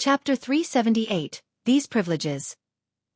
Chapter 378, These Privileges.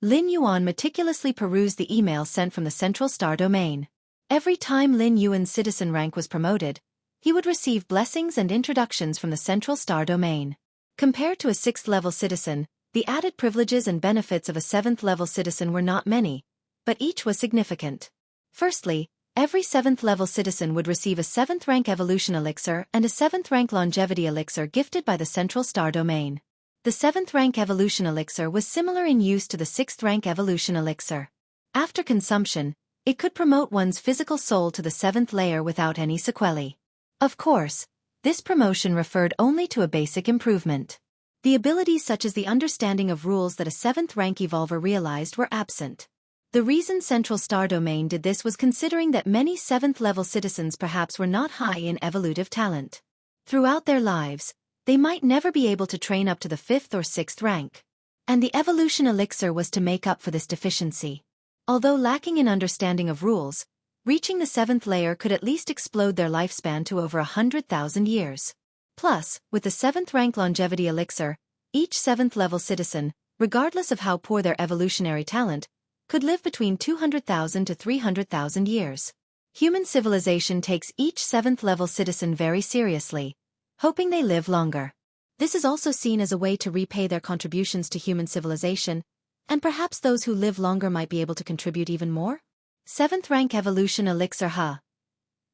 Lin Yuan meticulously perused the email sent from the Central Star Domain. Every time Lin Yuan's citizen rank was promoted, he would receive blessings and introductions from the Central Star Domain. Compared to a 6th-level citizen, the added privileges and benefits of a 7th-level citizen were not many, but each was significant. Firstly, every 7th-level citizen would receive a 7th-rank evolution elixir and a 7th-rank longevity elixir gifted by the Central Star Domain. The 7th-rank evolution elixir was similar in use to the 6th-rank evolution elixir. After consumption, it could promote one's physical soul to the 7th layer without any sequelae. Of course, this promotion referred only to a basic improvement. The abilities such as the understanding of rules that a 7th-rank evolver realized were absent. The reason Central Star Domain did this was considering that many 7th-level citizens perhaps were not high in evolutive talent. Throughout their lives, they might never be able to train up to the 5th or 6th rank. And the evolution elixir was to make up for this deficiency. Although lacking in understanding of rules, reaching the 7th layer could at least explode their lifespan to over 100,000 years. Plus, with the 7th rank longevity elixir, each 7th-level citizen, regardless of how poor their evolutionary talent, could live between 200,000 to 300,000 years. Human civilization takes each 7th-level citizen very seriously, hoping they live longer. This is also seen as a way to repay their contributions to human civilization, and perhaps those who live longer might be able to contribute even more? 7th rank evolution elixir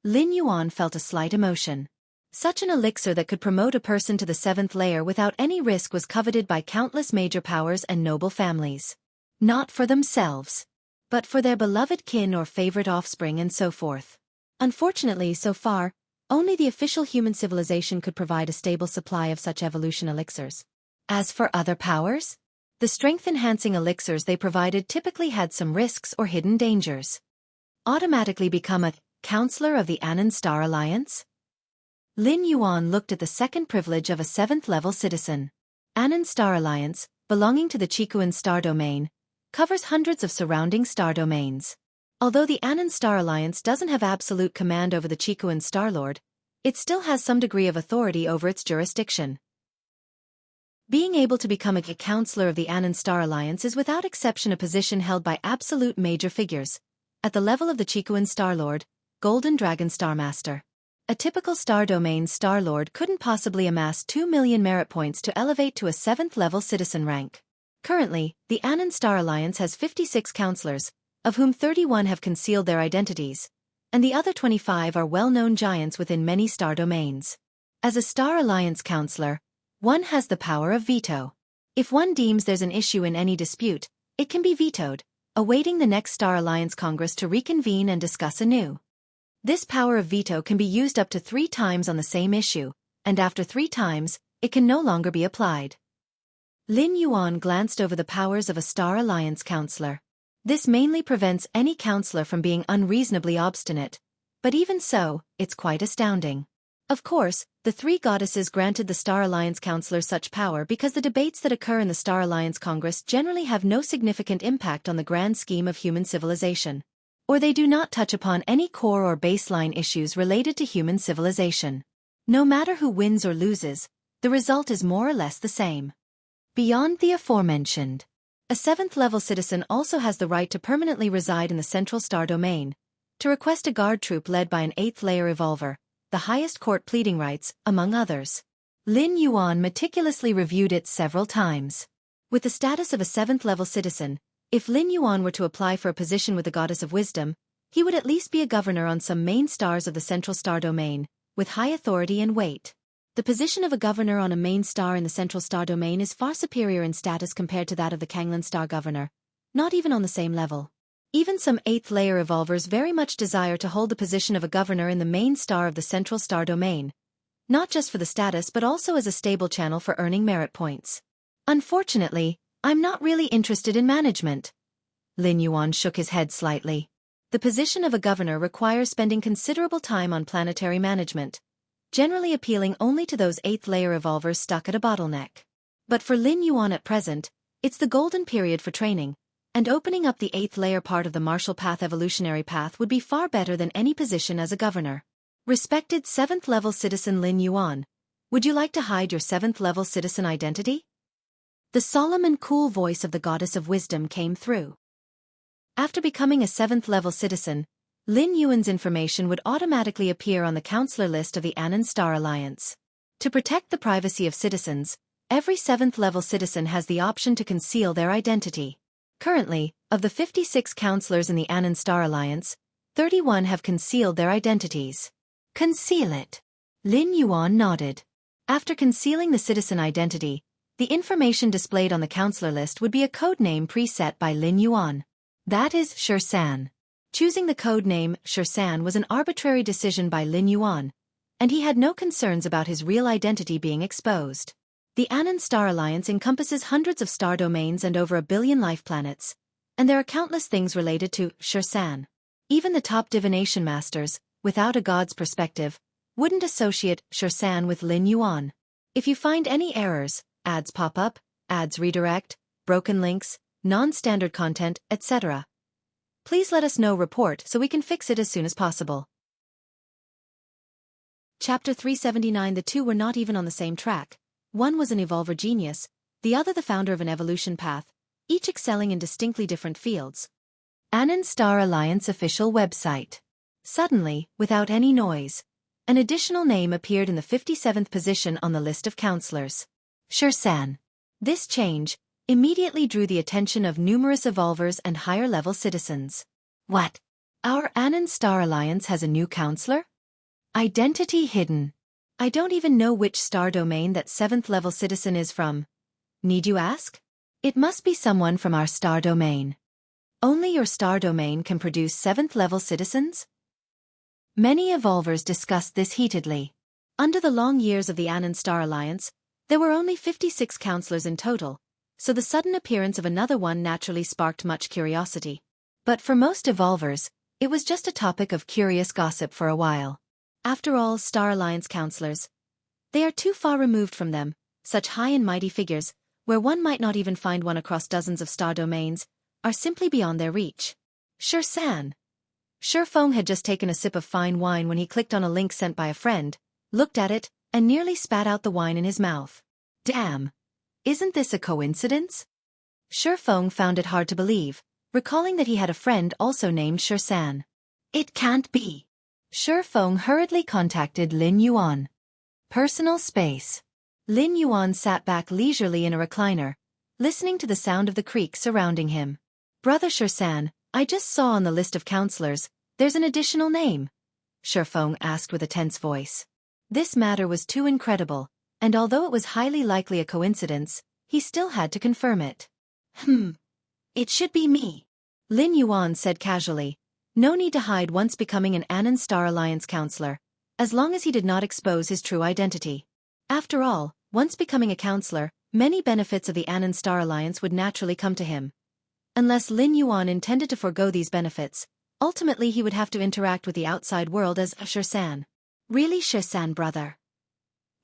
Lin Yuan felt a slight emotion. Such an elixir that could promote a person to the 7th layer without any risk was coveted by countless major powers and noble families. Not for themselves, but for their beloved kin or favorite offspring and so forth. Unfortunately, so far, only the official human civilization could provide a stable supply of such evolution elixirs. As for other powers, the strength-enhancing elixirs they provided typically had some risks or hidden dangers. Automatically become a counselor of the Anand Star Alliance? Lin Yuan looked at the second privilege of a 7th-level citizen. Anand Star Alliance, belonging to the Qikuan Star Domain, covers hundreds of surrounding star domains. Although the Anand Star Alliance doesn't have absolute command over the Qikuan Star Lord, it still has some degree of authority over its jurisdiction. Being able to become a counselor of the Anand Star Alliance is without exception a position held by absolute major figures, at the level of the Qikuan Star Lord, Golden Dragon Star Master. A typical star domain Star Lord couldn't possibly amass 2 million merit points to elevate to a 7th-level citizen rank. Currently, the Anand Star Alliance has 56 counselors, of whom 31 have concealed their identities, and the other 25 are well-known giants within many star domains. As a Star Alliance counselor, one has the power of veto. If one deems there's an issue in any dispute, it can be vetoed, awaiting the next Star Alliance Congress to reconvene and discuss anew. This power of veto can be used up to 3 times on the same issue, and after 3 times, it can no longer be applied. Lin Yuan glanced over the powers of a Star Alliance counselor. This mainly prevents any counselor from being unreasonably obstinate, but even so, it's quite astounding. Of course, the 3 goddesses granted the Star Alliance counselor such power because the debates that occur in the Star Alliance Congress generally have no significant impact on the grand scheme of human civilization. Or they do not touch upon any core or baseline issues related to human civilization. No matter who wins or loses, the result is more or less the same. Beyond the aforementioned, a 7th-level citizen also has the right to permanently reside in the Central Star Domain, to request a guard troop led by an 8th-layer evolver, the highest court pleading rights, among others. Lin Yuan meticulously reviewed it several times. With the status of a 7th-level citizen, if Lin Yuan were to apply for a position with the Goddess of Wisdom, he would at least be a governor on some main stars of the Central Star Domain, with high authority and weight. The position of a governor on a main star in the Central Star Domain is far superior in status compared to that of the Kanglan Star Governor, not even on the same level. Even some 8th-layer evolvers very much desire to hold the position of a governor in the main star of the Central Star Domain, not just for the status but also as a stable channel for earning merit points. Unfortunately, I'm not really interested in management. Lin Yuan shook his head slightly. The position of a governor requires spending considerable time on planetary management, generally appealing only to those 8th-layer evolvers stuck at a bottleneck. But for Lin Yuan at present, it's the golden period for training, and opening up the 8th-layer part of the martial path evolutionary path would be far better than any position as a governor. Respected 7th-level citizen Lin Yuan, would you like to hide your 7th-level citizen identity? The solemn and cool voice of the goddess of wisdom came through. After becoming a 7th-level citizen, Lin Yuan's information would automatically appear on the counselor list of the Anand Star Alliance. To protect the privacy of citizens, every 7th-level citizen has the option to conceal their identity. Currently, of the 56 counselors in the Anand Star Alliance, 31 have concealed their identities. Conceal it. Lin Yuan nodded. After concealing the citizen identity, the information displayed on the counselor list would be a code name preset by Lin Yuan. That is Shirsan. Choosing the code name Shirsan was an arbitrary decision by Lin Yuan, and he had no concerns about his real identity being exposed. The Anand Star Alliance encompasses hundreds of star domains and over 1 billion life planets, and there are countless things related to Shirsan. Even the top divination masters, without a god's perspective, wouldn't associate Shirsan with Lin Yuan. If you find any errors, ads pop up, ads redirect, broken links, non-standard content, etc., please let us know report so we can fix it as soon as possible. Chapter 379. The two were not even on the same track. One was an evolver genius, the other the founder of an evolution path, each excelling in distinctly different fields. Anand Star Alliance official website. Suddenly, without any noise, an additional name appeared in the 57th position on the list of counselors. Shirsan. This change immediately drew the attention of numerous evolvers and higher-level citizens. What? Our Anand Star Alliance has a new counselor? Identity hidden. I don't even know which star domain that 7th-level citizen is from. Need you ask? It must be someone from our star domain. Only your star domain can produce 7th-level citizens? Many evolvers discussed this heatedly. Under the long years of the Anand Star Alliance, there were only 56 counselors in total, so the sudden appearance of another one naturally sparked much curiosity. But for most evolvers, it was just a topic of curious gossip for a while. After all, Star Alliance counselors, they are too far removed from them, such high and mighty figures, where one might not even find one across dozens of star domains, are simply beyond their reach. Shirsan. Shifeng had just taken a sip of fine wine when he clicked on a link sent by a friend, looked at it, and nearly spat out the wine in his mouth. Damn! Isn't this a coincidence? Shifeng found it hard to believe, recalling that he had a friend also named Shirsan. It can't be. Shifeng hurriedly contacted Lin Yuan. Personal space. Lin Yuan sat back leisurely in a recliner, listening to the sound of the creek surrounding him. Brother Shirsan, I just saw on the list of counselors, there's an additional name. Shifeng asked with a tense voice. This matter was too incredible, and although it was highly likely a coincidence, he still had to confirm it. It should be me. Lin Yuan said casually. No need to hide once becoming an Anand Star Alliance counselor, as long as he did not expose his true identity. After all, once becoming a counselor, many benefits of the Anand Star Alliance would naturally come to him. Unless Lin Yuan intended to forego these benefits, ultimately he would have to interact with the outside world as a Shirsan. Really, Shirsan, brother?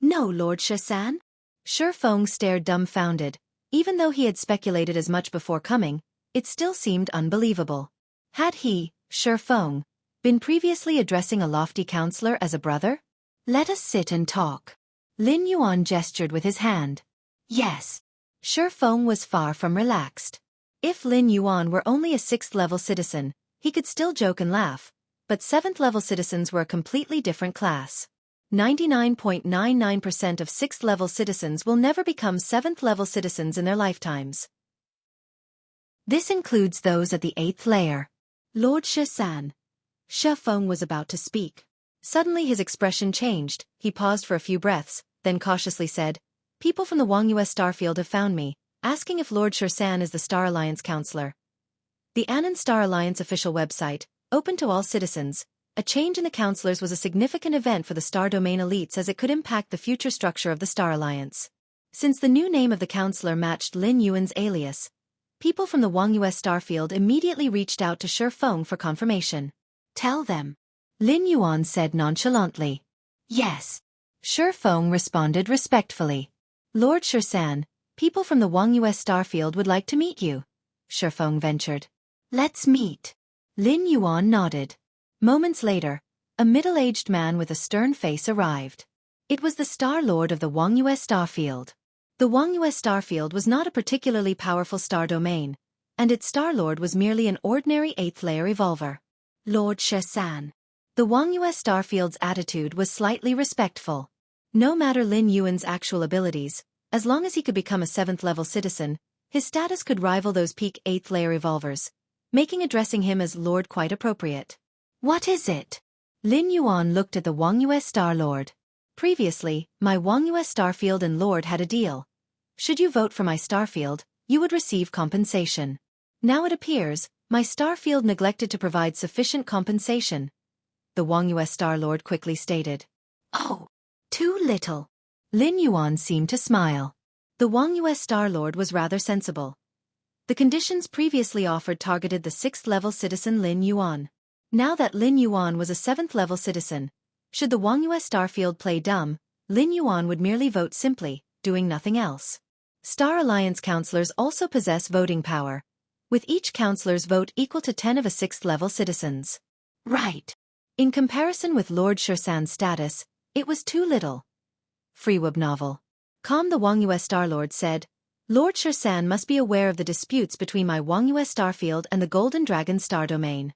No, Lord Shirsan? Shifeng stared dumbfounded. Even though he had speculated as much before coming, it still seemed unbelievable. Had he, Shifeng, been previously addressing a lofty counselor as a brother? Let us sit and talk. Lin Yuan gestured with his hand. Yes. Shifeng was far from relaxed. If Lin Yuan were only a 6th-level citizen, he could still joke and laugh, but 7th-level citizens were a completely different class. 99.99% of 6th-level citizens will never become 7th-level citizens in their lifetimes. This includes those at the 8th layer. Lord Shirsan. Shifeng was about to speak. Suddenly his expression changed, he paused for a few breaths, then cautiously said, People from the Wuxia starfield have found me, asking if Lord Shirsan is the Star Alliance counselor. The Anand Star Alliance official website, open to all citizens, a change in the counselors was a significant event for the Star Domain elites as it could impact the future structure of the Star Alliance. Since the new name of the counselor matched Lin Yuan's alias, people from the Wuxia starfield immediately reached out to Shifeng for confirmation. Tell them. Lin Yuan said nonchalantly. Yes. Shifeng responded respectfully. Lord Shirsan, people from the Wuxia starfield would like to meet you. Shifeng ventured. Let's meet. Lin Yuan nodded. Moments later, a middle-aged man with a stern face arrived. It was the Star Lord of the Wuxia starfield. The Wangyue starfield was not a particularly powerful star domain, and its Star Lord was merely an ordinary 8th-layer evolver. Lord Xianxia. The Wangyue starfield's attitude was slightly respectful. No matter Lin Yuan's actual abilities, as long as he could become a 7th-level citizen, his status could rival those peak 8th-layer evolvers, making addressing him as Lord quite appropriate. What is it? Lin Yuan looked at the Wangyue Star Lord. Previously, my Wangyue starfield and Lord had a deal. Should you vote for my starfield, you would receive compensation. Now it appears, my starfield neglected to provide sufficient compensation. The Wangyue Star Lord quickly stated. Oh, too little. Lin Yuan seemed to smile. The Wangyue Star Lord was rather sensible. The conditions previously offered targeted the 6th-level citizen Lin Yuan. Now that Lin Yuan was a 7th-level citizen, should the Wangyue starfield play dumb, Lin Yuan would merely vote simply, doing nothing else. Star Alliance counselors also possess voting power, with each counselor's vote equal to 10 of a 6th-level citizens. Right. In comparison with Lord Xianxia's status, it was too little. Freeweb novel. Calm the Wangyue Starlord said, Lord Xianxia must be aware of the disputes between my Wangyue starfield and the Golden Dragon star domain.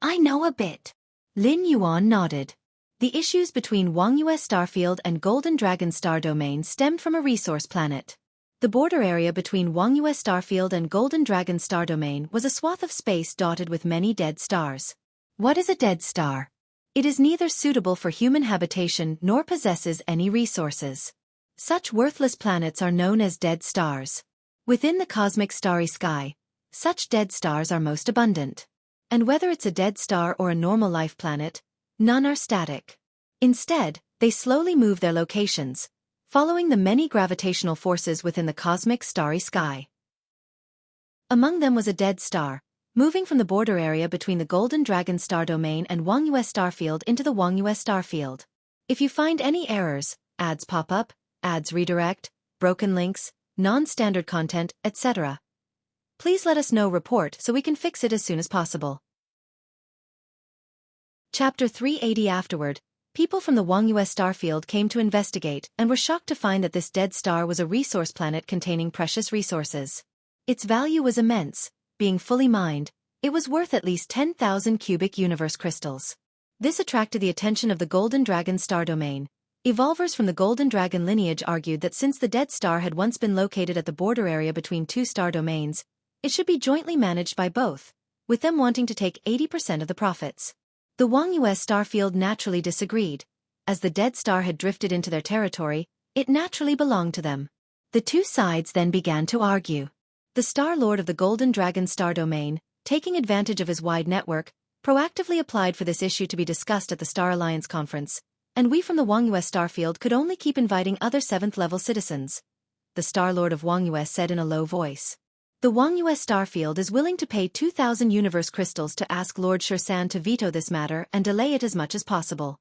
I know a bit. Lin Yuan nodded. The issues between Wangyue starfield and Golden Dragon star domain stemmed from a resource planet. The border area between Wangyue starfield and Golden Dragon star domain was a swath of space dotted with many dead stars. What is a dead star? It is neither suitable for human habitation nor possesses any resources. Such worthless planets are known as dead stars. Within the cosmic starry sky, such dead stars are most abundant. And whether it's a dead star or a normal life planet, none are static. Instead, they slowly move their locations, following the many gravitational forces within the cosmic starry sky. Among them was a dead star, moving from the border area between the Golden Dragon star domain and Wangyue starfield into the Wangyue starfield. If you find any errors, ads pop up, ads redirect, broken links, non-standard content, etc., please let us know. Report so we can fix it as soon as possible. Chapter 380. Afterward, people from the Wangyue starfield came to investigate and were shocked to find that this dead star was a resource planet containing precious resources. Its value was immense, being fully mined. It was worth at least 10,000 cubic universe crystals. This attracted the attention of the Golden Dragon star domain. Evolvers from the Golden Dragon lineage argued that since the dead star had once been located at the border area between two star domains, it should be jointly managed by both, with them wanting to take 80% of the profits. The Wangyue starfield naturally disagreed. As the dead star had drifted into their territory, it naturally belonged to them. The two sides then began to argue. The Star Lord of the Golden Dragon star domain, taking advantage of his wide network, proactively applied for this issue to be discussed at the Star Alliance conference, and we from the Wangyue starfield could only keep inviting other 7th-level citizens. The Star Lord of Wangyue said in a low voice. The Wangyue starfield is willing to pay 2,000 universe crystals to ask Lord Xianxia to veto this matter and delay it as much as possible.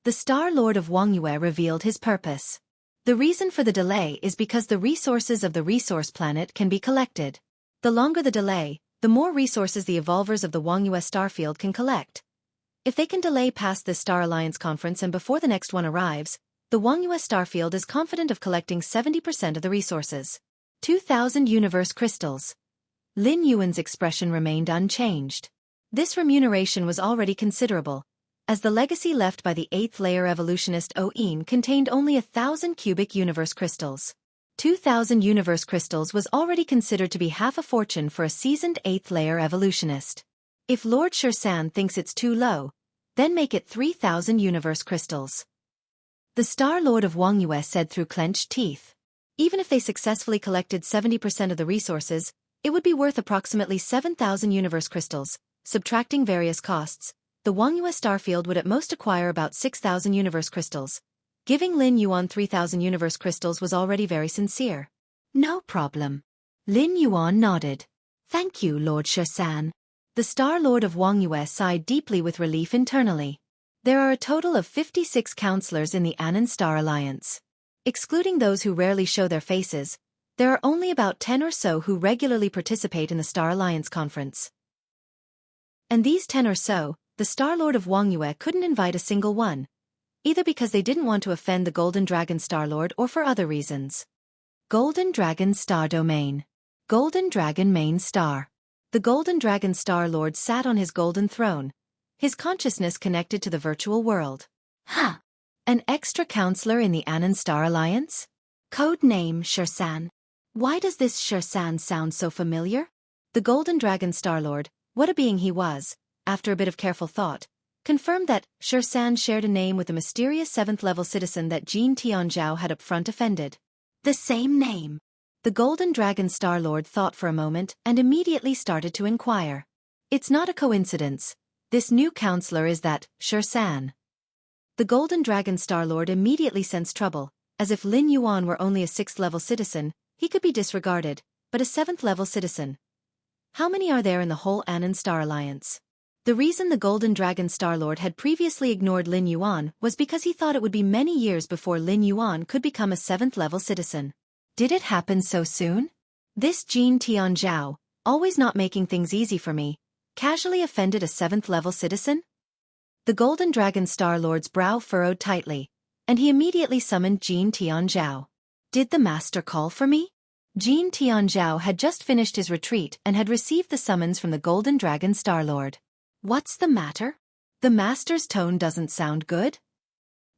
The Star Lord of Wangyue revealed his purpose. The reason for the delay is because the resources of the resource planet can be collected. The longer the delay, the more resources the evolvers of the Wangyue starfield can collect. If they can delay past this Star Alliance conference and before the next one arrives, the Wangyue starfield is confident of collecting 70% of the resources. 2,000 universe crystals. Lin Yuan's expression remained unchanged. This remuneration was already considerable, as the legacy left by the 8th-layer evolutionist Oin contained only 1,000 cubic universe crystals. 2,000 universe crystals was already considered to be half a fortune for a seasoned 8th-layer evolutionist. If Lord Xianxia thinks it's too low, then make it 3,000 universe crystals. The Star Lord of Wangyue said through clenched teeth. Even if they successfully collected 70% of the resources, it would be worth approximately 7,000 universe crystals. Subtracting various costs, the Wangyue starfield would at most acquire about 6,000 universe crystals. Giving Lin Yuan 3,000 universe crystals was already very sincere. No problem. Lin Yuan nodded. Thank you, Lord Xianxia. The Star Lord of Wangyue sighed deeply with relief internally. There are a total of 56 counselors in the Anan Star Alliance. Excluding those who rarely show their faces, there are only about 10 or so who regularly participate in the Star Alliance conference. And these 10 or so, the Star Lord of Wangyue couldn't invite a single one, either because they didn't want to offend the Golden Dragon Star Lord or for other reasons. Golden Dragon Star Domain. Golden Dragon Main Star. The Golden Dragon Star Lord sat on his golden throne, his consciousness connected to the virtual world. Huh. An extra counselor in the Anand Star Alliance? Code name Shirsan. Why does this Shirsan sound so familiar? The Golden Dragon Star Lord, what a being he was, after a bit of careful thought, confirmed that Shirsan shared a name with the mysterious 7th-level citizen that Jin Tianzhao had upfront offended. The same name. The Golden Dragon Star Lord thought for a moment and immediately started to inquire. It's not a coincidence. This new counselor is that Shirsan. The Golden Dragon Star Lord immediately sensed trouble, as if Lin Yuan were only a 6th-level citizen, he could be disregarded, but a 7th-level citizen. How many are there in the whole Anand Star Alliance? The reason the Golden Dragon Star Lord had previously ignored Lin Yuan was because he thought it would be many years before Lin Yuan could become a 7th-level citizen. Did it happen so soon? This Jin Tianzhao, always not making things easy for me, casually offended a 7th-level citizen? The Golden Dragon Star Lord's brow furrowed tightly, and he immediately summoned Jin Tianzhao. Did the master call for me? Jin Tianzhao had just finished his retreat and had received the summons from the Golden Dragon Star Lord. What's the matter? The master's tone doesn't sound good.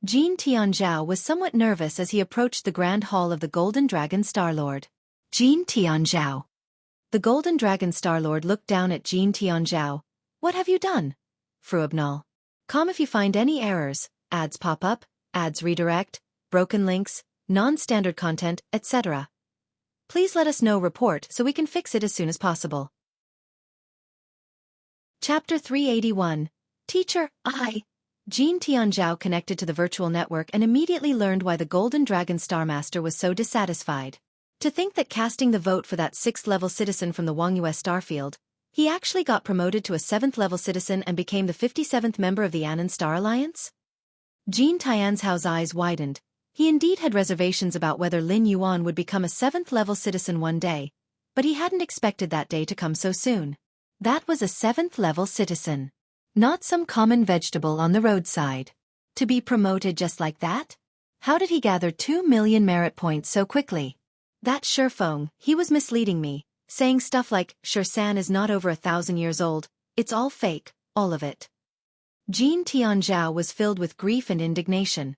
Jin Tianzhao was somewhat nervous as he approached the grand hall of the Golden Dragon Star Lord. Jin Tianzhao. The Golden Dragon Star Lord looked down at Jin Tianzhao. What have you done? Fruabnal. Come if you find any errors, ads pop up, ads redirect, broken links, non-standard content, etc. Please let us know report so we can fix it as soon as possible. Chapter 381. Teacher, Jin Tianzhao connected to the virtual network and immediately learned why the Golden Dragon Star Master was so dissatisfied. To think that casting the vote for that 6th-level citizen from the Wuxia starfield, he actually got promoted to a 7th-level citizen and became the 57th member of the Anand Star Alliance? Jin Tianzhao's eyes widened. He indeed had reservations about whether Lin Yuan would become a 7th-level citizen one day, but he hadn't expected that day to come so soon. That was a 7th-level citizen. Not some common vegetable on the roadside. To be promoted just like that? How did he gather 2 million merit points so quickly? That Shirfeng, he was misleading me, saying stuff like, Shirsan is not over 1,000 years old, it's all fake, all of it. Jin Tianzhao was filled with grief and indignation.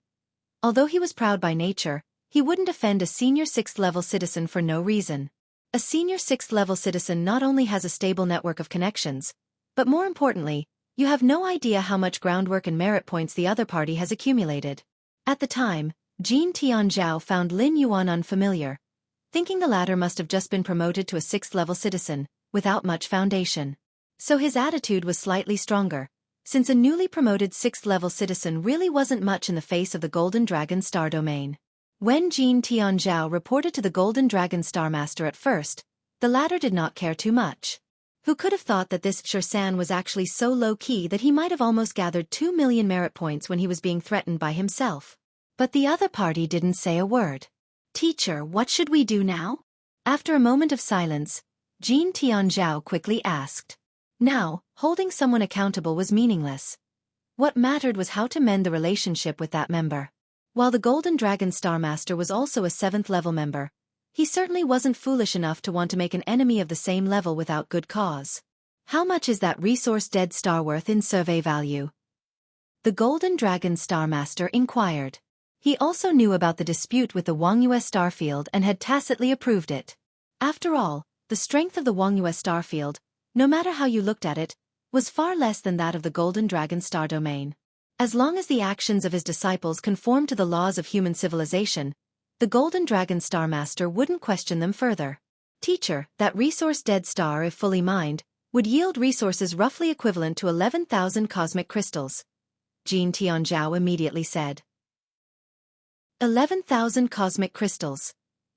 Although he was proud by nature, he wouldn't offend a senior 6th-level citizen for no reason. A senior 6th-level citizen not only has a stable network of connections, but more importantly, you have no idea how much groundwork and merit points the other party has accumulated. At the time, Jin Tianzhao found Lin Yuan unfamiliar, thinking the latter must have just been promoted to a 6th-level citizen, without much foundation. So his attitude was slightly stronger, since a newly promoted 6th-level citizen really wasn't much in the face of the Golden Dragon Star Domain. When Jin Tianzhao reported to the Golden Dragon Star Master at first, the latter did not care too much. Who could have thought that this Shirsan was actually so low-key that he might have almost gathered 2 million merit points when he was being threatened by himself? But the other party didn't say a word. Teacher, what should we do now? After a moment of silence, Jin Tianzhao quickly asked. Now, holding someone accountable was meaningless. What mattered was how to mend the relationship with that member. While the Golden Dragon Star Master was also a 7th-level member, he certainly wasn't foolish enough to want to make an enemy of the same level without good cause. How much is that resource dead star worth in survey value? The Golden Dragon Star Master inquired. He also knew about the dispute with the Wuxia starfield and had tacitly approved it. After all, the strength of the Wuxia starfield, no matter how you looked at it, was far less than that of the Golden Dragon Star Domain. As long as the actions of his disciples conformed to the laws of human civilization, the Golden Dragon Star Master wouldn't question them further. Teacher, that resource dead star, if fully mined, would yield resources roughly equivalent to 11,000 cosmic crystals. Jin Tianzhao immediately said. 11,000 cosmic crystals.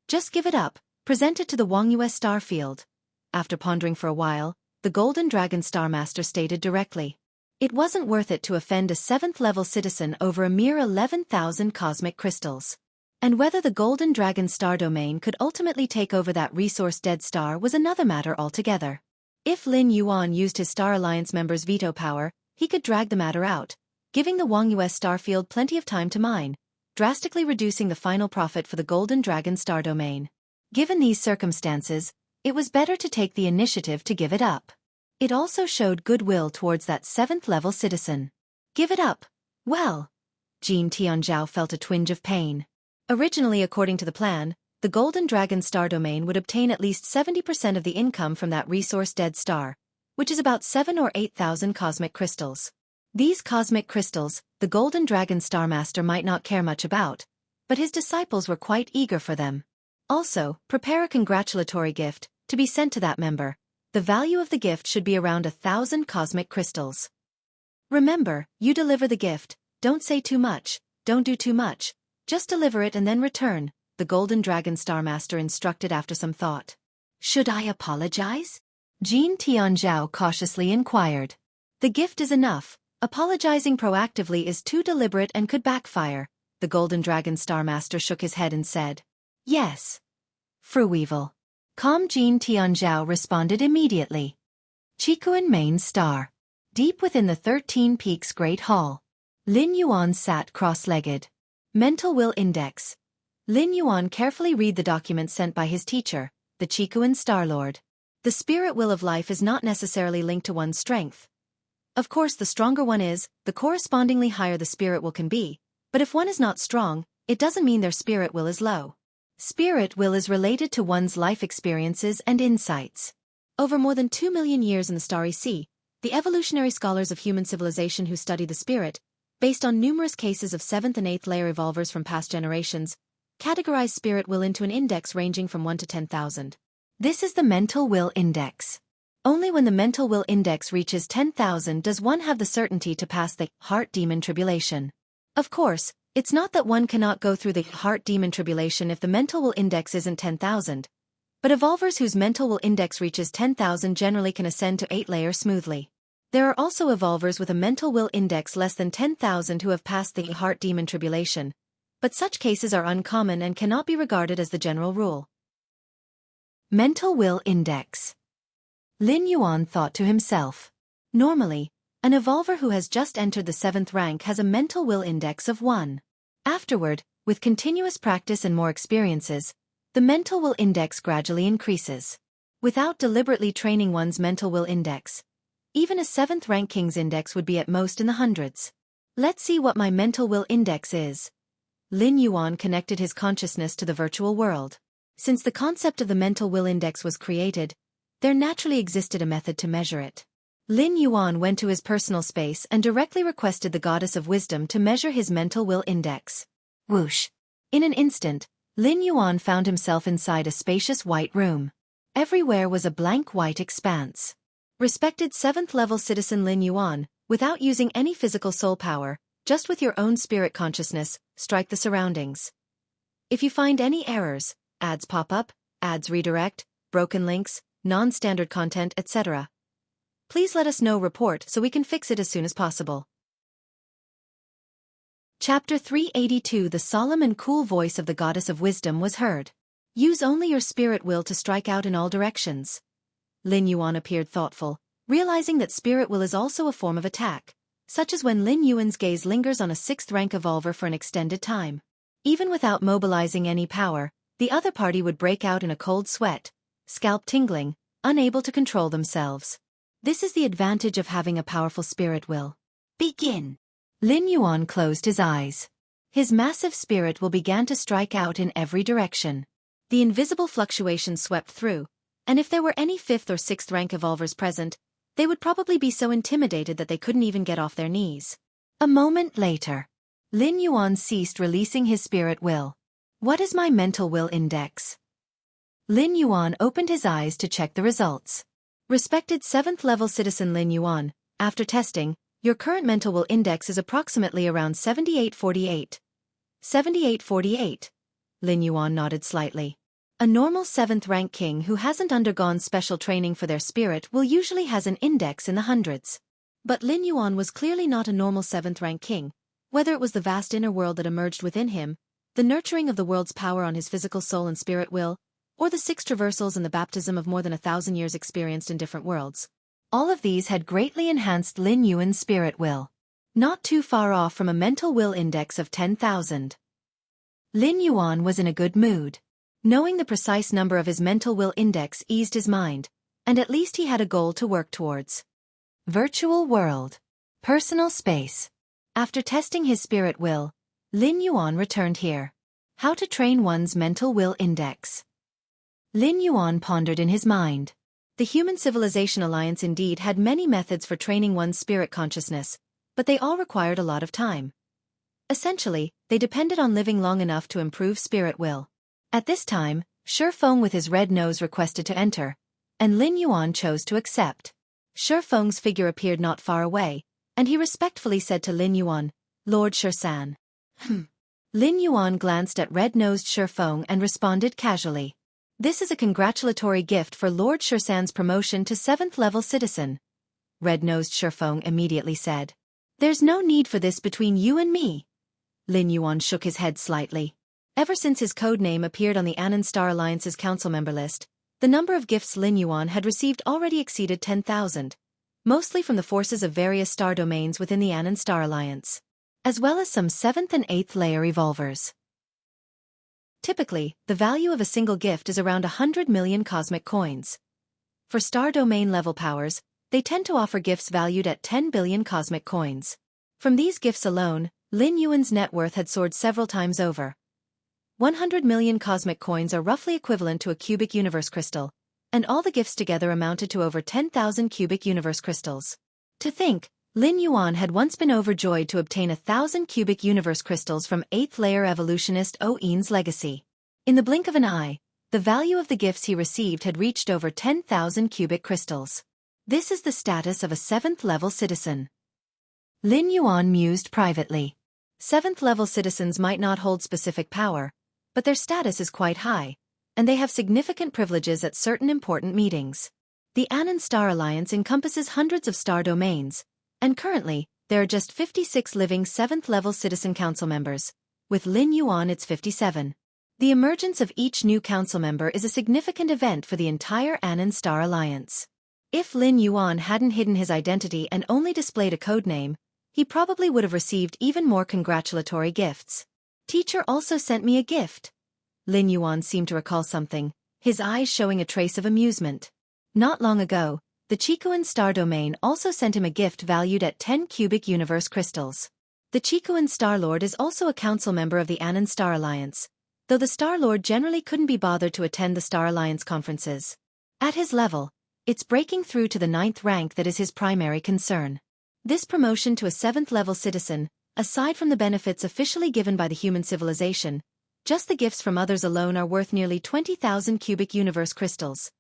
Just give it up, present it to the Wuxia starfield. After pondering for a while, the Golden Dragon Star Master stated directly. It wasn't worth it to offend a 7th-level citizen over a mere 11,000 cosmic crystals. And whether the Golden Dragon Star Domain could ultimately take over that resource dead star was another matter altogether. If Lin Yuan used his Star Alliance members' veto power, he could drag the matter out, giving the Wuxia starfield plenty of time to mine, drastically reducing the final profit for the Golden Dragon Star Domain. Given these circumstances, it was better to take the initiative to give it up. It also showed goodwill towards that 7th-level citizen. Give it up? Well, Jin Tianzhao felt a twinge of pain. Originally, according to the plan, the Golden Dragon Star domain would obtain at least 70% of the income from that resource-dead star, which is about 7 or 8,000 cosmic crystals. These cosmic crystals, the Golden Dragon Star Master might not care much about, but his disciples were quite eager for them. Also, prepare a congratulatory gift to be sent to that member. The value of the gift should be around 1,000 cosmic crystals. Remember, you deliver the gift, don't say too much, don't do too much, just deliver it and then return, the Golden Dragon Star Master instructed after some thought. Should I apologize? Jin Tianzhao cautiously inquired. The gift is enough. Apologizing proactively is too deliberate and could backfire. The Golden Dragon Star Master shook his head and said, Yes. Fruweevil. Calm Jin Tianzhao responded immediately. Qikuan Main Star. Deep within the 13 Peaks Great Hall. Lin Yuan sat cross-legged. Mental Will Index. Lin Yuan carefully read the document sent by his teacher, the Qikuan Star Lord. The spirit will of life is not necessarily linked to one's strength. Of course, the stronger one is, the correspondingly higher the spirit will can be, but if one is not strong, it doesn't mean their spirit will is low. Spirit will is related to one's life experiences and insights. Over more than 2 million years in the Starry Sea, the evolutionary scholars of human civilization who study the spirit, based on numerous cases of 7th and 8th layer evolvers from past generations, categorize spirit will into an index ranging from 1 to 10,000. This is the mental will index. Only when the mental will index reaches 10,000 does one have the certainty to pass the heart demon tribulation. Of course, it's not that one cannot go through the heart demon tribulation if the mental will index isn't 10,000, but evolvers whose mental will index reaches 10,000 generally can ascend to 8 layer smoothly. There are also evolvers with a mental will index less than 10,000 who have passed the heart demon tribulation, but such cases are uncommon and cannot be regarded as the general rule. Mental will index. Lin Yuan thought to himself. Normally, an evolver who has just entered the 7th rank has a mental will index of 1. Afterward, with continuous practice and more experiences, the mental will index gradually increases. Without deliberately training one's mental will index, even a 7th rank king's index would be at most in the hundreds. Let's see what my mental will index is. Lin Yuan connected his consciousness to the virtual world. Since the concept of the mental will index was created, there naturally existed a method to measure it. Lin Yuan went to his personal space and directly requested the Goddess of Wisdom to measure his mental will index. Whoosh! In an instant, Lin Yuan found himself inside a spacious white room. Everywhere was a blank white expanse. Respected 7th-level citizen Lin Yuan, without using any physical soul power, just with your own spirit consciousness, strike the surroundings. If you find any errors, ads pop up, ads redirect, broken links, non-standard content, etc., please let us know report so we can fix it as soon as possible. Chapter 382 The solemn and cool voice of the Goddess of Wisdom was heard. Use only your spirit will to strike out in all directions. Lin Yuan appeared thoughtful, realizing that spirit will is also a form of attack, such as when Lin Yuan's gaze lingers on a 6th rank evolver for an extended time. Even without mobilizing any power, the other party would break out in a cold sweat, scalp tingling, unable to control themselves. This is the advantage of having a powerful spirit will. Begin. Lin Yuan closed his eyes. His massive spirit will began to strike out in every direction. The invisible fluctuations swept through, and if there were any 5th or 6th rank evolvers present, they would probably be so intimidated that they couldn't even get off their knees. A moment later, Lin Yuan ceased releasing his spirit will. What is my mental will index? Lin Yuan opened his eyes to check the results. Respected 7th-level citizen Lin Yuan, after testing, your current mental will index is approximately around 7848. 7848. Lin Yuan nodded slightly. A normal 7th rank king who hasn't undergone special training for their spirit will usually has an index in the hundreds. But Lin Yuan was clearly not a normal 7th rank king, whether it was the vast inner world that emerged within him, the nurturing of the world's power on his physical soul and spirit will, or the 6 traversals and the baptism of more than 1,000 years experienced in different worlds. All of these had greatly enhanced Lin Yuan's spirit will. Not too far off from a mental will index of 10,000. Lin Yuan was in a good mood. Knowing the precise number of his mental will index eased his mind, and at least he had a goal to work towards. Virtual world. Personal space. After testing his spirit will, Lin Yuan returned here. How to train one's mental will index. Lin Yuan pondered in his mind. The Human Civilization Alliance indeed had many methods for training one's spirit consciousness, but they all required a lot of time. Essentially, they depended on living long enough to improve spirit will. At this time, Shifeng with his red nose requested to enter, and Lin Yuan chose to accept. Shifeng's figure appeared not far away, and he respectfully said to Lin Yuan, "Lord Shirsan." Lin Yuan glanced at red-nosed Shifeng and responded casually. "This is a congratulatory gift for Lord Shirsan's promotion to 7th level citizen," red-nosed Shifeng immediately said. "There's no need for this between you and me." Lin Yuan shook his head slightly. Ever since his code name appeared on the Anand Star Alliance's council member list, the number of gifts Lin Yuan had received already exceeded 10,000, mostly from the forces of various star domains within the Anand Star Alliance, as well as some 7th and 8th layer evolvers. Typically, the value of a single gift is around 100 million cosmic coins. For star domain level powers, they tend to offer gifts valued at 10 billion cosmic coins. From these gifts alone, Lin Yuan's net worth had soared several times over. 100 million cosmic coins are roughly equivalent to a cubic universe crystal, and all the gifts together amounted to over 10,000 cubic universe crystals. To think, Lin Yuan had once been overjoyed to obtain 1,000 cubic universe crystals from 8th layer evolutionist Oin's legacy. In the blink of an eye, the value of the gifts he received had reached over 10,000 cubic crystals. This is the status of a 7th level citizen. Lin Yuan mused privately. 7th level citizens might not hold specific power, but their status is quite high, and they have significant privileges at certain important meetings. The Anand Star Alliance encompasses hundreds of star domains, and currently, there are just 56 living 7th level citizen council members. With Lin Yuan it's 57. The emergence of each new council member is a significant event for the entire Anand Star Alliance. If Lin Yuan hadn't hidden his identity and only displayed a codename, he probably would have received even more congratulatory gifts. "Teacher also sent me a gift." Lin Yuan seemed to recall something, his eyes showing a trace of amusement. Not long ago, the Chikuan star domain also sent him a gift valued at 10 cubic universe crystals. The Chikuan Star Lord is also a council member of the Anand Star Alliance, though the Star Lord generally couldn't be bothered to attend the Star Alliance conferences. At his level, it's breaking through to the 9th rank that is his primary concern. This promotion to a 7th level citizen, aside from the benefits officially given by the human civilization, just the gifts from others alone are worth nearly 20,000 cubic universe crystals.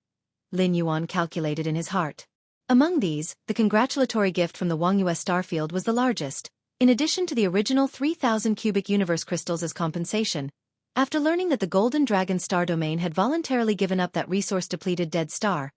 Lin Yuan calculated in his heart. Among these, the congratulatory gift from the Wuxia starfield was the largest, in addition to the original 3,000 cubic universe crystals as compensation. After learning that the Golden Dragon star domain had voluntarily given up that resource-depleted dead star,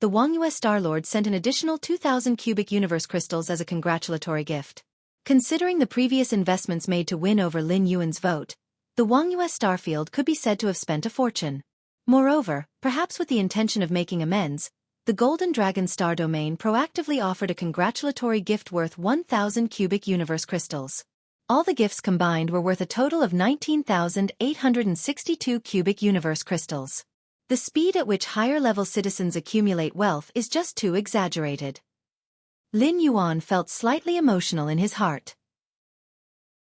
the Wuxia Star Lord sent an additional 2,000 cubic universe crystals as a congratulatory gift. Considering the previous investments made to win over Lin Yuan's vote, the Wuxia starfield could be said to have spent a fortune. Moreover, perhaps with the intention of making amends, the Golden Dragon star domain proactively offered a congratulatory gift worth 1,000 cubic universe crystals. All the gifts combined were worth a total of 19,862 cubic universe crystals. The speed at which higher-level citizens accumulate wealth is just too exaggerated. Lin Yuan felt slightly emotional in his heart.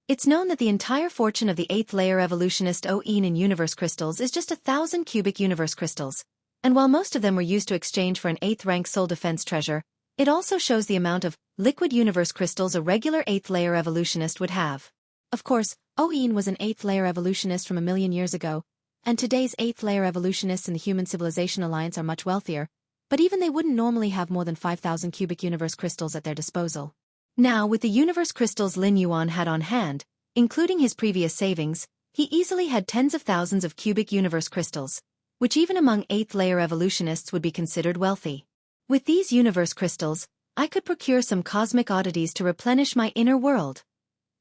It's known that the entire fortune of the 8th layer evolutionist Oin in universe crystals is just 1,000 cubic universe crystals, and while most of them were used to exchange for an 8th rank soul defense treasure, it also shows the amount of liquid universe crystals a regular 8th layer evolutionist would have. Of course, Oin was an 8th layer evolutionist from a million years ago, and today's 8th layer evolutionists in the Human Civilization Alliance are much wealthier, but even they wouldn't normally have more than 5,000 cubic universe crystals at their disposal. Now, with the universe crystals Lin Yuan had on hand, including his previous savings, he easily had tens of thousands of cubic universe crystals, which even among 8th layer evolutionists would be considered wealthy. With these universe crystals, I could procure some cosmic oddities to replenish my inner world,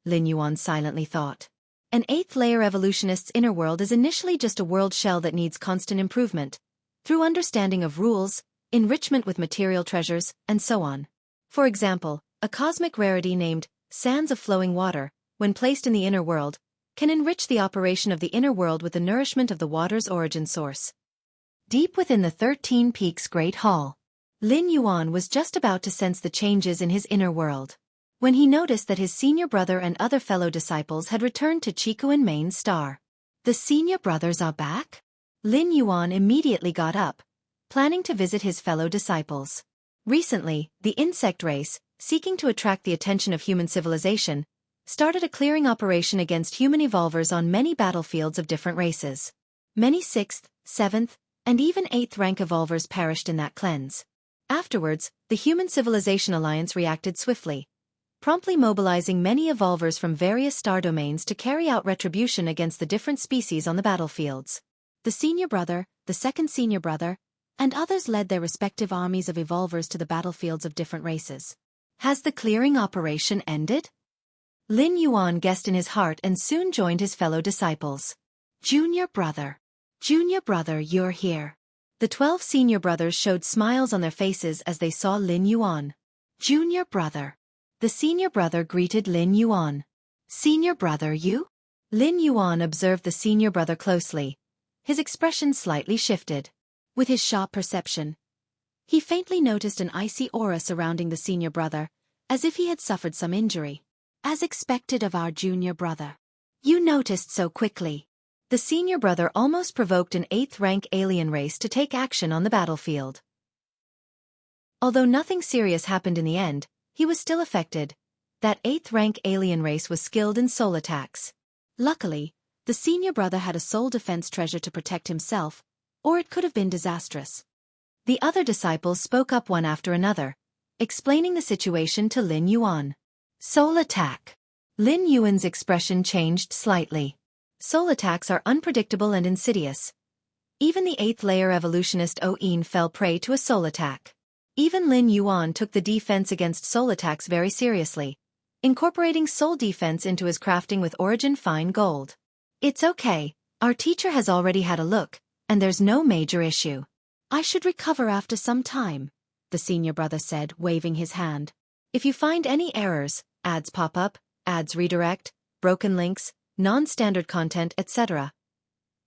Lin Yuan silently thought. An 8th layer evolutionist's inner world is initially just a world shell that needs constant improvement, through understanding of rules, enrichment with material treasures, and so on. For example, a cosmic rarity named Sands of Flowing Water, when placed in the inner world, can enrich the operation of the inner world with the nourishment of the water's origin source. Deep within the 13 Peaks Great Hall, Lin Yuan was just about to sense the changes in his inner world, when he noticed that his senior brother and other fellow disciples had returned to Qikuan Main Star. The senior brothers are back? Lin Yuan immediately got up, planning to visit his fellow disciples. Recently, the insect race, seeking to attract the attention of human civilization, started a clearing operation against human evolvers on many battlefields of different races. Many 6th, 7th, and even 8th rank evolvers perished in that cleanse. Afterwards, the Human Civilization Alliance reacted swiftly, promptly mobilizing many evolvers from various star domains to carry out retribution against the different species on the battlefields. The senior brother, the second senior brother, and others led their respective armies of evolvers to the battlefields of different races. Has the clearing operation ended? Lin Yuan guessed in his heart and soon joined his fellow disciples. Junior brother, you're here. The 12 senior brothers showed smiles on their faces as they saw Lin Yuan. Junior brother. The senior brother greeted Lin Yuan. Senior brother, you? Lin Yuan observed the senior brother closely. His expression slightly shifted. With his sharp perception, he faintly noticed an icy aura surrounding the senior brother, as if he had suffered some injury. As expected of our junior brother. You noticed so quickly. The senior brother almost provoked an 8th rank alien race to take action on the battlefield. Although nothing serious happened in the end, he was still affected. That 8th rank alien race was skilled in soul attacks. Luckily, the senior brother had a soul defense treasure to protect himself, or it could have been disastrous. The other disciples spoke up one after another, explaining the situation to Lin Yuan. Soul attack. Lin Yuan's expression changed slightly. Soul attacks are unpredictable and insidious. Even the 8th layer evolutionist Oin fell prey to a soul attack. Even Lin Yuan took the defense against soul attacks very seriously, incorporating soul defense into his crafting with origin fine gold. It's okay, our teacher has already had a look, and there's no major issue. I should recover after some time, the senior brother said, waving his hand. If you find any errors, ads pop up, ads redirect, broken links, non-standard content, etc.,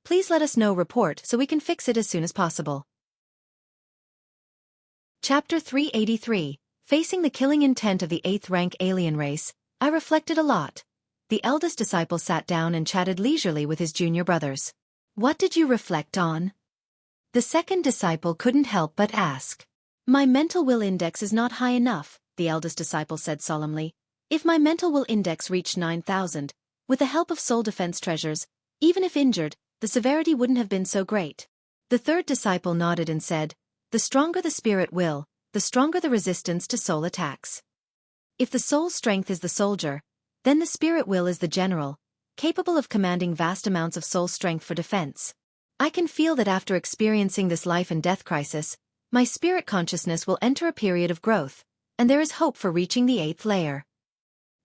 please let us know report so we can fix it as soon as possible. Chapter 383, Facing the Killing Intent of the 8th Rank Alien Race. I reflected a lot. The eldest disciple sat down and chatted leisurely with his junior brothers. What did you reflect on? The second disciple couldn't help but ask. My mental will index is not high enough, the eldest disciple said solemnly. If my mental will index reached 9,000, with the help of soul defense treasures, even if injured, the severity wouldn't have been so great. The third disciple nodded and said, the stronger the spirit will, the stronger the resistance to soul attacks. If the soul strength is the soldier, then the spirit will is the general, capable of commanding vast amounts of soul strength for defense. I can feel that after experiencing this life and death crisis, my spirit consciousness will enter a period of growth, and there is hope for reaching the 8th layer.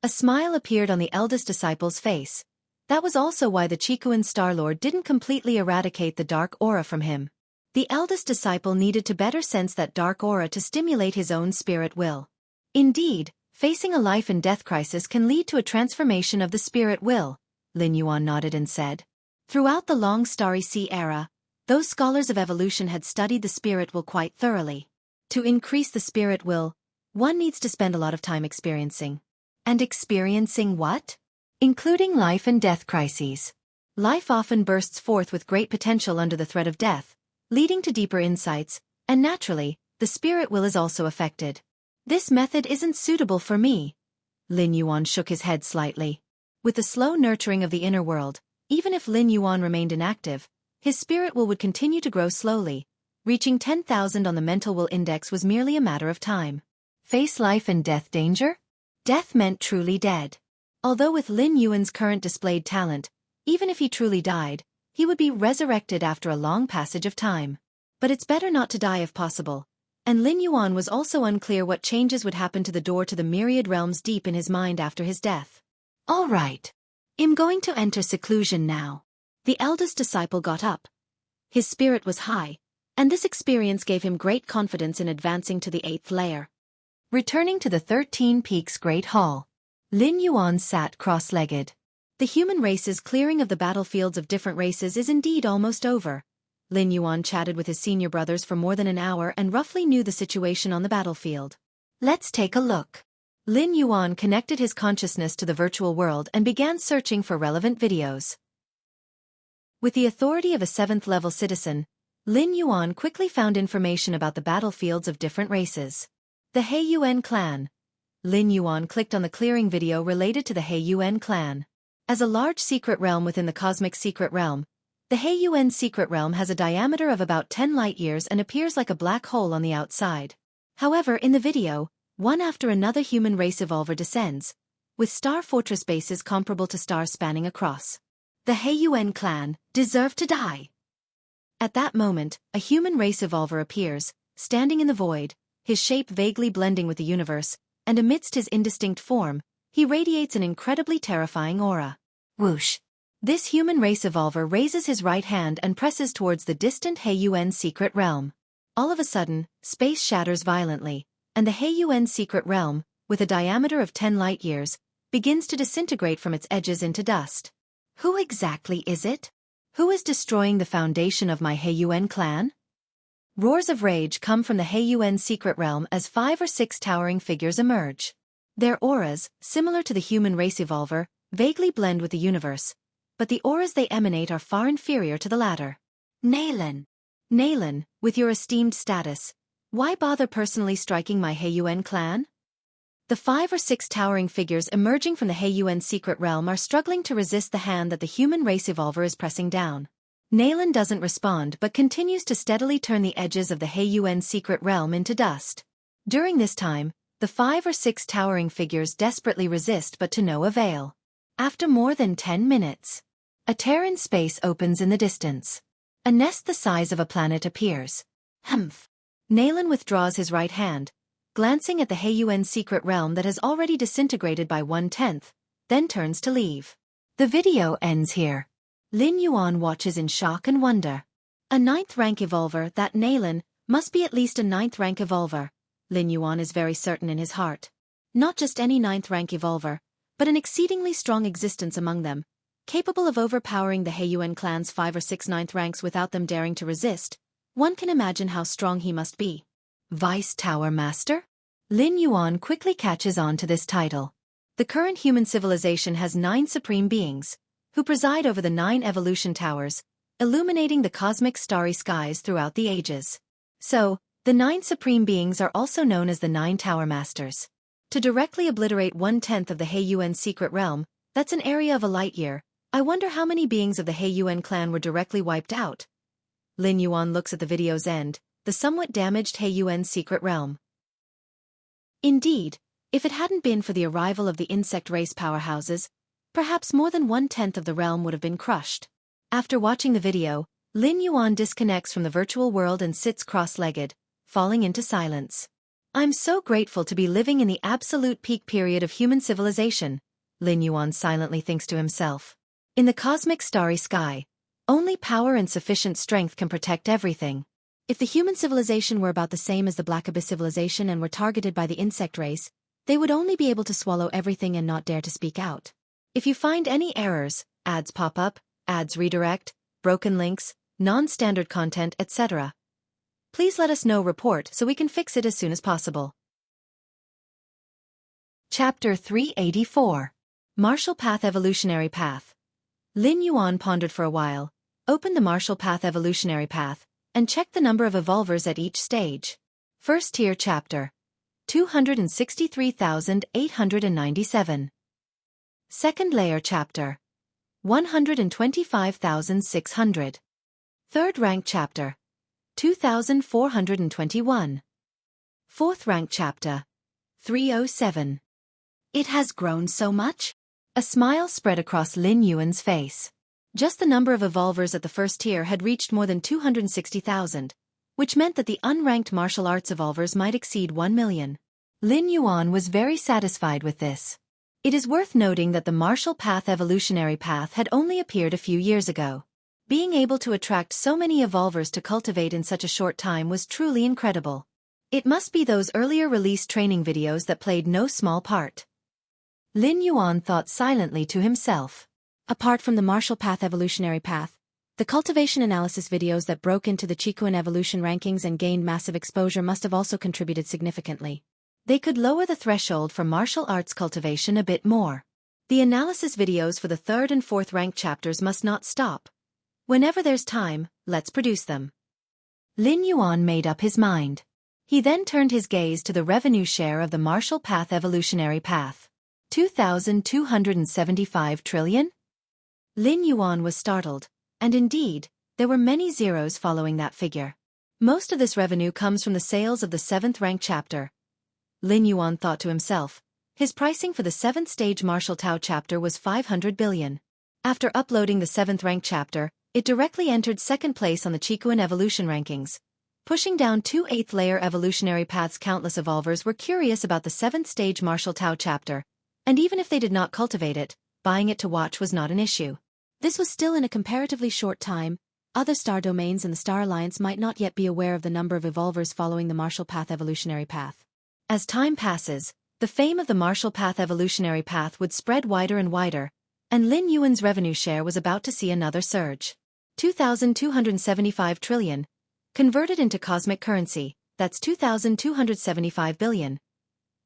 A smile appeared on the eldest disciple's face. That was also why the Qikuan Star Lord didn't completely eradicate the dark aura from him. The eldest disciple needed to better sense that dark aura to stimulate his own spirit will. Indeed, facing a life and death crisis can lead to a transformation of the spirit will, Lin Yuan nodded and said. Throughout the long Starry Sea era, those scholars of evolution had studied the spirit will quite thoroughly. To increase the spirit will, one needs to spend a lot of time experiencing. And experiencing what? Including life and death crises. Life often bursts forth with great potential under the threat of death, leading to deeper insights, and naturally, the spirit will is also affected. This method isn't suitable for me. Lin Yuan shook his head slightly. With the slow nurturing of the inner world, even if Lin Yuan remained inactive, his spirit will would continue to grow slowly. Reaching 10,000 on the mental will index was merely a matter of time. Face life and death danger? Death meant truly dead. Although with Lin Yuan's current displayed talent, even if he truly died, he would be resurrected after a long passage of time. But it's better not to die if possible. And Lin Yuan was also unclear what changes would happen to the door to the myriad realms deep in his mind after his death. All right. I'm going to enter seclusion now. The eldest disciple got up. His spirit was high, and this experience gave him great confidence in advancing to the 8th layer. Returning to the 13 Peaks Great Hall, Lin Yuan sat cross-legged. The human race's clearing of the battlefields of different races is indeed almost over. Lin Yuan chatted with his senior brothers for more than an hour and roughly knew the situation on the battlefield. Let's take a look. Lin Yuan connected his consciousness to the virtual world and began searching for relevant videos. With the authority of a 7th-level citizen, Lin Yuan quickly found information about the battlefields of different races. The He Yuan clan. Lin Yuan clicked on the clearing video related to the He Yuan clan. As a large secret realm within the cosmic secret realm, the He Yuan secret realm has a diameter of about 10 light-years and appears like a black hole on the outside. However, in the video, one after another human race evolver descends, with star fortress bases comparable to stars spanning across. The He Yuan clan deserve to die. At that moment, a human race evolver appears, standing in the void, his shape vaguely blending with the universe, and amidst his indistinct form, he radiates an incredibly terrifying aura. Whoosh! This human race evolver raises his right hand and presses towards the distant He Yuan secret realm. All of a sudden, space shatters violently, and the He Yuan secret realm, with a diameter of 10 light-years, begins to disintegrate from its edges into dust. Who exactly is it? Who is destroying the foundation of my He Yuan clan? Roars of rage come from the He Yuan secret realm as 5 or 6 towering figures emerge. Their auras, similar to the human race evolver, vaguely blend with the universe, but the auras they emanate are far inferior to the latter. Nalan, with your esteemed status, why bother personally striking my He Yuan clan? The 5 or 6 towering figures emerging from the He Yuan secret realm are struggling to resist the hand that the human race evolver is pressing down. Nalan doesn't respond but continues to steadily turn the edges of the He Yuan secret realm into dust. During this time, the 5 or 6 towering figures desperately resist but to no avail. After more than 10 minutes, a tear in space opens in the distance. A nest the size of a planet appears. Humph. Nalan withdraws his right hand, glancing at the He Yuan secret realm that has already disintegrated by 1/10, then turns to leave. The video ends here. Lin Yuan watches in shock and wonder. A 9th rank evolver, that Nalan, must be at least a 9th rank evolver. Lin Yuan is very certain in his heart. Not just any 9th rank evolver, but an exceedingly strong existence among them, capable of overpowering the He Yuan clan's 5 or 6 9th ranks without them daring to resist. One can imagine how strong he must be. Vice Tower Master? Lin Yuan quickly catches on to this title. The current human civilization has 9 supreme beings, who preside over the 9 evolution towers, illuminating the cosmic starry skies throughout the ages. So, the 9 supreme beings are also known as the 9 Tower Masters. To directly obliterate 1/10 of the He Yuan secret realm, that's an area of a light-year. I wonder how many beings of the He Yuan clan were directly wiped out. Lin Yuan looks at the video's end, the somewhat damaged He Yuan secret realm. Indeed, if it hadn't been for the arrival of the insect race powerhouses, perhaps more than 1/10 of the realm would have been crushed. After watching the video, Lin Yuan disconnects from the virtual world and sits cross-legged, falling into silence. I'm so grateful to be living in the absolute peak period of human civilization, Lin Yuan silently thinks to himself. In the cosmic starry sky, only power and sufficient strength can protect everything. If the human civilization were about the same as the Black Abyss civilization and were targeted by the insect race, they would only be able to swallow everything and not dare to speak out. If you find any errors, ads pop up, ads redirect, broken links, non-standard content, etc., please let us know. Report so we can fix it as soon as possible. Chapter 384. Martial Path Evolutionary Path. Lin Yuan pondered for a while, opened the Martial Path Evolutionary Path, and checked the number of evolvers at each stage. First tier chapter. 263,897. Second layer chapter. 125,600. Third rank chapter. 2,421. Fourth rank chapter. 307. It has grown so much? A smile spread across Lin Yuan's face. Just the number of evolvers at the first tier had reached more than 260,000, which meant that the unranked martial arts evolvers might exceed 1 million. Lin Yuan was very satisfied with this. It is worth noting that the Martial Path Evolutionary Path had only appeared a few years ago. Being able to attract so many evolvers to cultivate in such a short time was truly incredible. It must be those earlier released training videos that played no small part. Lin Yuan thought silently to himself. Apart from the martial path evolutionary path, the cultivation analysis videos that broke into the Qigong evolution rankings and gained massive exposure must have also contributed significantly. They could lower the threshold for martial arts cultivation a bit more. The analysis videos for the 3rd and 4th rank chapters must not stop. Whenever there's time, let's produce them. Lin Yuan made up his mind. He then turned his gaze to the revenue share of the martial path evolutionary path. 2,275 trillion? Lin Yuan was startled, and indeed, there were many zeros following that figure. Most of this revenue comes from the sales of the 7th rank chapter. Lin Yuan thought to himself. His pricing for the 7th stage Martial Tao chapter was 500 billion. After uploading the 7th rank chapter, it directly entered 2nd place on the Qigong evolution rankings. Pushing down 2 8th layer evolutionary paths, countless evolvers were curious about the 7th stage Martial Tao chapter, and even if they did not cultivate it, buying it to watch was not an issue. This was still in a comparatively short time. Other star domains in the Star Alliance might not yet be aware of the number of evolvers following the martial path evolutionary path. As time passes, the fame of the martial path evolutionary path would spread wider and wider, and Lin Yuan's revenue share was about to see another surge. 2,275 trillion. Converted into cosmic currency, that's 2,275 billion.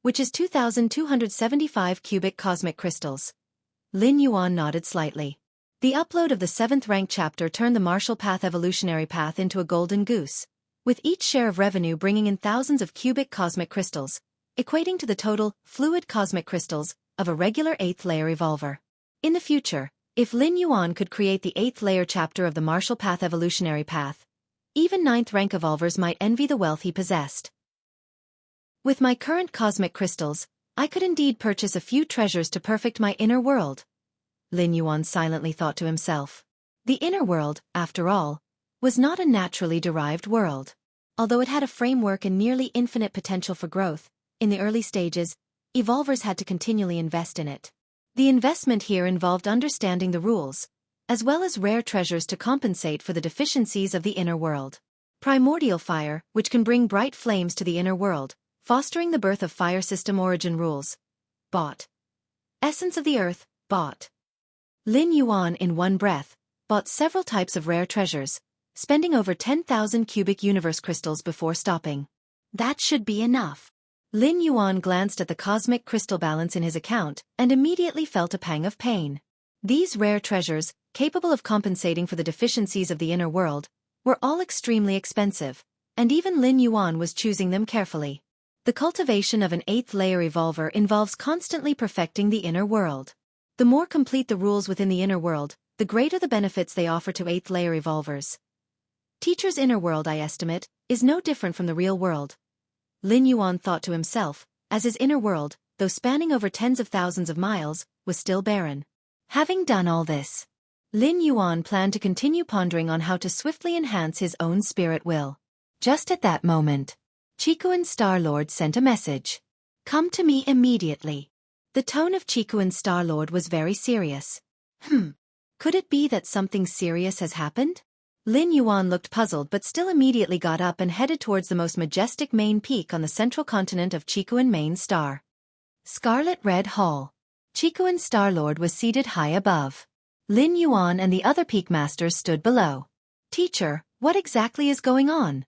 Which is 2,275 cubic cosmic crystals. Lin Yuan nodded slightly. The upload of the 7th rank chapter turned the martial path evolutionary path into a golden goose, with each share of revenue bringing in thousands of cubic cosmic crystals, equating to the total fluid cosmic crystals of a regular 8th layer evolver. In the future, if Lin Yuan could create the 8th layer chapter of the martial path evolutionary path, even 9th rank evolvers might envy the wealth he possessed. With my current cosmic crystals, I could indeed purchase a few treasures to perfect my inner world. Lin Yuan silently thought to himself. The inner world, after all, was not a naturally derived world. Although it had a framework and nearly infinite potential for growth, in the early stages, evolvers had to continually invest in it. The investment here involved understanding the rules, as well as rare treasures to compensate for the deficiencies of the inner world. Primordial fire, which can bring bright flames to the inner world, fostering the birth of fire system origin rules. Bought. Essence of the earth, bought. Lin Yuan in one breath, bought several types of rare treasures, spending over 10,000 cubic universe crystals before stopping. That should be enough. Lin Yuan glanced at the cosmic crystal balance in his account and immediately felt a pang of pain. These rare treasures, capable of compensating for the deficiencies of the inner world, were all extremely expensive, and even Lin Yuan was choosing them carefully. The cultivation of an 8th layer evolver involves constantly perfecting the inner world. The more complete the rules within the inner world, the greater the benefits they offer to 8th layer evolvers. Teacher's inner world, I estimate, is no different from the real world. Lin Yuan thought to himself, as his inner world, though spanning over tens of thousands of miles, was still barren. Having done all this, Lin Yuan planned to continue pondering on how to swiftly enhance his own spirit will. Just at that moment, Qigong's Star-Lord sent a message. Come to me immediately. The tone of Qigong's Star-Lord was very serious. Could it be that something serious has happened? Lin Yuan looked puzzled but still immediately got up and headed towards the most majestic main peak on the central continent of Qigong Main Star. Scarlet Red Hall. Qigong's Star-Lord was seated high above. Lin Yuan and the other peak masters stood below. Teacher, what exactly is going on?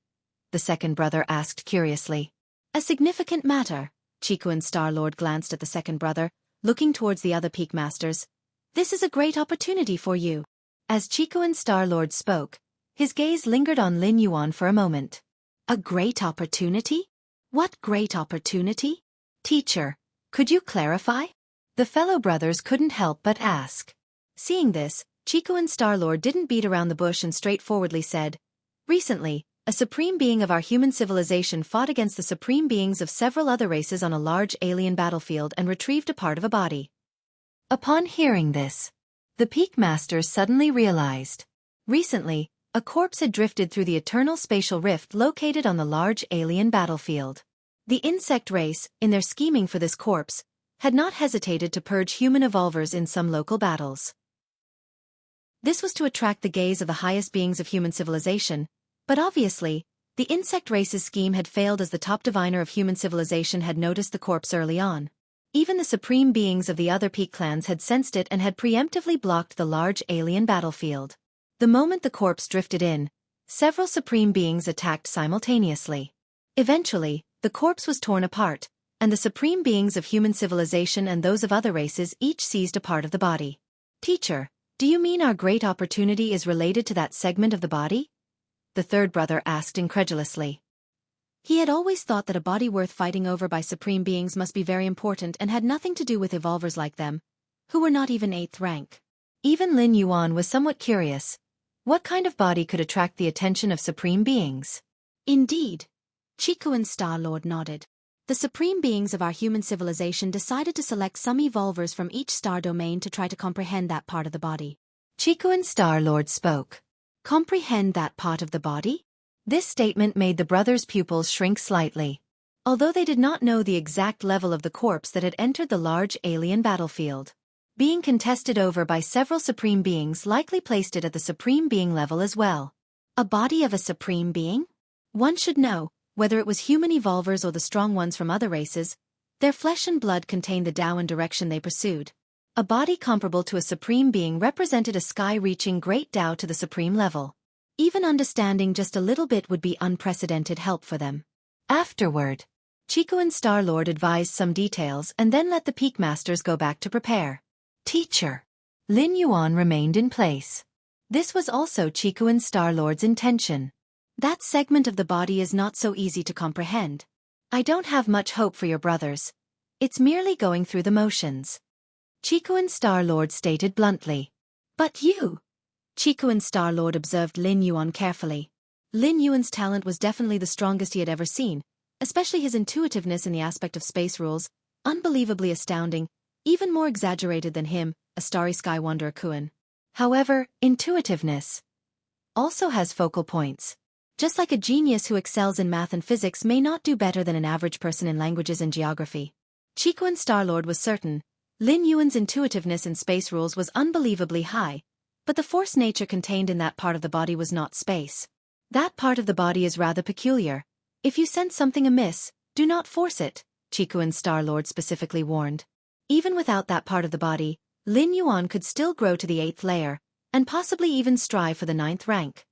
The second brother asked curiously. A significant matter. Qigong's Star-Lord glanced at the second brother, looking towards the other peak masters. This is a great opportunity for you. As Qigong's Star-Lord spoke, his gaze lingered on Lin Yuan for a moment. A great opportunity? What great opportunity? Teacher, could you clarify? The fellow brothers couldn't help but ask. Seeing this, Qigong's Star-Lord didn't beat around the bush and straightforwardly said, Recently, a supreme being of our human civilization fought against the supreme beings of several other races on a large alien battlefield and retrieved a part of a body. Upon hearing this, the peak masters suddenly realized. Recently, a corpse had drifted through the eternal spatial rift located on the large alien battlefield. The insect race, in their scheming for this corpse, had not hesitated to purge human evolvers in some local battles. This was to attract the gaze of the highest beings of human civilization, but obviously, the insect race's scheme had failed as the top diviner of human civilization had noticed the corpse early on. Even the supreme beings of the other peak clans had sensed it and had preemptively blocked the large alien battlefield. The moment the corpse drifted in, several supreme beings attacked simultaneously. Eventually, the corpse was torn apart, and the supreme beings of human civilization and those of other races each seized a part of the body. Teacher, do you mean our great opportunity is related to that segment of the body? The third brother asked incredulously. He had always thought that a body worth fighting over by supreme beings must be very important and had nothing to do with evolvers like them, who were not even 8th rank. Even Lin Yuan was somewhat curious. What kind of body could attract the attention of supreme beings? Indeed. Chiku Star-Lord nodded. The supreme beings of our human civilization decided to select some evolvers from each star domain to try to comprehend that part of the body. Chiku Star-Lord spoke. Comprehend that part of the body? This statement made the brothers' pupils shrink slightly. Although they did not know the exact level of the corpse that had entered the large alien battlefield, being contested over by several supreme beings likely placed it at the supreme being level as well. A body of a supreme being? One should know, whether it was human evolvers or the strong ones from other races, their flesh and blood contained the Tao and direction they pursued. A body comparable to a supreme being represented a sky-reaching great Tao to the supreme level. Even understanding just a little bit would be unprecedented help for them. Afterward, Chiku Star-Lord advised some details and then let the Peak Masters go back to prepare. Teacher. Lin Yuan remained in place. This was also Chiku Star-Lord's intention. That segment of the body is not so easy to comprehend. I don't have much hope for your brothers. It's merely going through the motions. Chiku Star-Lord stated bluntly. But you? Chiku Star-Lord observed Lin Yuan carefully. Lin Yuan's talent was definitely the strongest he had ever seen, especially his intuitiveness in the aspect of space rules, unbelievably astounding, even more exaggerated than him, a starry sky wanderer Kuan. However, intuitiveness also has focal points. Just like a genius who excels in math and physics may not do better than an average person in languages and geography. Chiku Star-Lord was certain. Lin Yuan's intuitiveness in space rules was unbelievably high, but the force nature contained in that part of the body was not space. That part of the body is rather peculiar. If you sense something amiss, do not force it, Chiku Star-Lord specifically warned. Even without that part of the body, Lin Yuan could still grow to the 8th layer, and possibly even strive for the 9th rank.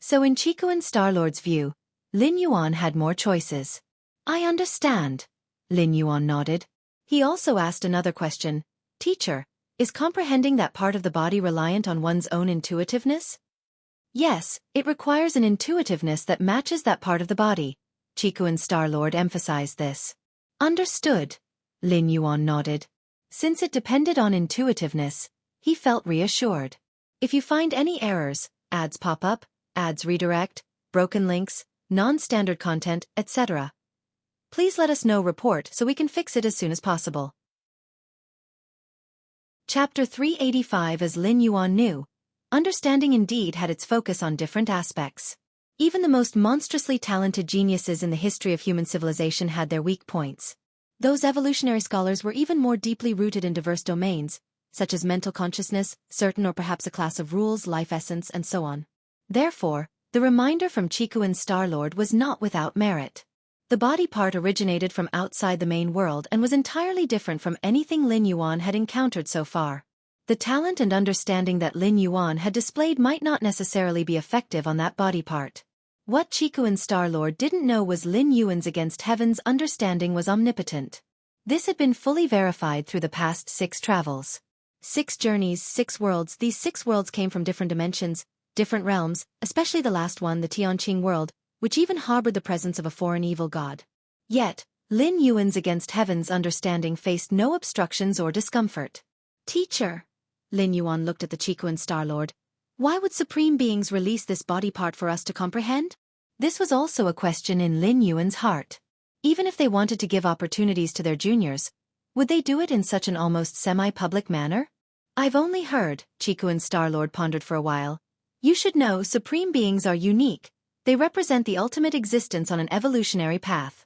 So in Chiku Star-Lord's view, Lin Yuan had more choices. I understand. Lin Yuan nodded. He also asked another question. Teacher, is comprehending that part of the body reliant on one's own intuitiveness? Yes, it requires an intuitiveness that matches that part of the body. Chiku Star-Lord emphasized this. Understood. Lin Yuan nodded. Since it depended on intuitiveness, he felt reassured. If you find any errors, ads pop up, ads redirect, broken links, non-standard content, etc., please let us know report so we can fix it as soon as possible. Chapter 385. As Lin Yuan knew, understanding indeed had its focus on different aspects. Even the most monstrously talented geniuses in the history of human civilization had their weak points. Those evolutionary scholars were even more deeply rooted in diverse domains, such as mental consciousness, certain or perhaps a class of rules, life essence, and so on. Therefore, the reminder from Chiku Star-Lord was not without merit. The body part originated from outside the main world and was entirely different from anything Lin Yuan had encountered so far. The talent and understanding that Lin Yuan had displayed might not necessarily be effective on that body part. What Chiku Star-Lord didn't know was Lin Yuan's against heaven's understanding was omnipotent. This had been fully verified through the past 6 travels. 6 journeys, 6 worlds. These 6 worlds came from different dimensions, different realms, especially the last one, the Tianqing world, which even harbored the presence of a foreign evil god. Yet, Lin Yuan's against heaven's understanding faced no obstructions or discomfort. Teacher. Lin Yuan looked at the Chiku Star-Lord. Why would supreme beings release this body part for us to comprehend? This was also a question in Lin Yuan's heart. Even if they wanted to give opportunities to their juniors, would they do it in such an almost semi-public manner? I've only heard, Chiku Star-Lord pondered for a while. You should know supreme beings are unique. They represent the ultimate existence on an evolutionary path.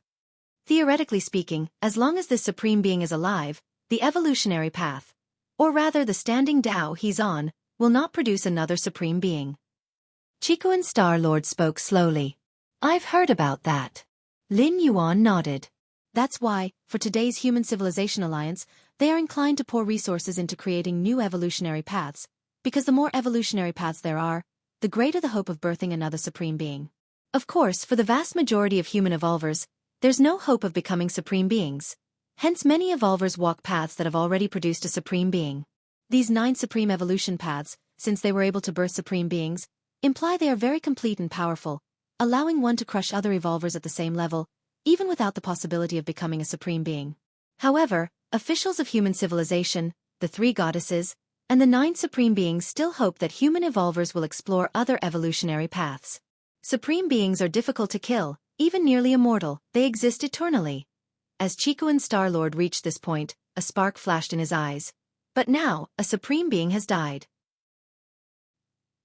Theoretically speaking, as long as this supreme being is alive, the evolutionary path, or rather the standing Tao he's on, will not produce another supreme being. Chiku Star-Lord spoke slowly. I've heard about that. Lin Yuan nodded. That's why, for today's Human Civilization Alliance, they are inclined to pour resources into creating new evolutionary paths, because the more evolutionary paths there are, the greater the hope of birthing another supreme being. Of course, for the vast majority of human evolvers, there's no hope of becoming supreme beings. Hence many evolvers walk paths that have already produced a supreme being. These 9 supreme evolution paths, since they were able to birth supreme beings, imply they are very complete and powerful, allowing one to crush other evolvers at the same level, even without the possibility of becoming a supreme being. However, officials of human civilization, the 3 goddesses, and the 9 supreme beings still hope that human evolvers will explore other evolutionary paths. Supreme beings are difficult to kill, even nearly immortal, they exist eternally. As Chikuan's Star-Lord reached this point, a spark flashed in his eyes. But now, a supreme being has died.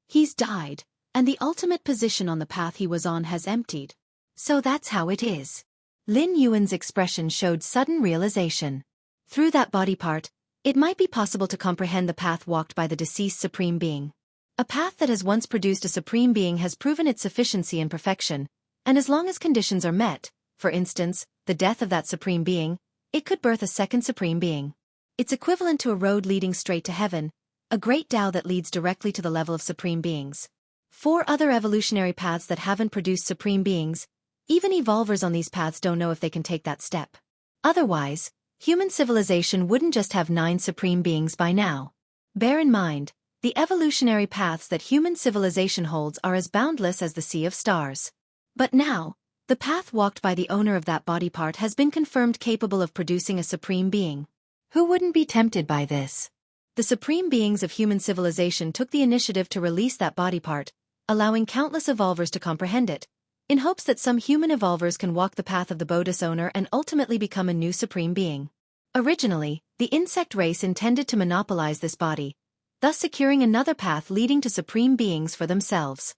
He's died, and the ultimate position on the path he was on has emptied. So that's how it is. Lin Yuan's expression showed sudden realization. Through that body part, it might be possible to comprehend the path walked by the deceased supreme being. A path that has once produced a supreme being has proven its sufficiency and perfection, and as long as conditions are met, for instance, the death of that supreme being, it could birth a second supreme being. It's equivalent to a road leading straight to heaven, a great Tao that leads directly to the level of supreme beings. 4 other evolutionary paths that haven't produced supreme beings, even evolvers on these paths don't know if they can take that step. Otherwise, human civilization wouldn't just have 9 supreme beings by now. Bear in mind, the evolutionary paths that human civilization holds are as boundless as the sea of stars. But now, the path walked by the owner of that body part has been confirmed capable of producing a supreme being. Who wouldn't be tempted by this? The supreme beings of human civilization took the initiative to release that body part, allowing countless evolvers to comprehend it, in hopes that some human evolvers can walk the path of the Bodhi's owner and ultimately become a new supreme being. Originally, the insect race intended to monopolize this body, thus securing another path leading to supreme beings for themselves.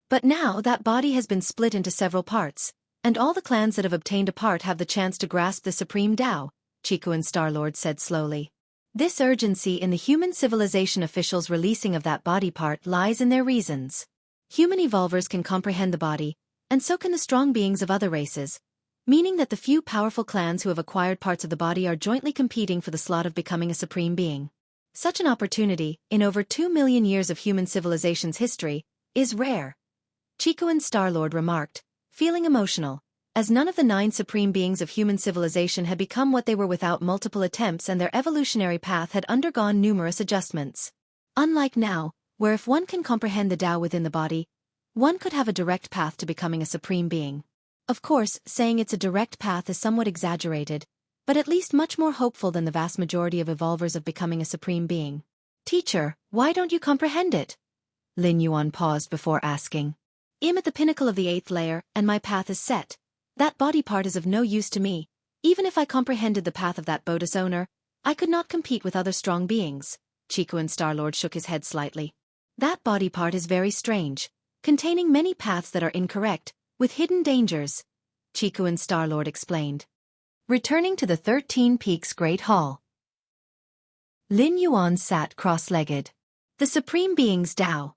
But now that body has been split into several parts, and all the clans that have obtained a part have the chance to grasp the supreme Tao, Chikuan Star-Lord said slowly. This urgency in the human civilization officials' releasing of that body part lies in their reasons. Human evolvers can comprehend the body, and so can the strong beings of other races, meaning that the few powerful clans who have acquired parts of the body are jointly competing for the slot of becoming a supreme being. Such an opportunity, in over 2 million years of human civilization's history, is rare. Chikuan Star-Lord remarked, feeling emotional, as none of the 9 supreme beings of human civilization had become what they were without multiple attempts and their evolutionary path had undergone numerous adjustments. Unlike now, where if one can comprehend the Tao within the body, one could have a direct path to becoming a supreme being. Of course, saying it's a direct path is somewhat exaggerated, but at least much more hopeful than the vast majority of evolvers of becoming a supreme being. Teacher, why don't you comprehend it? Lin Yuan paused before asking. I'm at the pinnacle of the 8th layer, and my path is set. That body part is of no use to me. Even if I comprehended the path of that Bodhi's owner, I could not compete with other strong beings. Chikuan Star-Lord shook his head slightly. That body part is very strange, containing many paths that are incorrect, with hidden dangers, Chikuan Star-Lord explained. Returning to the 13 Peaks Great Hall, Lin Yuan sat cross-legged. The Supreme Being's Tao.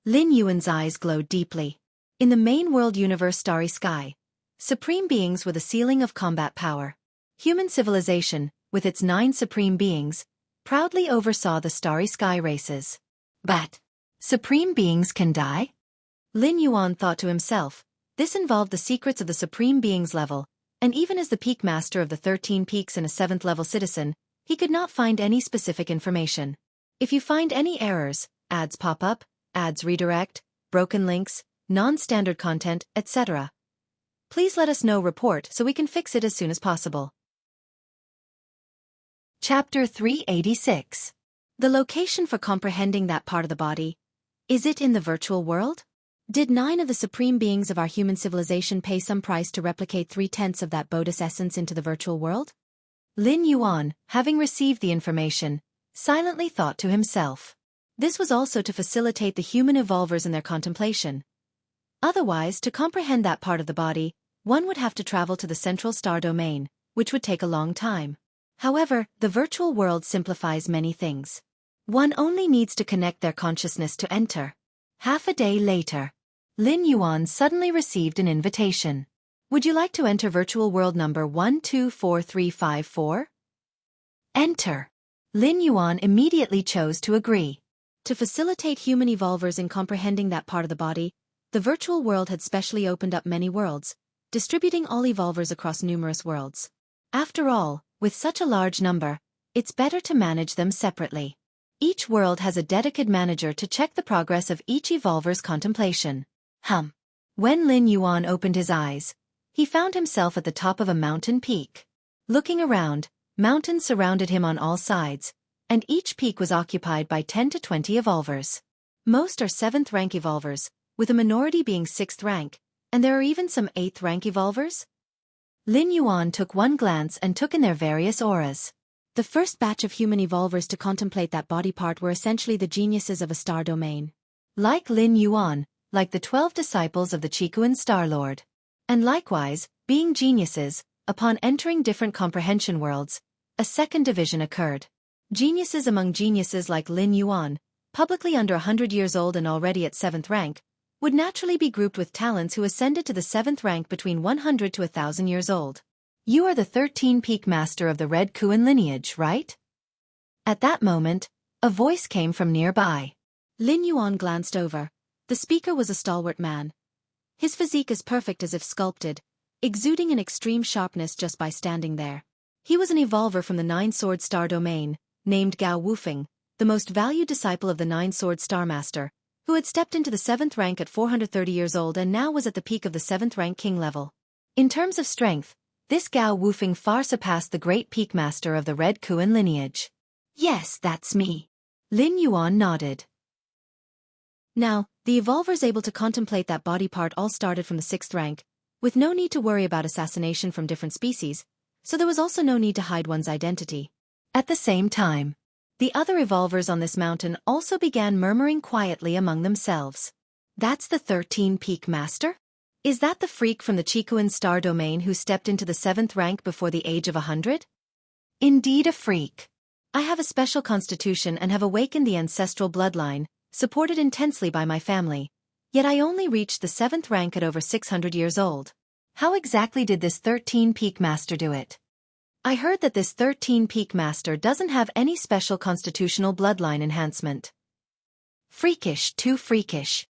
Lin Yuan's eyes glowed deeply. In the main world universe Starry Sky, supreme beings with a ceiling of combat power. Human civilization, with its 9 supreme beings, proudly oversaw the Starry Sky races. But supreme beings can die? Lin Yuan thought to himself, this involved the secrets of the supreme being's level, and even as the peak master of the 13 peaks and a 7th level citizen, he could not find any specific information. If you find any errors, ads pop up, ads redirect, broken links, non-standard content, etc., please let us know report so we can fix it as soon as possible. Chapter 386. The location for comprehending that part of the body. Is it in the virtual world? Did 9 of the supreme beings of our human civilization pay some price to replicate 3/10 of that Bodhi's essence into the virtual world? Lin Yuan, having received the information, silently thought to himself. This was also to facilitate the human evolvers in their contemplation. Otherwise, to comprehend that part of the body, one would have to travel to the central star domain, which would take a long time. However, the virtual world simplifies many things. One only needs to connect their consciousness to enter. Half a day later, Lin Yuan suddenly received an invitation. Would you like to enter virtual world number 124354? Enter. Lin Yuan immediately chose to agree. To facilitate human evolvers in comprehending that part of the body, the virtual world had specially opened up many worlds, distributing all evolvers across numerous worlds. After all, with such a large number, it's better to manage them separately. Each world has a dedicated manager to check the progress of each evolver's contemplation. When Lin Yuan opened his eyes, he found himself at the top of a mountain peak. Looking around, mountains surrounded him on all sides, and each peak was occupied by 10 to 20 evolvers. Most are 7th rank evolvers, with a minority being 6th rank, and there are even some 8th rank evolvers. Lin Yuan took one glance and took in their various auras. The first batch of human evolvers to contemplate that body part were essentially the geniuses of a star domain. Like Lin Yuan, like the 12 disciples of the Qikuan Star Lord. And likewise, being geniuses, upon entering different comprehension worlds, a second division occurred. Geniuses among geniuses like Lin Yuan, publicly under 100 years old and already at 7th rank, would naturally be grouped with talents who ascended to the 7th rank between 100 to 1,000 years old. You are the 13 peak master of the Red Kuan lineage, right? At that moment, a voice came from nearby. Lin Yuan glanced over. The speaker was a stalwart man. His physique as perfect as if sculpted, exuding an extreme sharpness just by standing there. He was an evolver from the Nine-Sword Star domain, named Gao Wufeng, the most valued disciple of the Nine-Sword Star Master, who had stepped into the 7th rank at 430 years old and now was at the peak of the 7th rank king level. In terms of strength, this Gao Wufeng far surpassed the great peak master of the Red Kuan lineage. Yes, that's me. Lin Yuan nodded. Now, the evolvers able to contemplate that body part all started from the 6th rank, with no need to worry about assassination from different species, so there was also no need to hide one's identity. At the same time, the other evolvers on this mountain also began murmuring quietly among themselves. That's the 13 peak master? Is that the freak from the Qikuan Star domain who stepped into the 7th rank before the age of 100? Indeed a freak. I have a special constitution and have awakened the ancestral bloodline, supported intensely by my family, yet I only reached the 7th rank at over 600 years old. How exactly did this 13 peak master do it? I heard that this 13 peak master doesn't have any special constitutional bloodline enhancement. Freakish, too freakish.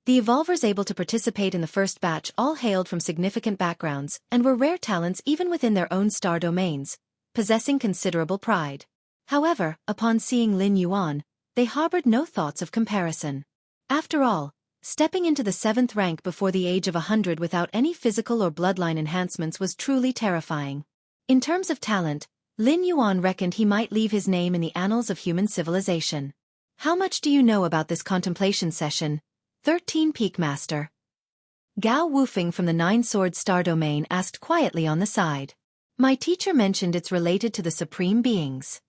The evolvers able to participate in the first batch all hailed from significant backgrounds and were rare talents even within their own star domains, possessing considerable pride. However, upon seeing Lin Yuan, they harbored no thoughts of comparison. After all, stepping into the 7th rank before the age of 100 without any physical or bloodline enhancements was truly terrifying. In terms of talent, Lin Yuan reckoned he might leave his name in the annals of human civilization. How much do you know about this contemplation session, 13 Peak Master? Gao Wufeng from the Nine-Sword Star domain asked quietly on the side. My teacher mentioned it's related to the supreme beings.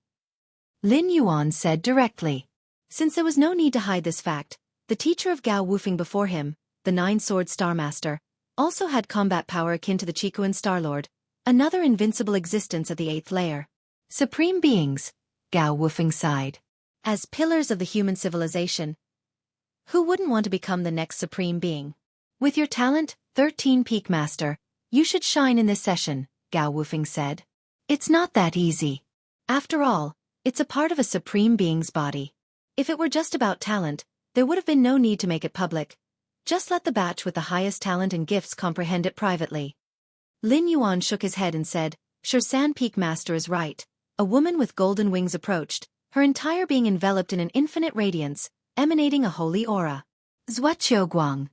Lin Yuan said directly. Since there was no need to hide this fact, the teacher of Gao Wufeng before him, the Nine-Sword Star Master, also had combat power akin to the Qikuan Star Lord, another invincible existence at the 8th layer. Supreme beings, Gao Wufeng sighed. As pillars of the human civilization, who wouldn't want to become the next supreme being? With your talent, 13 Peak Master, you should shine in this session, Gao Wufeng said. It's not that easy. After all, it's a part of a supreme being's body. If it were just about talent, there would have been no need to make it public. Just let the batch with the highest talent and gifts comprehend it privately. Lin Yuan shook his head and said, Xianxia Peak Master is right. A woman with golden wings approached, her entire being enveloped in an infinite radiance, emanating a holy aura. Zhuaqiuguang.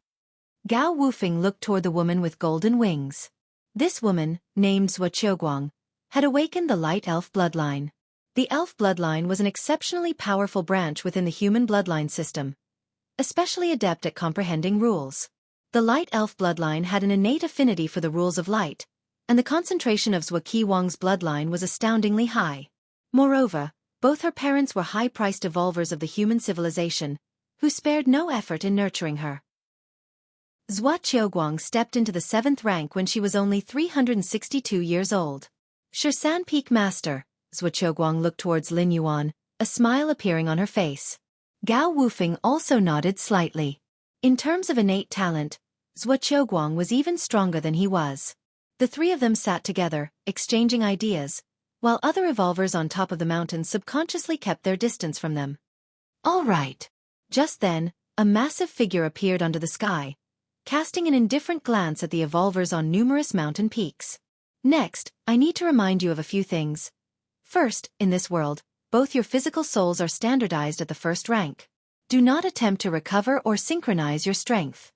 Gao Wufeng looked toward the woman with golden wings. This woman, named Zhuaqiuguang, had awakened the light elf bloodline. The elf bloodline was an exceptionally powerful branch within the human bloodline system, especially adept at comprehending rules. The light elf bloodline had an innate affinity for the rules of light, and the concentration of Zhuaqiuguang's bloodline was astoundingly high. Moreover, both her parents were high-priced evolvers of the human civilization, who spared no effort in nurturing her. Zhuaqiuguang stepped into the 7th rank when she was only 362 years old. Xianxia Peak Master, Zhuaqiuguang looked towards Lin Yuan, a smile appearing on her face. Gao Wufeng also nodded slightly. In terms of innate talent, Zhuo was even stronger than he was. The three of them sat together, exchanging ideas, while other evolvers on top of the mountain subconsciously kept their distance from them. All right. Just then, a massive figure appeared under the sky, casting an indifferent glance at the evolvers on numerous mountain peaks. Next, I need to remind you of a few things. First, in this world, both your physical souls are standardized at the first rank. Do not attempt to recover or synchronize your strength.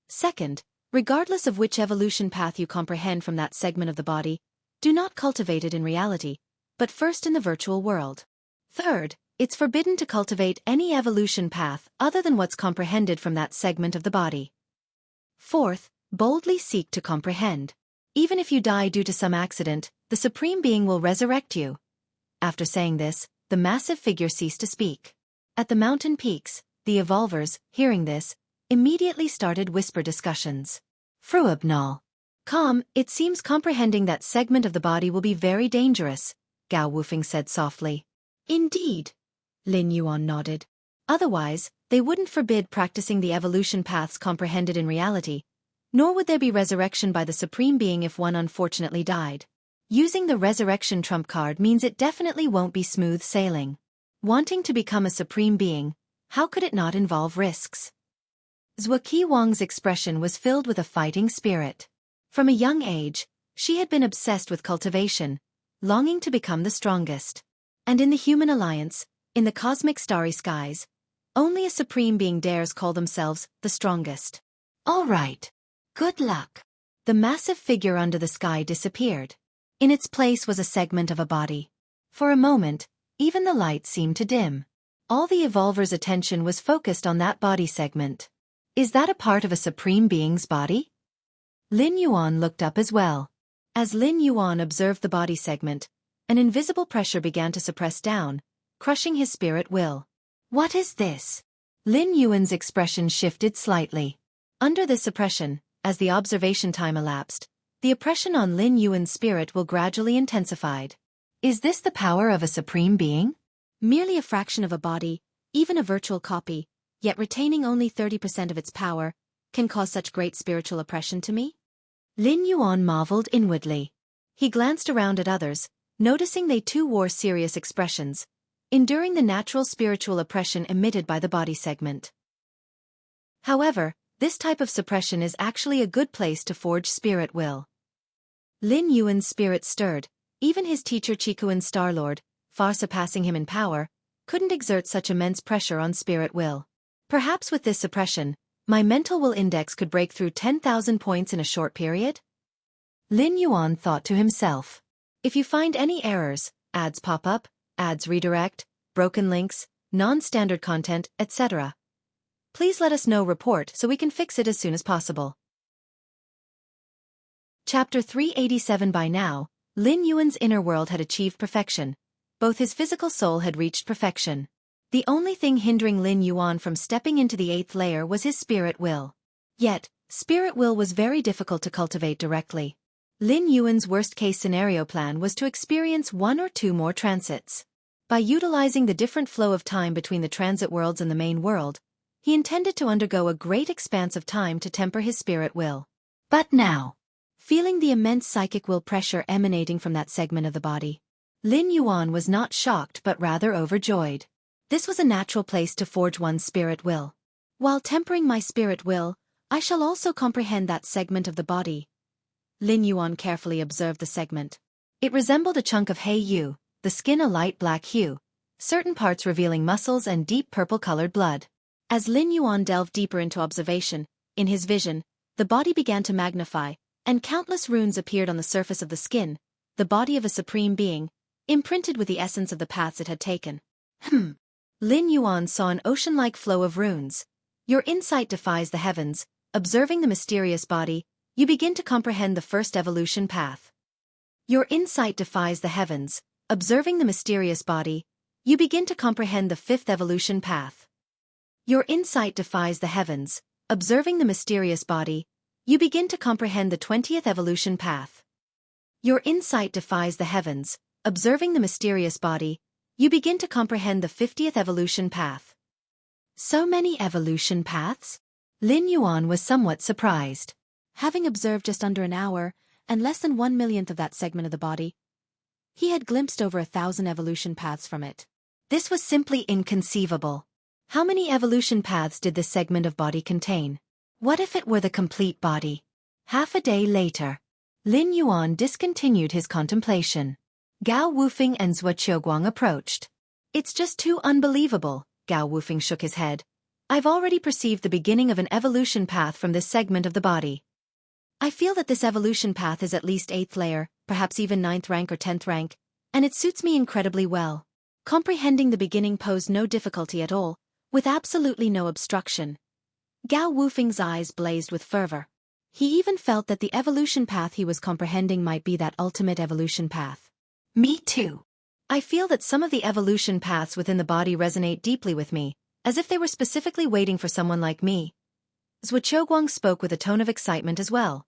Second, regardless of which evolution path you comprehend from that segment of the body, do not cultivate it in reality, but first in the virtual world. Third, it's forbidden to cultivate any evolution path other than what's comprehended from that segment of the body. Fourth, boldly seek to comprehend. Even if you die due to some accident, the Supreme Being will resurrect you. After saying this, the massive figure ceased to speak. At the mountain peaks, the evolvers, hearing this, immediately started whisper discussions. Fruabnal. Calm, it seems comprehending that segment of the body will be very dangerous, Gao Wufeng said softly. Indeed. Lin Yuan nodded. Otherwise, they wouldn't forbid practicing the evolution paths comprehended in reality, nor would there be resurrection by the Supreme Being if one unfortunately died. Using the resurrection trump card means it definitely won't be smooth sailing. Wanting to become a Supreme Being, how could it not involve risks? Zhuo Wang's expression was filled with a fighting spirit. From a young age, she had been obsessed with cultivation, longing to become the strongest. And in the human alliance, in the cosmic starry skies, only a Supreme Being dares call themselves the strongest. All right. Good luck. The massive figure under the sky disappeared. In its place was a segment of a body. For a moment, even the light seemed to dim. All the evolvers' attention was focused on that body segment. Is that a part of a Supreme Being's body? Lin Yuan looked up as well. As Lin Yuan observed the body segment, an invisible pressure began to suppress down, crushing his spirit will. What is this? Lin Yuan's expression shifted slightly. Under this suppression, as the observation time elapsed, the oppression on Lin Yuan's spirit will gradually intensified. Is this the power of a Supreme Being? Merely a fraction of a body, even a virtual copy, yet retaining only 30% of its power, can cause such great spiritual oppression to me? Lin Yuan marveled inwardly. He glanced around at others, noticing they too wore serious expressions, enduring the natural spiritual oppression emitted by the body segment. However, this type of suppression is actually a good place to forge spirit will. Lin Yuan's spirit stirred. Even his teacher Qikuan's Starlord, far surpassing him in power, couldn't exert such immense pressure on spirit will. Perhaps with this suppression, my mental will index could break through 10,000 points in a short period? Lin Yuan thought to himself. If you find any errors, ads pop up, ads redirect, broken links, non-standard content, etc., please let us know report so we can fix it as soon as possible. Chapter 387. By now, Lin Yuan's inner world had achieved perfection. Both his physical soul had reached perfection. The only thing hindering Lin Yuan from stepping into the 8th layer was his spirit will. Yet, spirit will was very difficult to cultivate directly. Lin Yuan's worst-case scenario plan was to experience 1 or 2 more transits. By utilizing the different flow of time between the transit worlds and the main world, he intended to undergo a great expanse of time to temper his spirit will. But now, feeling the immense psychic will pressure emanating from that segment of the body, Lin Yuan was not shocked but rather overjoyed. This was a natural place to forge one's spirit will. While tempering my spirit will, I shall also comprehend that segment of the body. Lin Yuan carefully observed the segment. It resembled a chunk of hay yu, the skin a light black hue, certain parts revealing muscles and deep purple-colored blood. As Lin Yuan delved deeper into observation, in his vision, the body began to magnify, and countless runes appeared on the surface of the skin, the body of a Supreme Being, imprinted with the essence of the paths it had taken. Lin Yuan saw an ocean-like flow of runes. Your insight defies the heavens. Observing the mysterious body, you begin to comprehend the first evolution path. Your insight defies the heavens. Observing the mysterious body, you begin to comprehend the 5th evolution path. Your insight defies the heavens. Observing the mysterious body, you begin to comprehend the 20th evolution path. Your insight defies the heavens. Observing the mysterious body, you begin to comprehend the 50th evolution path. So many evolution paths? Lin Yuan was somewhat surprised. Having observed just under an hour, and less than 1/1,000,000th of that segment of the body, he had glimpsed over 1,000 evolution paths from it. This was simply inconceivable. How many evolution paths did this segment of body contain? What if it were the complete body? Half a day later, Lin Yuan discontinued his contemplation. Gao Wufeng and Zhuo Qiuguang approached. It's just too unbelievable, Gao Wufeng shook his head. I've already perceived the beginning of an evolution path from this segment of the body. I feel that this evolution path is at least 8th layer, perhaps even 9th rank or 10th rank, and it suits me incredibly well. Comprehending the beginning posed no difficulty at all, with absolutely no obstruction. Gao Wufeng's eyes blazed with fervor. He even felt that the evolution path he was comprehending might be that ultimate evolution path. Me too. I feel that some of the evolution paths within the body resonate deeply with me, as if they were specifically waiting for someone like me. Zhuo Qiuguang spoke with a tone of excitement as well.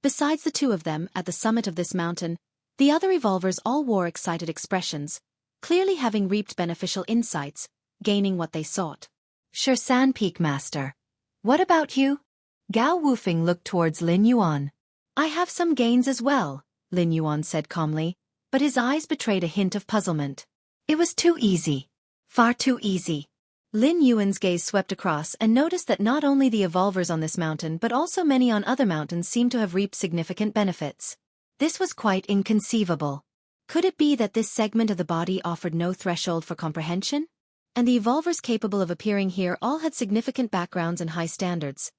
Besides the two of them, at the summit of this mountain, the other evolvers all wore excited expressions, clearly having reaped beneficial insights, gaining what they sought. Shan Peak Master. What about you? Gao Wufeng looked towards Lin Yuan. I have some gains as well, Lin Yuan said calmly, but his eyes betrayed a hint of puzzlement. It was too easy. Far too easy. Lin Yuan's gaze swept across and noticed that not only the evolvers on this mountain but also many on other mountains seemed to have reaped significant benefits. This was quite inconceivable. Could it be that this segment of the body offered no threshold for comprehension? And the evolvers capable of appearing here all had significant backgrounds and high standards.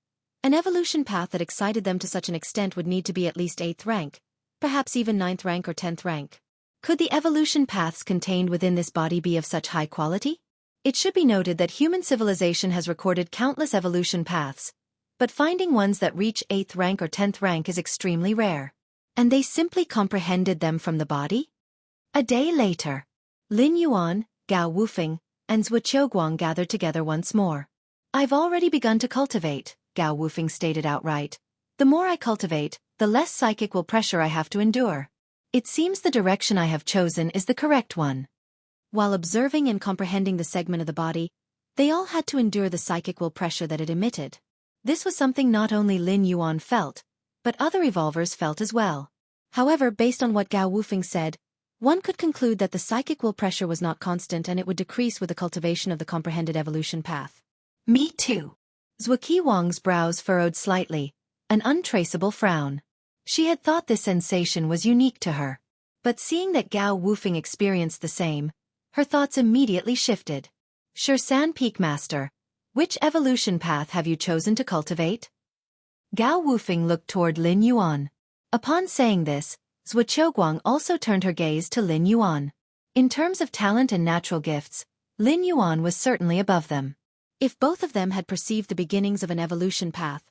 An evolution path that excited them to such an extent would need to be at least 8th rank, perhaps even 9th rank or 10th rank. Could the evolution paths contained within this body be of such high quality? It should be noted that human civilization has recorded countless evolution paths, but finding ones that reach 8th rank or 10th rank is extremely rare. And they simply comprehended them from the body? A day later, Lin Yuan, Gao Wufeng, and Zhuo Qiuguang gathered together once more. I've already begun to cultivate, Gao Wufeng stated outright. The more I cultivate, the less psychic will pressure I have to endure. It seems the direction I have chosen is the correct one. While observing and comprehending the segment of the body, they all had to endure the psychic will pressure that it emitted. This was something not only Lin Yuan felt, but other evolvers felt as well. However, based on what Gao Wufeng said, one could conclude that the psychic will pressure was not constant and it would decrease with the cultivation of the comprehended evolution path. Me too. Zhuo Qiuguang's brows furrowed slightly, an untraceable frown. She had thought this sensation was unique to her. But seeing that Gao Wufeng experienced the same, her thoughts immediately shifted. Shan Peak Master, which evolution path have you chosen to cultivate? Gao Wufeng looked toward Lin Yuan. Upon saying this, Zhuo Qiuguang also turned her gaze to Lin Yuan. In terms of talent and natural gifts, Lin Yuan was certainly above them. If both of them had perceived the beginnings of an evolution path,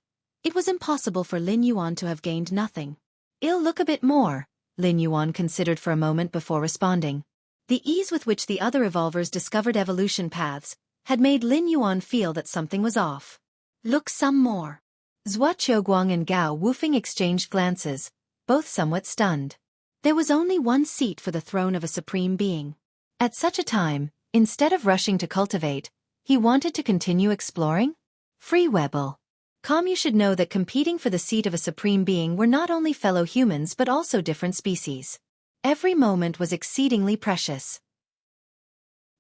it was impossible for Lin Yuan to have gained nothing. I'll look a bit more, Lin Yuan considered for a moment before responding. The ease with which the other evolvers discovered evolution paths had made Lin Yuan feel that something was off. Look some more. Zhuo Qiuguang and Gao Wufeng exchanged glances, both somewhat stunned. There was only one seat for the throne of a supreme being. At such a time, instead of rushing to cultivate, he wanted to continue exploring? Free Webble. You should know that competing for the seat of a supreme being were not only fellow humans but also different species. Every moment was exceedingly precious.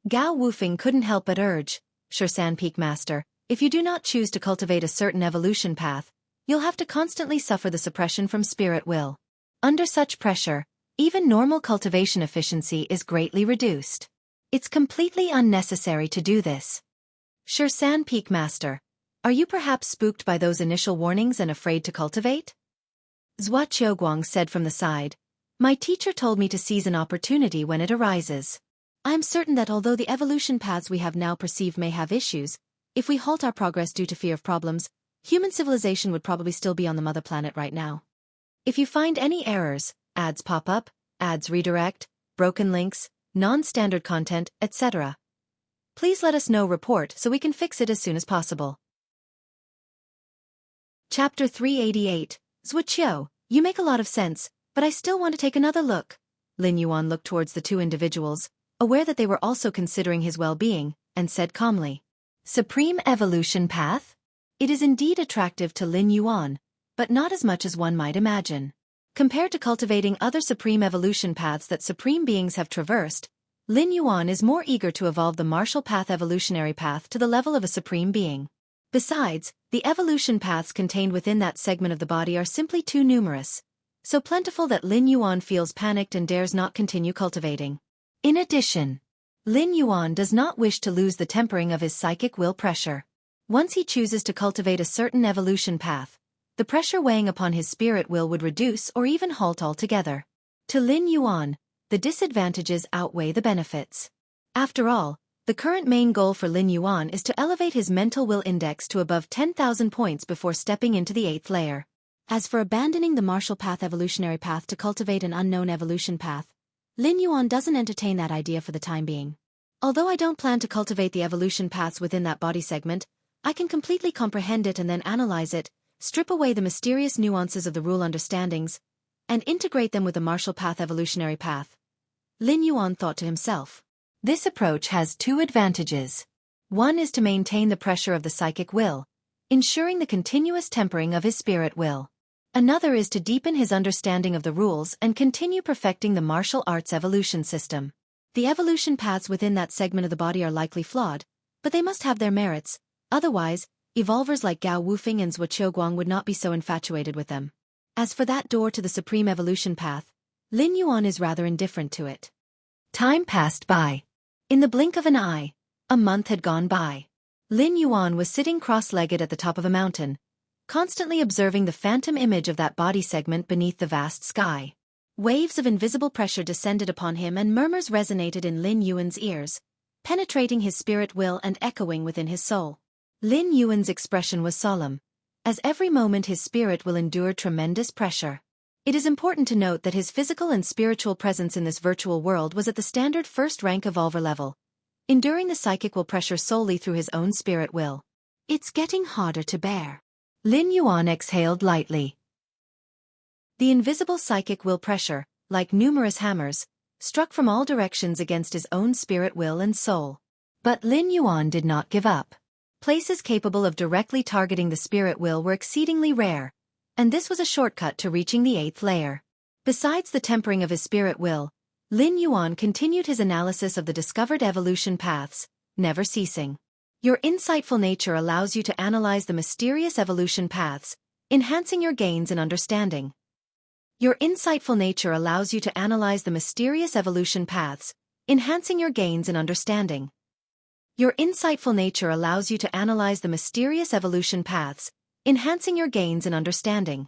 Gao Wufeng couldn't help but urge, Shan Peak Master, if you do not choose to cultivate a certain evolution path, you'll have to constantly suffer the suppression from spirit will. Under such pressure, even normal cultivation efficiency is greatly reduced. It's completely unnecessary to do this. Shan Peak Master, are you perhaps spooked by those initial warnings and afraid to cultivate? Zhuo Qiuguang said from the side, my teacher told me to seize an opportunity when it arises. I am certain that although the evolution paths we have now perceived may have issues, if we halt our progress due to fear of problems, human civilization would probably still be on the mother planet right now. If you find any errors, ads pop up, ads redirect, broken links, non-standard content, etc., please let us know report so we can fix it as soon as possible. Chapter 388, Zhuo Qiu, you make a lot of sense, but I still want to take another look. Lin Yuan looked towards the two individuals, aware that they were also considering his well-being, and said calmly, Supreme Evolution Path? It is indeed attractive to Lin Yuan, but not as much as one might imagine. Compared to cultivating other supreme evolution paths that supreme beings have traversed, Lin Yuan is more eager to evolve the martial path evolutionary path to the level of a supreme being. Besides, the evolution paths contained within that segment of the body are simply too numerous, so plentiful that Lin Yuan feels panicked and dares not continue cultivating. In addition, Lin Yuan does not wish to lose the tempering of his psychic will pressure. Once he chooses to cultivate a certain evolution path, the pressure weighing upon his spirit will would reduce or even halt altogether. To Lin Yuan, the disadvantages outweigh the benefits. After all, the current main goal for Lin Yuan is to elevate his mental will index to above 10,000 points before stepping into the 8th layer. As for abandoning the martial path evolutionary path to cultivate an unknown evolution path, Lin Yuan doesn't entertain that idea for the time being. Although I don't plan to cultivate the evolution paths within that body segment, I can completely comprehend it and then analyze it, strip away the mysterious nuances of the rule understandings, and integrate them with the martial path evolutionary path. Lin Yuan thought to himself. This approach has two advantages. One is to maintain the pressure of the psychic will, ensuring the continuous tempering of his spirit will. Another is to deepen his understanding of the rules and continue perfecting the martial arts evolution system. The evolution paths within that segment of the body are likely flawed, but they must have their merits, otherwise, evolvers like Gao Wufeng and Zhuo would not be so infatuated with them. As for that door to the supreme evolution path, Lin Yuan is rather indifferent to it. Time passed by. In the blink of an eye, a month had gone by. Lin Yuan was sitting cross-legged at the top of a mountain, constantly observing the phantom image of that body segment beneath the vast sky. Waves of invisible pressure descended upon him and murmurs resonated in Lin Yuan's ears, penetrating his spirit will and echoing within his soul. Lin Yuan's expression was solemn, as every moment his spirit will endured tremendous pressure. It is important to note that his physical and spiritual presence in this virtual world was at the standard first-rank evolver level, enduring the psychic will pressure solely through his own spirit will. It's getting harder to bear. Lin Yuan exhaled lightly. The invisible psychic will pressure, like numerous hammers, struck from all directions against his own spirit will and soul. But Lin Yuan did not give up. Places capable of directly targeting the spirit will were exceedingly rare, and this was a shortcut to reaching the 8th layer. Besides the tempering of his spirit will, Lin Yuan continued his analysis of the discovered evolution paths, never ceasing. Your insightful nature allows you to analyze the mysterious evolution paths, enhancing your gains in understanding. Your insightful nature allows you to analyze the mysterious evolution paths, enhancing your gains in understanding. Your insightful nature allows you to analyze the mysterious evolution paths, enhancing your gains in understanding.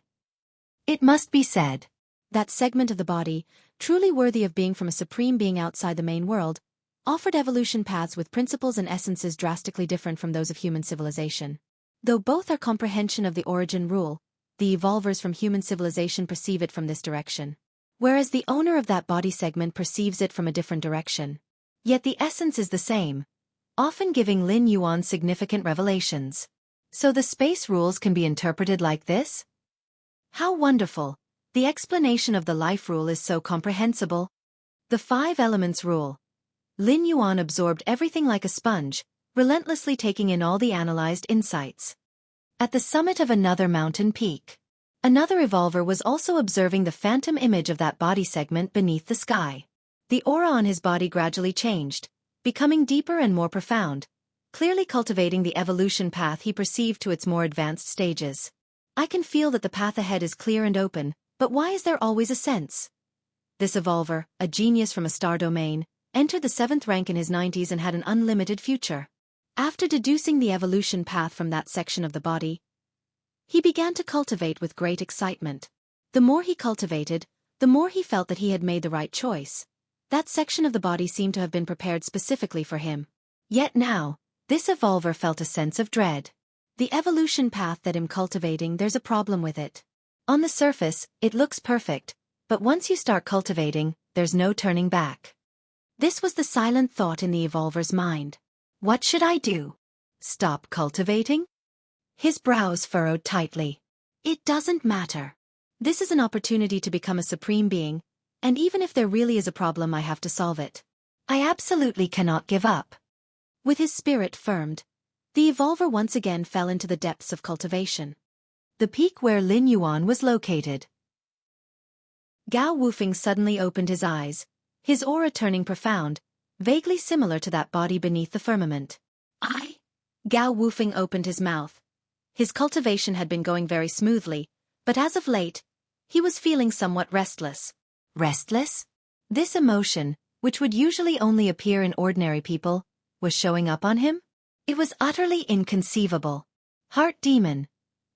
It must be said, that segment of the body, truly worthy of being from a supreme being outside the main world, offered evolution paths with principles and essences drastically different from those of human civilization. Though both are comprehension of the origin rule, the evolvers from human civilization perceive it from this direction, whereas the owner of that body segment perceives it from a different direction. Yet the essence is the same, often giving Lin Yuan significant revelations. So the space rules can be interpreted like this? How wonderful! The explanation of the life rule is so comprehensible. The 5 elements rule. Lin Yuan absorbed everything like a sponge, relentlessly taking in all the analyzed insights. At the summit of another mountain peak, another evolver was also observing the phantom image of that body segment beneath the sky. The aura on his body gradually changed, becoming deeper and more profound, clearly cultivating the evolution path he perceived to its more advanced stages. I can feel that the path ahead is clear and open, but why is there always a sense? This evolver, a genius from a star domain, entered the 7th rank in his 90s and had an unlimited future. After deducing the evolution path from that section of the body, he began to cultivate with great excitement. The more he cultivated, the more he felt that he had made the right choice. That section of the body seemed to have been prepared specifically for him. Yet now, this evolver felt a sense of dread. The evolution path that I'm cultivating, there's a problem with it. On the surface, it looks perfect, but once you start cultivating, there's no turning back. This was the silent thought in the evolver's mind. What should I do? Stop cultivating? His brows furrowed tightly. It doesn't matter. This is an opportunity to become a supreme being, and even if there really is a problem, I have to solve it. I absolutely cannot give up. With his spirit firmed, The evolver once again fell into the depths of cultivation. The peak where Lin Yuan was located. Gao Wufeng suddenly opened his eyes, his aura turning profound, vaguely similar to that body beneath the firmament. Gao Wufeng opened his mouth. His cultivation had been going very smoothly, but as of late, he was feeling somewhat restless. Restless? This emotion, which would usually only appear in ordinary people, was showing up on him? It was utterly inconceivable. Heart demon.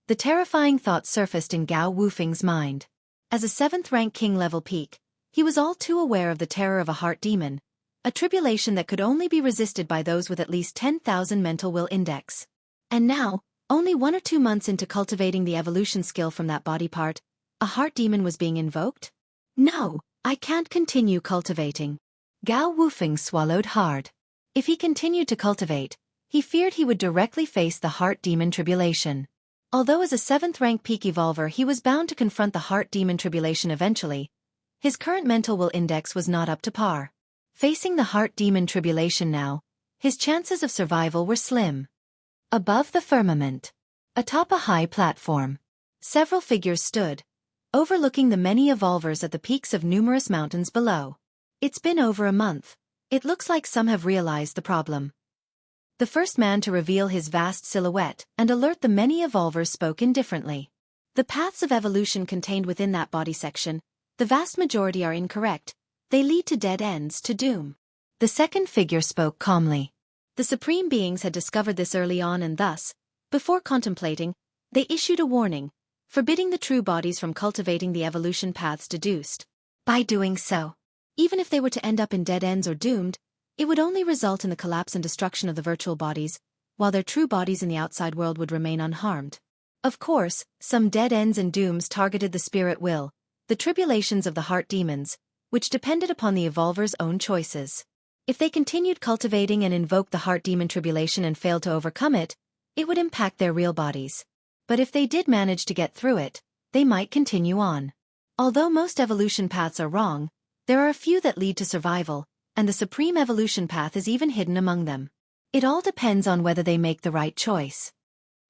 The terrifying thought surfaced in Gao Wufeng's mind. As a 7th-rank king-level peak, he was all too aware of the terror of a heart demon, a tribulation that could only be resisted by those with at least 10,000 mental will index. And now, only 1 or 2 months into cultivating the evolution skill from that body part, a heart demon was being invoked? No, I can't continue cultivating. Gao Wufeng swallowed hard. If he continued to cultivate, he feared he would directly face the heart demon tribulation. Although as a 7th-rank peak evolver he was bound to confront the heart demon tribulation eventually, his current mental will index was not up to par. Facing the heart demon tribulation now, his chances of survival were slim. Above the firmament, atop a high platform, several figures stood, overlooking the many evolvers at the peaks of numerous mountains below. It's been over a month. It looks like some have realized the problem. The first man to reveal his vast silhouette and alert the many evolvers spoke indifferently. The paths of evolution contained within that body section, the vast majority are incorrect. They lead to dead ends, to doom. The second figure spoke calmly. The supreme beings had discovered this early on and thus, before contemplating, they issued a warning, forbidding the true bodies from cultivating the evolution paths deduced. By doing so, even if they were to end up in dead ends or doomed, it would only result in the collapse and destruction of the virtual bodies, while their true bodies in the outside world would remain unharmed. Of course, some dead ends and dooms targeted the spirit will, the tribulations of the heart demons, which depended upon the evolver's own choices. If they continued cultivating and invoked the heart demon tribulation and failed to overcome it, it would impact their real bodies. But if they did manage to get through it, they might continue on. Although most evolution paths are wrong, there are a few that lead to survival, and the supreme evolution path is even hidden among them. It all depends on whether they make the right choice.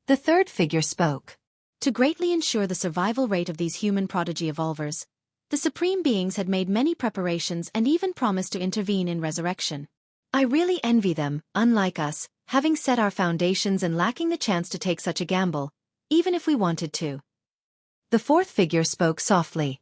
The third figure spoke. To greatly ensure the survival rate of these human prodigy evolvers, the supreme beings had made many preparations and even promised to intervene in resurrection. I really envy them, unlike us, having set our foundations and lacking the chance to take such a gamble, even if we wanted to. The fourth figure spoke softly.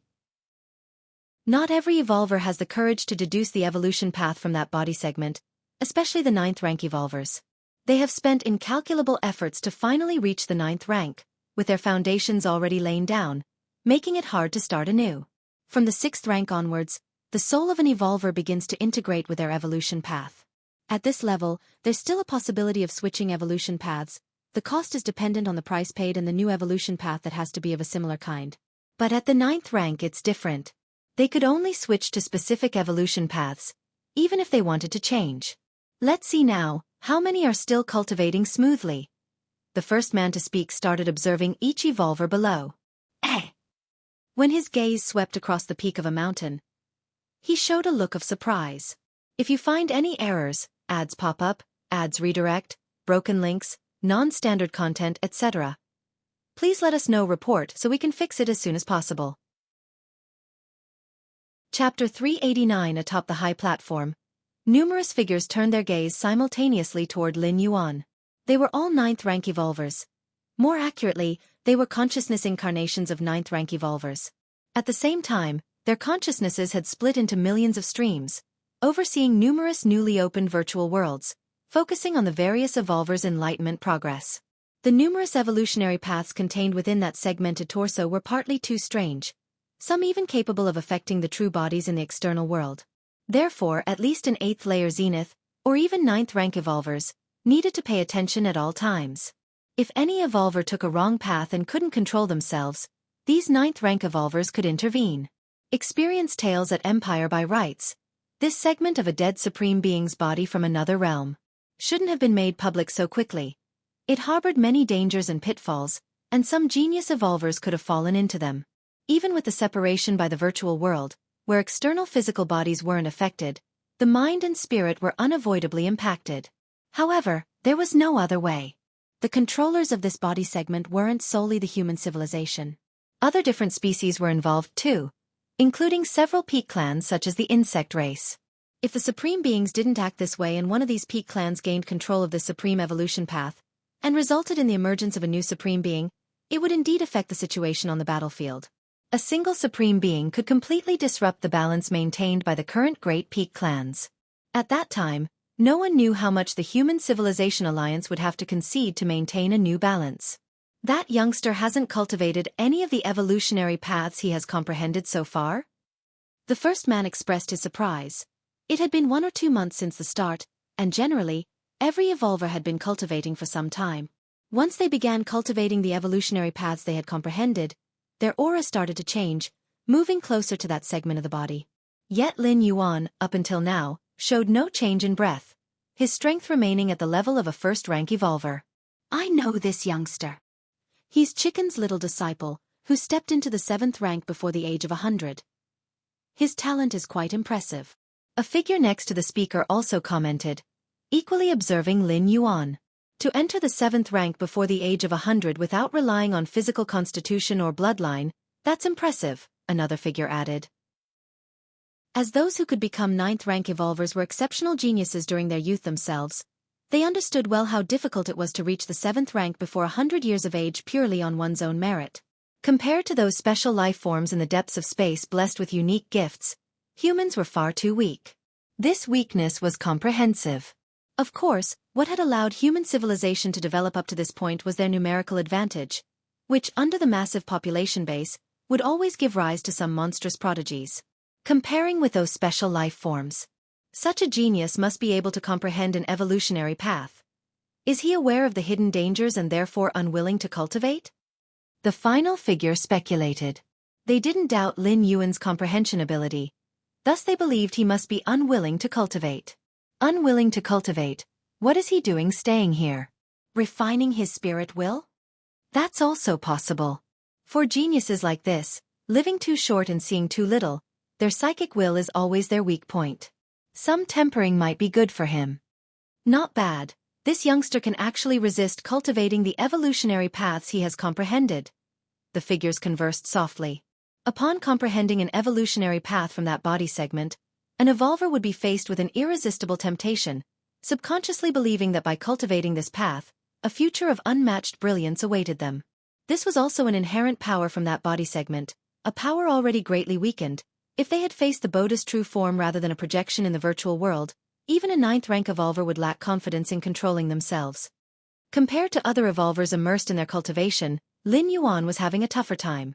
Not every evolver has the courage to deduce the evolution path from that body segment, especially the 9th-rank evolvers. They have spent incalculable efforts to finally reach the 9th rank, with their foundations already laid down, making it hard to start anew. From the 6th rank onwards, the soul of an evolver begins to integrate with their evolution path. At this level, there's still a possibility of switching evolution paths. The cost is dependent on the price paid and the new evolution path that has to be of a similar kind. But at the 9th rank it's different. They could only switch to specific evolution paths, even if they wanted to change. Let's see now, how many are still cultivating smoothly? The first man to speak started observing each evolver below. When his gaze swept across the peak of a mountain, he showed a look of surprise. If you find any errors, ads pop up, ads redirect, broken links, non-standard content, etc., please let us know. Report so we can fix it as soon as possible. Chapter 389. Atop the high platform, numerous figures turned their gaze simultaneously toward Lin Yuan. They were all 9th rank evolvers. More accurately, they were consciousness incarnations of 9th rank evolvers. At the same time, their consciousnesses had split into millions of streams, overseeing numerous newly opened virtual worlds, focusing on the various evolvers' enlightenment progress. The numerous evolutionary paths contained within that segmented torso were partly too strange, some even capable of affecting the true bodies in the external world. Therefore, at least an 8th layer zenith, or even 9th rank evolvers, needed to pay attention at all times. If any evolver took a wrong path and couldn't control themselves, these 9th rank evolvers could intervene. Experience tales at Empire by rights. This segment of a dead supreme being's body from another realm shouldn't have been made public so quickly. It harbored many dangers and pitfalls, and some genius evolvers could have fallen into them. Even with the separation by the virtual world, where external physical bodies weren't affected, the mind and spirit were unavoidably impacted. However, There was no other way. The controllers of this body segment weren't solely the human civilization. Other different species were involved too, including several peak clans such as the insect race. If the supreme beings didn't act this way and one of these peak clans gained control of the supreme evolution path, and resulted in the emergence of a new supreme being, it would indeed affect the situation on the battlefield. A single supreme being could completely disrupt the balance maintained by the current great peak clans. At that time, no one knew how much the Human Civilization Alliance would have to concede to maintain a new balance. That youngster hasn't cultivated any of the evolutionary paths he has comprehended so far? The first man expressed his surprise. It had been 1 or 2 months since the start, and generally, every evolver had been cultivating for some time. Once they began cultivating the evolutionary paths they had comprehended, their aura started to change, moving closer to that segment of the body. Yet Lin Yuan, up until now, showed no change in breadth, his strength remaining at the level of a first-rank evolver. I know this youngster. He's Chicken's little disciple, who stepped into the 7th rank before the age of 100. His talent is quite impressive. A figure next to the speaker also commented, equally observing Lin Yuan. To enter the 7th rank before the age of 100 without relying on physical constitution or bloodline, that's impressive, another figure added. As those who could become 9th rank evolvers were exceptional geniuses during their youth themselves, they understood well how difficult it was to reach the 7th rank before 100 years of age purely on one's own merit. Compared to those special life forms in the depths of space blessed with unique gifts, humans were far too weak. This weakness was comprehensive. Of course, what had allowed human civilization to develop up to this point was their numerical advantage, which, under the massive population base, would always give rise to some monstrous prodigies. Comparing with those special life forms, such a genius must be able to comprehend an evolutionary path. Is he aware of the hidden dangers and therefore unwilling to cultivate? The final figure speculated. They didn't doubt Lin Yuan's comprehension ability. Thus they believed he must be unwilling to cultivate. Unwilling to cultivate, what is he doing staying here? Refining his spirit will? That's also possible. For geniuses like this, living too short and seeing too little, their psychic will is always their weak point. Some tempering might be good for him. Not bad. This youngster can actually resist cultivating the evolutionary paths he has comprehended. The figures conversed softly. Upon comprehending an evolutionary path from that body segment, an evolver would be faced with an irresistible temptation, subconsciously believing that by cultivating this path, a future of unmatched brilliance awaited them. This was also an inherent power from that body segment, a power already greatly weakened. If they had faced the Buddha's true form rather than a projection in the virtual world, even a 9th rank evolver would lack confidence in controlling themselves. Compared to other evolvers immersed in their cultivation, Lin Yuan was having a tougher time.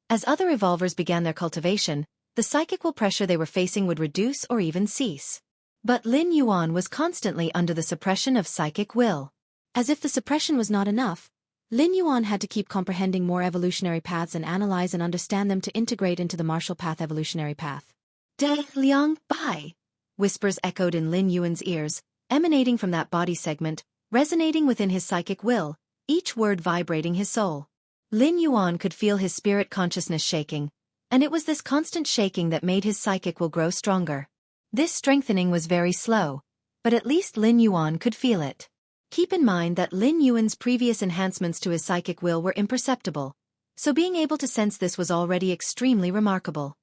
As other evolvers began their cultivation, the psychic will pressure they were facing would reduce or even cease. But Lin Yuan was constantly under the suppression of psychic will. As if the suppression was not enough, Lin Yuan had to keep comprehending more evolutionary paths and analyze and understand them to integrate into the martial path evolutionary path. De Liang Bai, whispers echoed in Lin Yuan's ears, emanating from that body segment, resonating within his psychic will, each word vibrating his soul. Lin Yuan could feel his spirit consciousness shaking, and it was this constant shaking that made his psychic will grow stronger. This strengthening was very slow, but at least Lin Yuan could feel it. Keep in mind that Lin Yuan's previous enhancements to his psychic will were imperceptible, so being able to sense this was already extremely remarkable.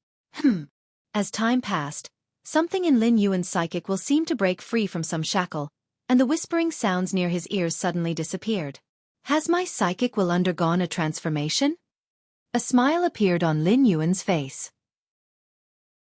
As time passed, something in Lin Yuan's psychic will seemed to break free from some shackle, and the whispering sounds near his ears suddenly disappeared. Has my psychic will undergone a transformation? A smile appeared on Lin Yuan's face.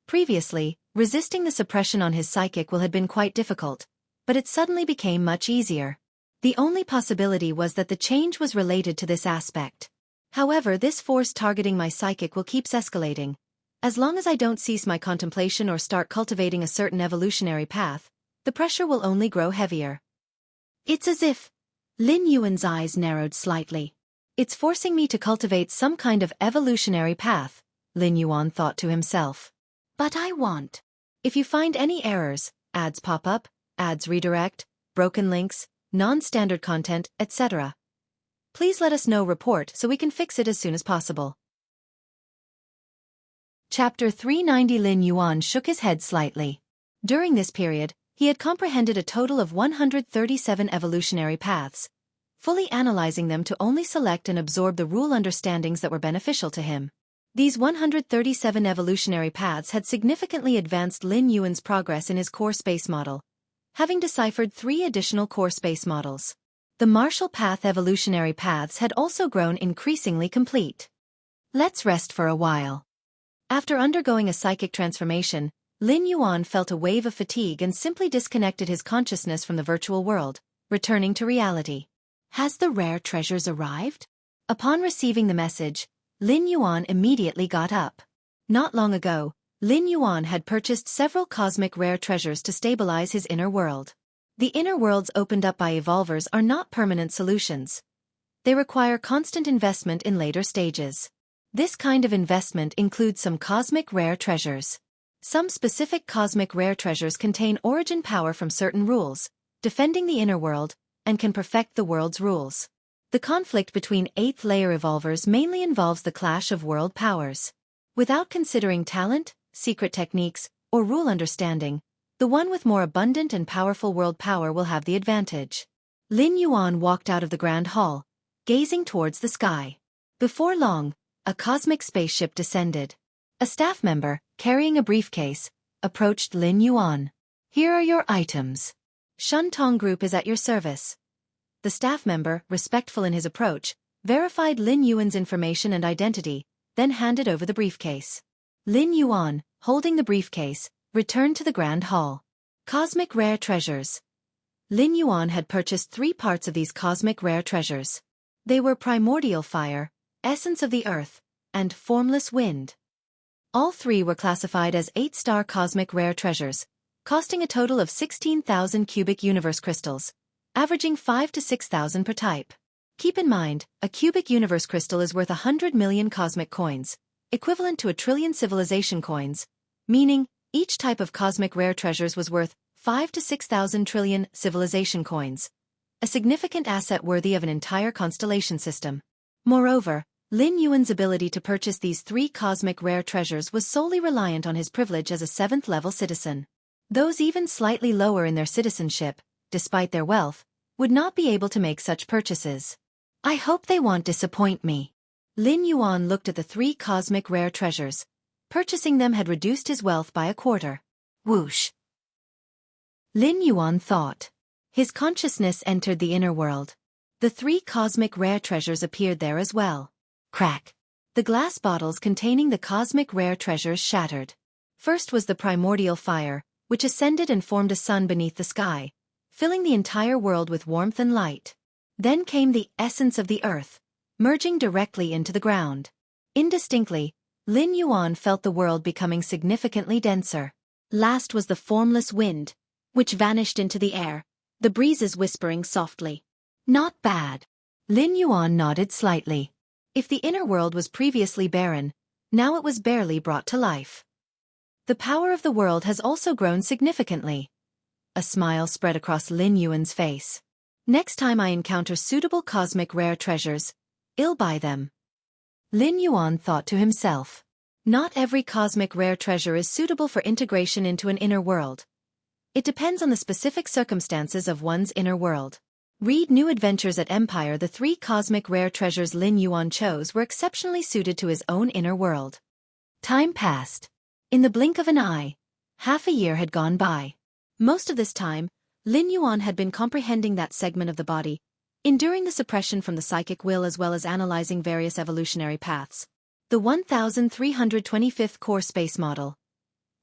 Previously, resisting the suppression on his psychic will had been quite difficult, but it suddenly became much easier. The only possibility was that the change was related to this aspect. However, this force targeting my psychic will keeps escalating. As long as I don't cease my contemplation or start cultivating a certain evolutionary path, the pressure will only grow heavier. It's as if Lin Yuan's eyes narrowed slightly. It's forcing me to cultivate some kind of evolutionary path, Lin Yuan thought to himself. But I want. If you find any errors, ads pop up, ads redirect, broken links, non-standard content, etc., please let us know. Report so we can fix it as soon as possible. Chapter 390. Lin Yuan shook his head slightly. During this period, He had comprehended a total of 137 evolutionary paths, fully analyzing them to only select and absorb the rule understandings that were beneficial to him. These 137 evolutionary paths had significantly advanced Lin Yuan's progress in his core space model, having deciphered 3 additional core space models. The martial path evolutionary paths had also grown increasingly complete. Let's rest for a while. After undergoing a psychic transformation, Lin Yuan felt a wave of fatigue and simply disconnected his consciousness from the virtual world, returning to reality. Has the rare treasures arrived? Upon receiving the message, Lin Yuan immediately got up. Not long ago, Lin Yuan had purchased several cosmic rare treasures to stabilize his inner world. The inner worlds opened up by evolvers are not permanent solutions. They require constant investment in later stages. This kind of investment includes some cosmic rare treasures. Some specific cosmic rare treasures contain origin power from certain rules, defending the inner world, and can perfect the world's rules. The conflict between 8th layer evolvers mainly involves the clash of world powers. Without considering talent, secret techniques, or rule understanding, the one with more abundant and powerful world power will have the advantage. Lin Yuan walked out of the grand hall, gazing towards the sky. Before long, a cosmic spaceship descended. A staff member, carrying a briefcase, approached Lin Yuan. Here are your items. Shuntong Group is at your service. The staff member, respectful in his approach, verified Lin Yuan's information and identity, then handed over the briefcase. Lin Yuan, holding the briefcase, returned to the grand hall. Cosmic rare treasures. Lin Yuan had purchased 3 parts of these cosmic rare treasures. They were primordial fire, essence of the earth, and formless wind. All 3 were classified as 8-star cosmic rare treasures, costing a total of 16,000 cubic universe crystals, averaging 5 to 6,000 per type. Keep in mind, a cubic universe crystal is worth 100 million cosmic coins, equivalent to 1 trillion civilization coins, meaning each type of cosmic rare treasures was worth 5 to 6,000 trillion civilization coins, a significant asset worthy of an entire constellation system. Moreover, Lin Yuan's ability to purchase these 3 cosmic rare treasures was solely reliant on his privilege as a 7th-level citizen. Those even slightly lower in their citizenship, despite their wealth, would not be able to make such purchases. I hope they won't disappoint me. Lin Yuan looked at the 3 cosmic rare treasures. Purchasing them had reduced his wealth by a quarter. Whoosh! Lin Yuan thought. His consciousness entered the inner world. The 3 cosmic rare treasures appeared there as well. Crack! The glass bottles containing the cosmic rare treasures shattered. First was the primordial fire, which ascended and formed a sun beneath the sky, filling the entire world with warmth and light. Then came the essence of the earth, merging directly into the ground. Indistinctly, Lin Yuan felt the world becoming significantly denser. Last was the formless wind, which vanished into the air, the breezes whispering softly. Not bad. Lin Yuan nodded slightly. If the inner world was previously barren, now it was barely brought to life. The power of the world has also grown significantly. A smile spread across Lin Yuan's face. Next time I encounter suitable cosmic rare treasures, I'll buy them. Lin Yuan thought to himself. Not every cosmic rare treasure is suitable for integration into an inner world. It depends on the specific circumstances of one's inner world. Read New Adventures at Empire. The 3 cosmic rare treasures Lin Yuan chose were exceptionally suited to his own inner world. Time passed. In the blink of an eye, half a year had gone by. Most of this time, Lin Yuan had been comprehending that segment of the body, enduring the suppression from the psychic will as well as analyzing various evolutionary paths. The 1325th core space model.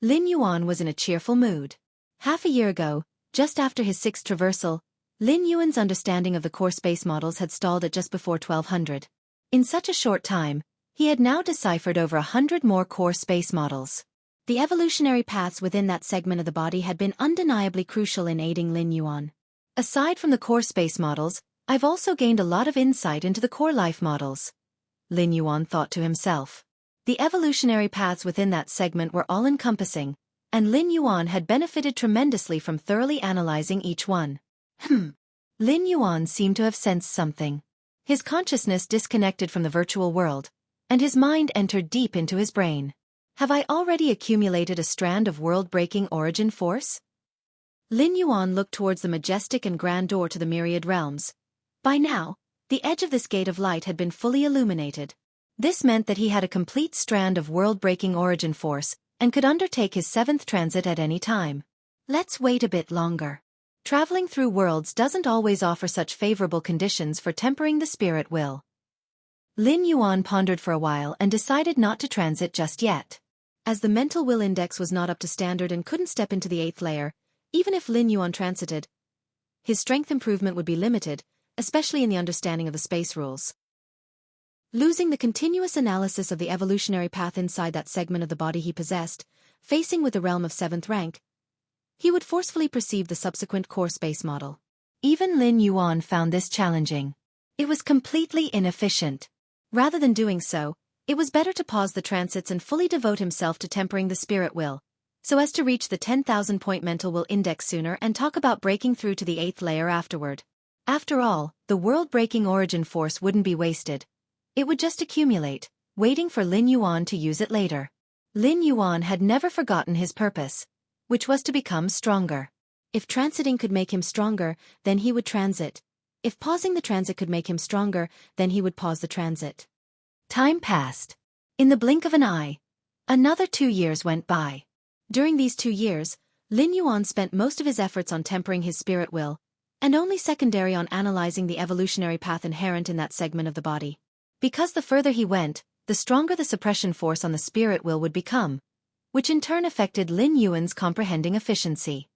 Lin Yuan was in a cheerful mood. Half a year ago, just after his 6th traversal, Lin Yuan's understanding of the core space models had stalled at just before 1200. In such a short time, he had now deciphered over 100 more core space models. The evolutionary paths within that segment of the body had been undeniably crucial in aiding Lin Yuan. Aside from the core space models, I've also gained a lot of insight into the core life models. Lin Yuan thought to himself. The evolutionary paths within that segment were all-encompassing, and Lin Yuan had benefited tremendously from thoroughly analyzing each one. Lin Yuan seemed to have sensed something. His consciousness disconnected from the virtual world, and his mind entered deep into his brain. Have I already accumulated a strand of world-breaking origin force? Lin Yuan looked towards the majestic and grand door to the myriad realms. By now, the edge of this gate of light had been fully illuminated. This meant that he had a complete strand of world-breaking origin force, and could undertake his 7th transit at any time. Let's wait a bit longer. Traveling through worlds doesn't always offer such favorable conditions for tempering the spirit will. Lin Yuan pondered for a while and decided not to transit just yet. As the mental will index was not up to standard and couldn't step into the 8th layer, even if Lin Yuan transited, his strength improvement would be limited, especially in the understanding of the space rules. Losing the continuous analysis of the evolutionary path inside that segment of the body he possessed, facing with the realm of 7th rank, he would forcefully perceive the subsequent core space model. Even Lin Yuan found this challenging. It was completely inefficient. Rather than doing so, it was better to pause the transits and fully devote himself to tempering the spirit will, so as to reach the 10,000-point mental will index sooner and talk about breaking through to the 8th layer afterward. After all, the world-breaking origin force wouldn't be wasted. It would just accumulate, waiting for Lin Yuan to use it later. Lin Yuan had never forgotten his purpose, which was to become stronger. If transiting could make him stronger, then he would transit. If pausing the transit could make him stronger, then he would pause the transit. Time passed. In the blink of an eye, another 2 years went by. During these 2 years, Lin Yuan spent most of his efforts on tempering his spirit will, and only secondary on analyzing the evolutionary path inherent in that segment of the body. Because the further he went, the stronger the suppression force on the spirit will would become, which in turn affected Lin Yuan's comprehending efficiency.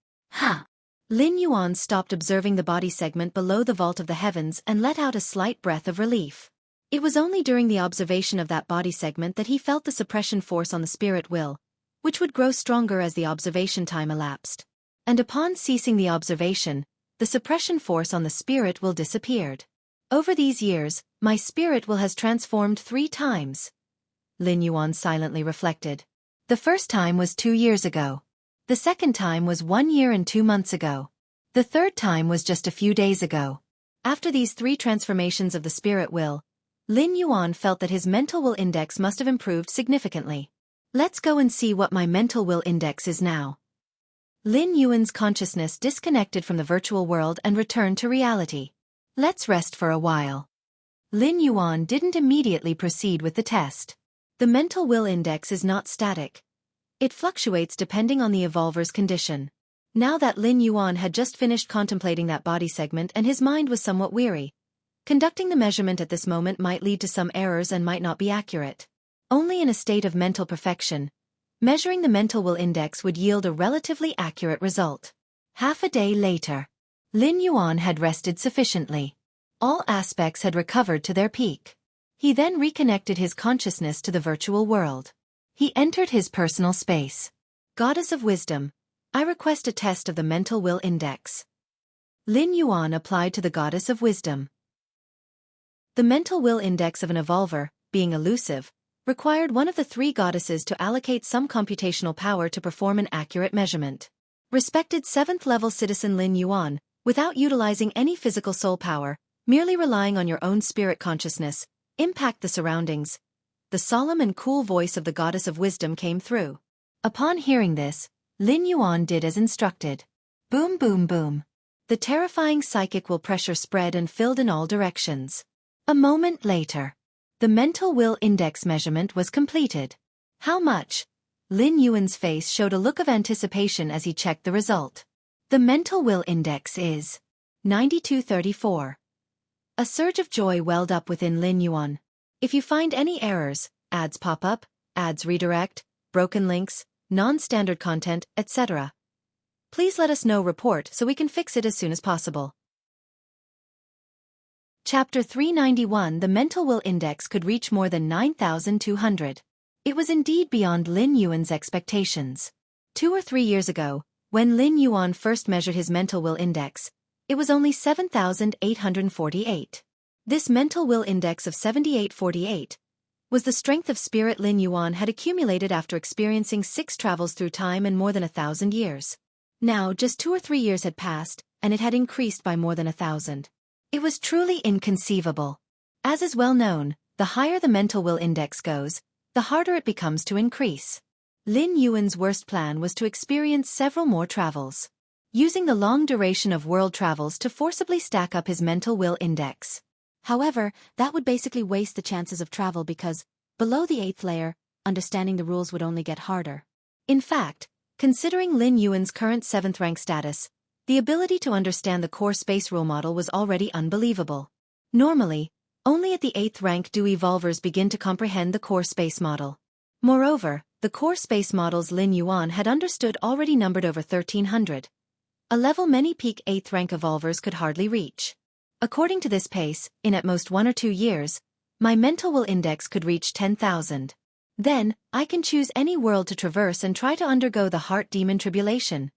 Lin Yuan stopped observing the body segment below the vault of the heavens and let out a slight breath of relief. It was only during the observation of that body segment that he felt the suppression force on the spirit will, which would grow stronger as the observation time elapsed. And upon ceasing the observation, the suppression force on the spirit will disappeared. Over these years, my spirit will has transformed 3 times. Lin Yuan silently reflected. The first time was 2 years ago. The second time was 1 year and 2 months ago. The third time was just a few days ago. After these 3 transformations of the spirit will, Lin Yuan felt that his mental will index must have improved significantly. Let's go and see what my mental will index is now. Lin Yuan's consciousness disconnected from the virtual world and returned to reality. Let's rest for a while. Lin Yuan didn't immediately proceed with the test. The mental will index is not static. It fluctuates depending on the evolver's condition. Now that Lin Yuan had just finished contemplating that body segment and his mind was somewhat weary, conducting the measurement at this moment might lead to some errors and might not be accurate. Only in a state of mental perfection, measuring the mental will index would yield a relatively accurate result. Half a day later, Lin Yuan had rested sufficiently. All aspects had recovered to their peak. He then reconnected his consciousness to the virtual world. He entered his personal space. Goddess of Wisdom, I request a test of the mental will index. Lin Yuan applied to the Goddess of Wisdom. The mental will index of an evolver, being elusive, required one of the 3 goddesses to allocate some computational power to perform an accurate measurement. Respected 7th level citizen Lin Yuan, without utilizing any physical soul power, merely relying on your own spirit consciousness, impact the surroundings. The solemn and cool voice of the Goddess of Wisdom came through. Upon hearing this, Lin Yuan did as instructed. Boom boom boom. The terrifying psychic will pressure spread and filled in all directions. A moment later, the mental will index measurement was completed. How much? Lin Yuan's face showed a look of anticipation as he checked the result. The mental will index is 9234. A surge of joy welled up within Lin Yuan. If you find any errors, ads pop up, ads redirect, broken links, non-standard content, etc., please let us know report so we can fix it as soon as possible. Chapter 391 The mental will index could reach more than 9,200. It was indeed beyond Lin Yuan's expectations. 2 or 3 years ago, when Lin Yuan first measured his mental will index, it was only 7,848. This mental will index of 7848 was the strength of spirit Lin Yuan had accumulated after experiencing 6 travels through time and more than 1,000 years. Now just 2 or 3 years had passed, and it had increased by more than 1,000. It was truly inconceivable. As is well known, the higher the mental will index goes, the harder it becomes to increase. Lin Yuan's worst plan was to experience several more travels. using the long duration of world travels to forcibly stack up his mental will index. However, that would basically waste the chances of travel because, below the 8th layer, understanding the rules would only get harder. In fact, considering Lin Yuan's current 7th rank status, the ability to understand the core space rule model was already unbelievable. Normally, only at the 8th rank do evolvers begin to comprehend the core space model. Moreover, the core space models Lin Yuan had understood already numbered over 1,300. A level many peak 8th rank evolvers could hardly reach. According to this pace, in at most 1 or 2 years, my mental will index could reach 10,000. Then, I can choose any world to traverse and try to undergo the heart demon tribulation,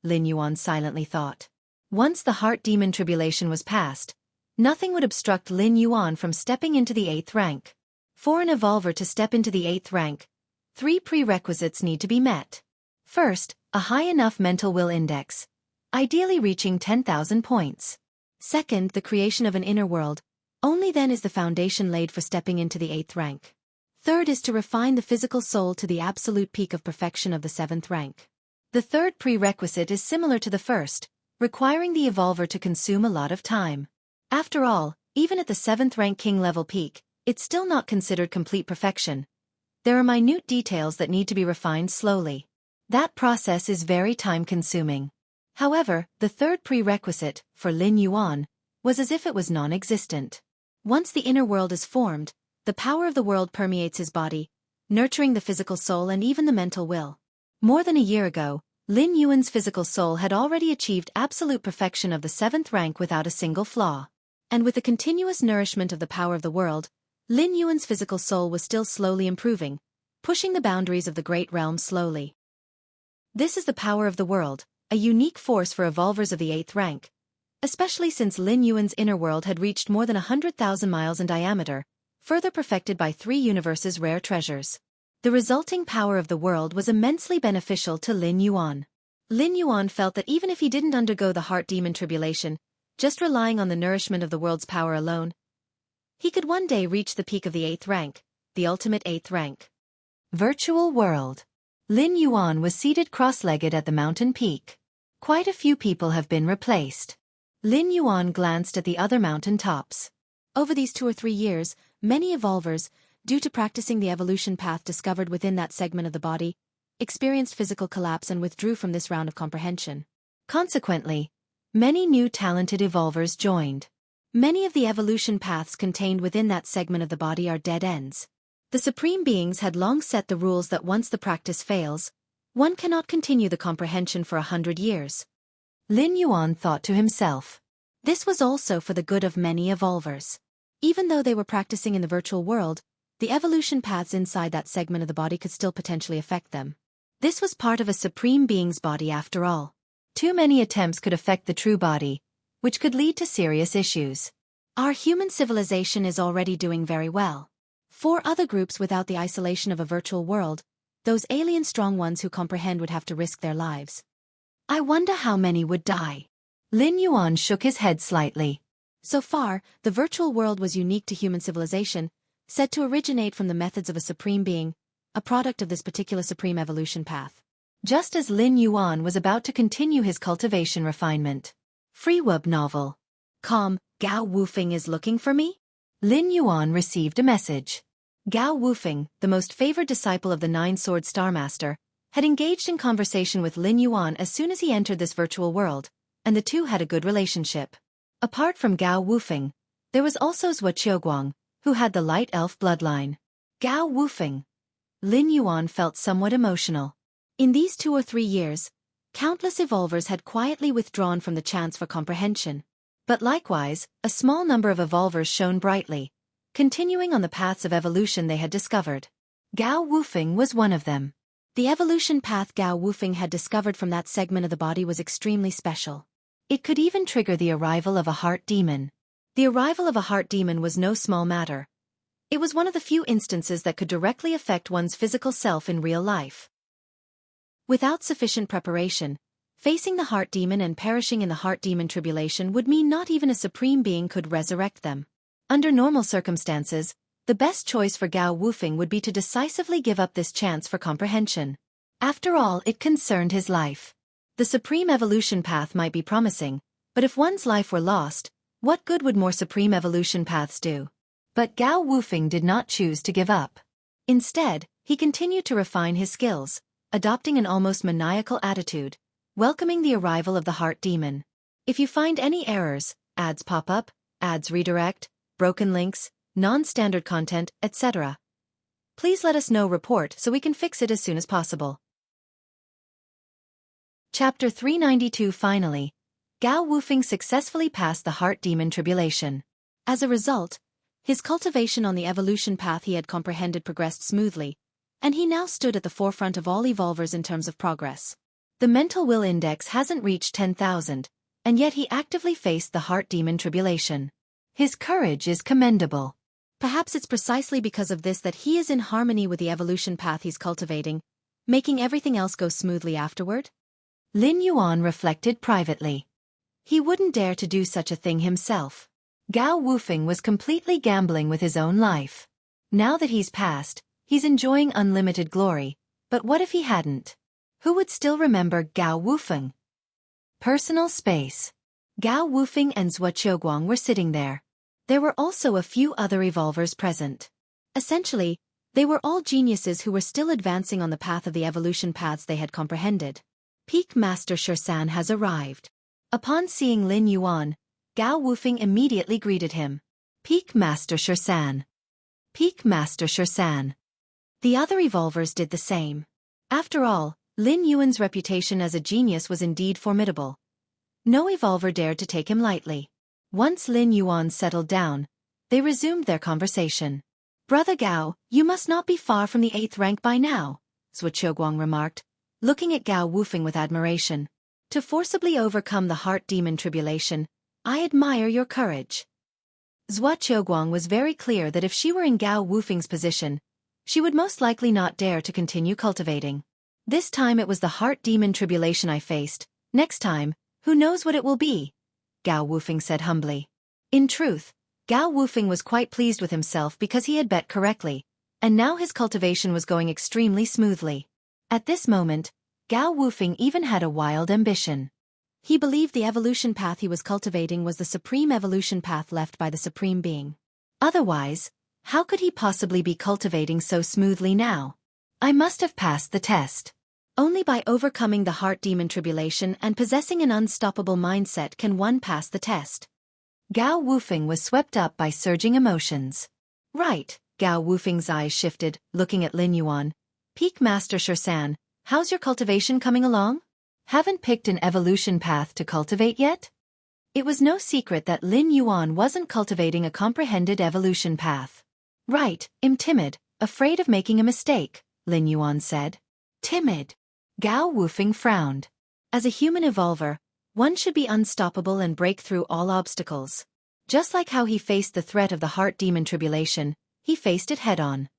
Lin Yuan silently thought. Once the heart demon tribulation was passed, nothing would obstruct Lin Yuan from stepping into the 8th rank. For an evolver to step into the 8th rank, 3 prerequisites need to be met. First, a high enough mental will index, ideally reaching 10,000 points. Second, the creation of an inner world. Only then is the foundation laid for stepping into the 8th rank. Third is to refine the physical soul to the absolute peak of perfection of the 7th rank. The third prerequisite is similar to the first, requiring the evolver to consume a lot of time. After all, even at the 7th rank king level peak, it's still not considered complete perfection. There are minute details that need to be refined slowly. That process is very time-consuming. However, the third prerequisite, for Lin Yuan, was as if it was non-existent. Once the inner world is formed, the power of the world permeates his body, nurturing the physical soul and even the mental will. More than a year ago, Lin Yuan's physical soul had already achieved absolute perfection of the 7th rank without a single flaw. And with the continuous nourishment of the power of the world, Lin Yuan's physical soul was still slowly improving, pushing the boundaries of the great realm slowly. This is the power of the world, a unique force for evolvers of the 8th rank, especially since Lin Yuan's inner world had reached more than 100,000 miles in diameter, further perfected by 3 universes' rare treasures. The resulting power of the world was immensely beneficial to Lin Yuan. Lin Yuan felt that even if he didn't undergo the heart demon tribulation, just relying on the nourishment of the world's power alone, he could one day reach the peak of the 8th rank, the ultimate 8th rank. Virtual world. Lin Yuan was seated cross-legged at the mountain peak. Quite a few people have been replaced. Lin Yuan glanced at the other mountain tops. Over these 2 or 3 years, many evolvers, due to practicing the evolution path discovered within that segment of the body, experienced physical collapse and withdrew from this round of comprehension. Consequently, many new talented evolvers joined. Many of the evolution paths contained within that segment of the body are dead ends. The Supreme Beings had long set the rules that once the practice fails, one cannot continue the comprehension for 100 years. Lin Yuan thought to himself. This was also for the good of many evolvers. Even though they were practicing in the virtual world, the evolution paths inside that segment of the body could still potentially affect them. This was part of a Supreme Being's body after all. Too many attempts could affect the true body, which could lead to serious issues. Our human civilization is already doing very well. 4 other groups without the isolation of a virtual world, those alien strong ones who comprehend would have to risk their lives. I wonder how many would die. Lin Yuan shook his head slightly. So far, the virtual world was unique to human civilization, said to originate from the methods of a supreme being, a product of this particular supreme evolution path. Just as Lin Yuan was about to continue his cultivation refinement. Freewub novel. Gao Wufeng is looking for me? Lin Yuan received a message. Gao Wufeng, the most favored disciple of the 9-sword Star Master, had engaged in conversation with Lin Yuan as soon as he entered this virtual world, and the two had a good relationship. Apart from Gao Wufeng, there was also Zhua Qiuguang, who had the light elf bloodline. Gao Wufeng. Lin Yuan felt somewhat emotional. In these 2 or 3 years, countless evolvers had quietly withdrawn from the chance for comprehension. But likewise, a small number of evolvers shone brightly, continuing on the paths of evolution they had discovered. Gao Wufeng was one of them. The evolution path Gao Wufeng had discovered from that segment of the body was extremely special. It could even trigger the arrival of a heart demon. The arrival of a heart demon was no small matter. It was one of the few instances that could directly affect one's physical self in real life. Without sufficient preparation, facing the heart demon and perishing in the heart demon tribulation would mean not even a supreme being could resurrect them. Under normal circumstances, the best choice for Gao Wufeng would be to decisively give up this chance for comprehension. After all, it concerned his life. The supreme evolution path might be promising, but if one's life were lost, what good would more supreme evolution paths do? But Gao Wufeng did not choose to give up. Instead, he continued to refine his skills, adopting an almost maniacal attitude, welcoming the arrival of the heart demon. If you find any errors, ads pop up, ads redirect, broken links, non-standard content, etc., please let us know. Report so we can fix it as soon as possible. Chapter 392. Finally, Gao Wufeng successfully passed the heart demon tribulation. As a result, his cultivation on the evolution path he had comprehended progressed smoothly, and he now stood at the forefront of all evolvers in terms of progress. The mental will index hasn't reached 10,000, and yet he actively faced the heart demon tribulation. His courage is commendable. Perhaps it's precisely because of this that he is in harmony with the evolution path he's cultivating, making everything else go smoothly afterward. Lin Yuan reflected privately. He wouldn't dare to do such a thing himself. Gao Wufeng was completely gambling with his own life. Now that he's passed, he's enjoying unlimited glory, but what if he hadn't? Who would still remember Gao Wufeng? Personal space. Gao Wufeng and Zhuo were sitting there. There were also a few other evolvers present. Essentially, they were all geniuses who were still advancing on the path of the evolution paths they had comprehended. Peak Master Shursan has arrived. Upon seeing Lin Yuan, Gao Wufeng immediately greeted him. Peak Master Shursan. Peak Master Shursan. The other evolvers did the same. After all, Lin Yuan's reputation as a genius was indeed formidable. No evolver dared to take him lightly. Once Lin Yuan settled down, they resumed their conversation. Brother Gao, you must not be far from the 8th rank by now, Zhuo remarked, looking at Gao Wufeng with admiration. To forcibly overcome the heart demon tribulation, I admire your courage. Zhuo was very clear that if she were in Gao Wufeng's position, she would most likely not dare to continue cultivating. This time it was the heart demon tribulation I faced, next time, who knows what it will be? Gao Wufeng said humbly. In truth, Gao Wufeng was quite pleased with himself because he had bet correctly, and now his cultivation was going extremely smoothly. At this moment, Gao Wufeng even had a wild ambition. He believed the evolution path he was cultivating was the supreme evolution path left by the Supreme Being. Otherwise, how could he possibly be cultivating so smoothly now? I must have passed the test. Only by overcoming the heart demon tribulation and possessing an unstoppable mindset can one pass the test. Gao Wufeng was swept up by surging emotions. Right, Gao Wufeng's eyes shifted, looking at Lin Yuan. Peak Master Shursan, how's your cultivation coming along? Haven't picked an evolution path to cultivate yet? It was no secret that Lin Yuan wasn't cultivating a comprehended evolution path. Right, I'm timid, afraid of making a mistake, Lin Yuan said. Timid? Gao Wufeng frowned. As a human evolver, one should be unstoppable and break through all obstacles. Just like how he faced the threat of the heart demon tribulation, he faced it head-on.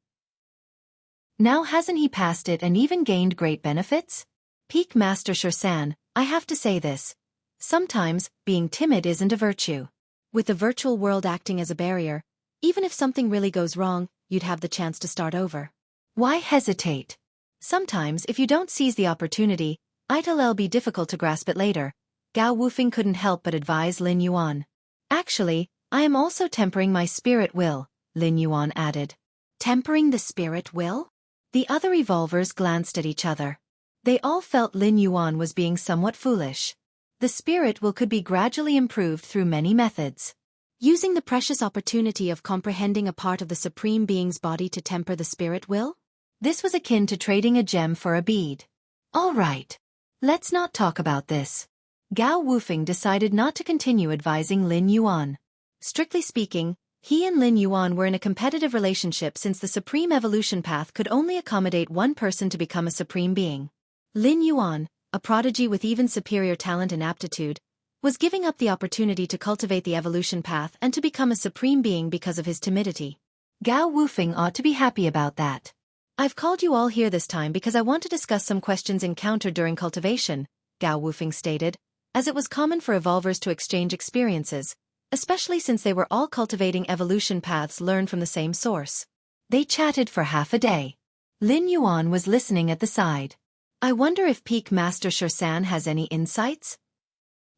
Now hasn't he passed it and even gained great benefits? Peak Master Shursan, I have to say this. Sometimes, being timid isn't a virtue. With the virtual world acting as a barrier, even if something really goes wrong, you'd have the chance to start over. Why hesitate? Sometimes, if you don't seize the opportunity, it'll be difficult to grasp it later. Gao Wufeng couldn't help but advise Lin Yuan. Actually, I am also tempering my spirit will, Lin Yuan added. Tempering the spirit will? The other evolvers glanced at each other. They all felt Lin Yuan was being somewhat foolish. The spirit will could be gradually improved through many methods. Using the precious opportunity of comprehending a part of the Supreme Being's body to temper the spirit will? This was akin to trading a gem for a bead. All right. Let's not talk about this. Gao Wufeng decided not to continue advising Lin Yuan. Strictly speaking, he and Lin Yuan were in a competitive relationship since the Supreme Evolution Path could only accommodate one person to become a Supreme Being. Lin Yuan, a prodigy with even superior talent and aptitude, was giving up the opportunity to cultivate the evolution path and to become a Supreme Being because of his timidity. Gao Wufeng ought to be happy about that. I've called you all here this time because I want to discuss some questions encountered during cultivation, Gao Wufeng stated, as it was common for evolvers to exchange experiences, especially since they were all cultivating evolution paths learned from the same source. They chatted for half a day. Lin Yuan was listening at the side. I wonder if Peak Master Shersan has any insights?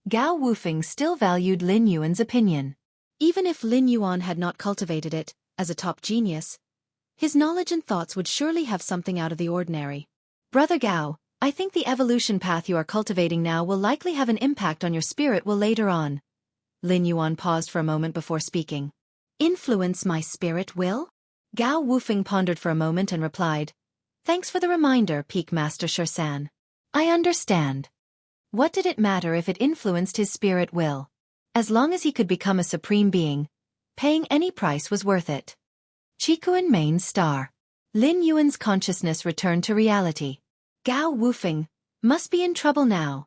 Gao Wufeng still valued Lin Yuan's opinion. Even if Lin Yuan had not cultivated it, as a top genius, his knowledge and thoughts would surely have something out of the ordinary. Brother Gao, I think the evolution path you are cultivating now will likely have an impact on your spirit will later on. Lin Yuan paused for a moment before speaking. Influence my spirit will? Gao Wufeng pondered for a moment and replied, Thanks for the reminder, Peak Master Shersan. I understand. What did it matter if it influenced his spirit will? As long as he could become a supreme being, paying any price was worth it. Qikuan Main Star. Lin Yuan's consciousness returned to reality. Gao Wufeng must be in trouble now.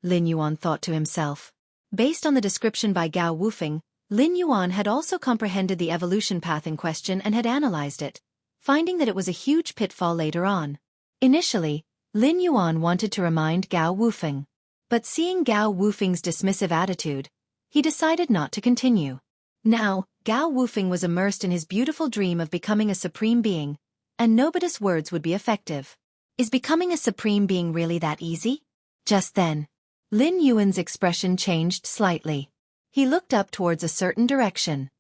Lin Yuan thought to himself. Based on the description by Gao Wufeng, Lin Yuan had also comprehended the evolution path in question and had analyzed it, finding that it was a huge pitfall later on. Initially, Lin Yuan wanted to remind Gao Wufeng. But seeing Gao Wufeng's dismissive attitude, he decided not to continue. Now, Gao Wufeng was immersed in his beautiful dream of becoming a supreme being, and nobody's words would be effective. Is becoming a supreme being really that easy? Just then, Lin Yuan's expression changed slightly. He looked up towards a certain direction.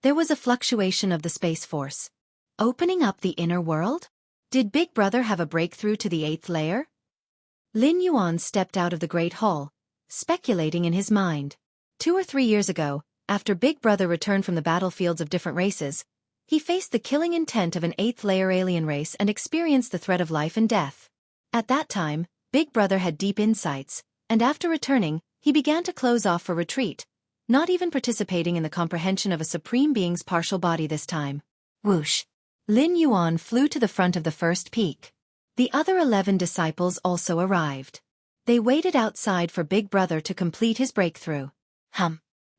There was a fluctuation of the space force. Opening up the inner world? Did Big Brother have a breakthrough to the 8th layer? Lin Yuan stepped out of the Great Hall, speculating in his mind. 2 or 3 years ago, after Big Brother returned from the battlefields of different races, he faced the killing intent of an 8th layer alien race and experienced the threat of life and death. At that time, Big Brother had deep insights, and after returning, he began to close off for retreat, not even participating in the comprehension of a supreme being's partial body this time. Whoosh! Lin Yuan flew to the front of the first peak. The other 11 disciples also arrived. They waited outside for Big Brother to complete his breakthrough.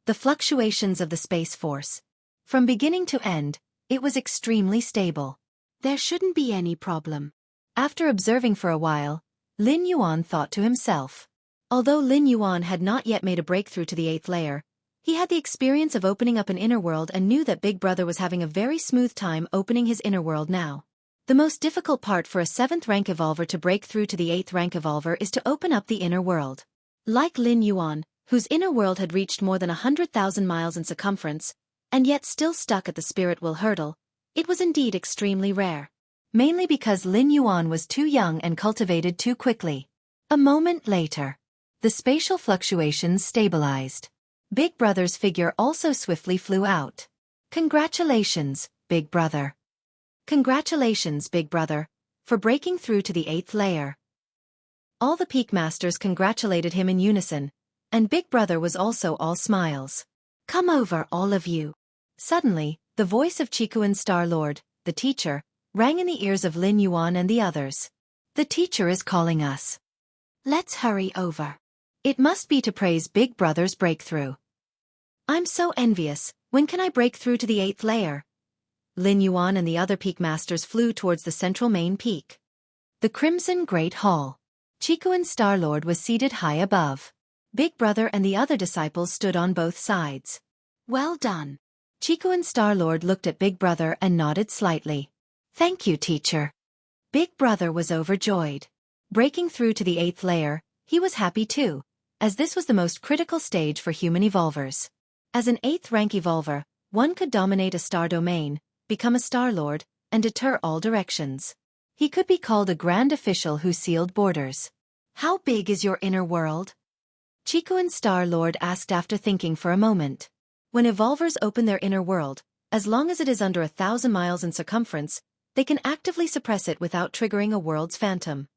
The fluctuations of the Space Force. From beginning to end, it was extremely stable. There shouldn't be any problem. After observing for a while, Lin Yuan thought to himself. Although Lin Yuan had not yet made a breakthrough to the 8th layer, he had the experience of opening up an inner world and knew that Big Brother was having a very smooth time opening his inner world now. The most difficult part for a 7th rank evolver to break through to the 8th rank evolver is to open up the inner world. Like Lin Yuan, whose inner world had reached more than 100,000 miles in circumference, and yet still stuck at the spirit will hurdle, it was indeed extremely rare. Mainly because Lin Yuan was too young and cultivated too quickly. A moment later, the spatial fluctuations stabilized. Big Brother's figure also swiftly flew out. Congratulations, Big Brother. Congratulations, Big Brother, for breaking through to the 8th layer. All the Peak Masters congratulated him in unison, and Big Brother was also all smiles. Come over, all of you. Suddenly, the voice of Qikuan Star Lord, the teacher, rang in the ears of Lin Yuan and the others. The teacher is calling us. Let's hurry over. It must be to praise Big Brother's breakthrough. I'm so envious. When can I break through to the 8th layer? Lin Yuan and the other Peak Masters flew towards the central main peak. The Crimson Great Hall. Qikuan Star Lord was seated high above. Big Brother and the other disciples stood on both sides. Well done. Qikuan Star Lord looked at Big Brother and nodded slightly. Thank you, teacher. Big Brother was overjoyed. Breaking through to the 8th layer, he was happy too, as this was the most critical stage for human evolvers. As an 8th rank evolver, one could dominate a star domain, become a Star Lord, and deter all directions. He could be called a grand official who sealed borders. How big is your inner world? Qikuan Star Lord asked after thinking for a moment. When evolvers open their inner world, as long as it is under 1,000 miles in circumference, they can actively suppress it without triggering a world's phantom.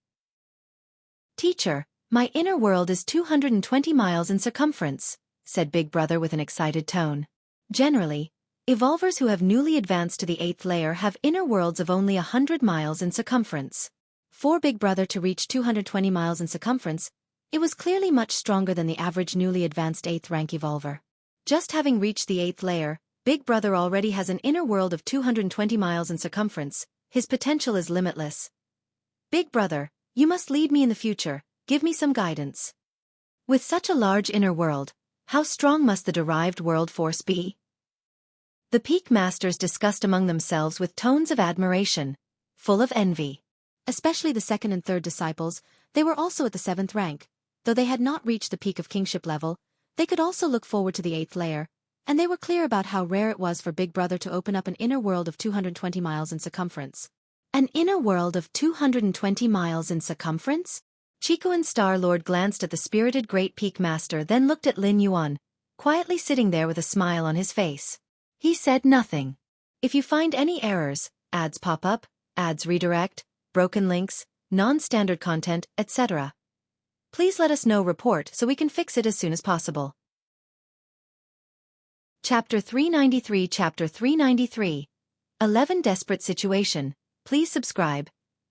Teacher, my inner world is 220 miles in circumference, said Big Brother with an excited tone. Generally, evolvers who have newly advanced to the 8th layer have inner worlds of only 100 miles in circumference. For Big Brother to reach 220 miles in circumference, it was clearly much stronger than the average newly advanced 8th rank evolver. Just having reached the 8th layer, Big Brother already has an inner world of 220 miles in circumference. His potential is limitless. Big Brother, you must lead me in the future, give me some guidance. With such a large inner world, how strong must the derived world force be? The Peak Masters discussed among themselves with tones of admiration, full of envy. Especially the second and third disciples, they were also at the 7th rank. Though they had not reached the peak of kingship level, they could also look forward to the 8th layer, and they were clear about how rare it was for Big Brother to open up an inner world of 220 miles in circumference. An inner world of 220 miles in circumference? Chicoan Star-Lord glanced at the spirited Great Peak Master, then looked at Lin Yuan, quietly sitting there with a smile on his face. He said nothing. If you find any errors, ads pop up, ads redirect, broken links, non-standard content, etc., please let us know. Report so we can fix it as soon as possible. Chapter 393 Chapter 393 11 Desperate Situation. Please subscribe.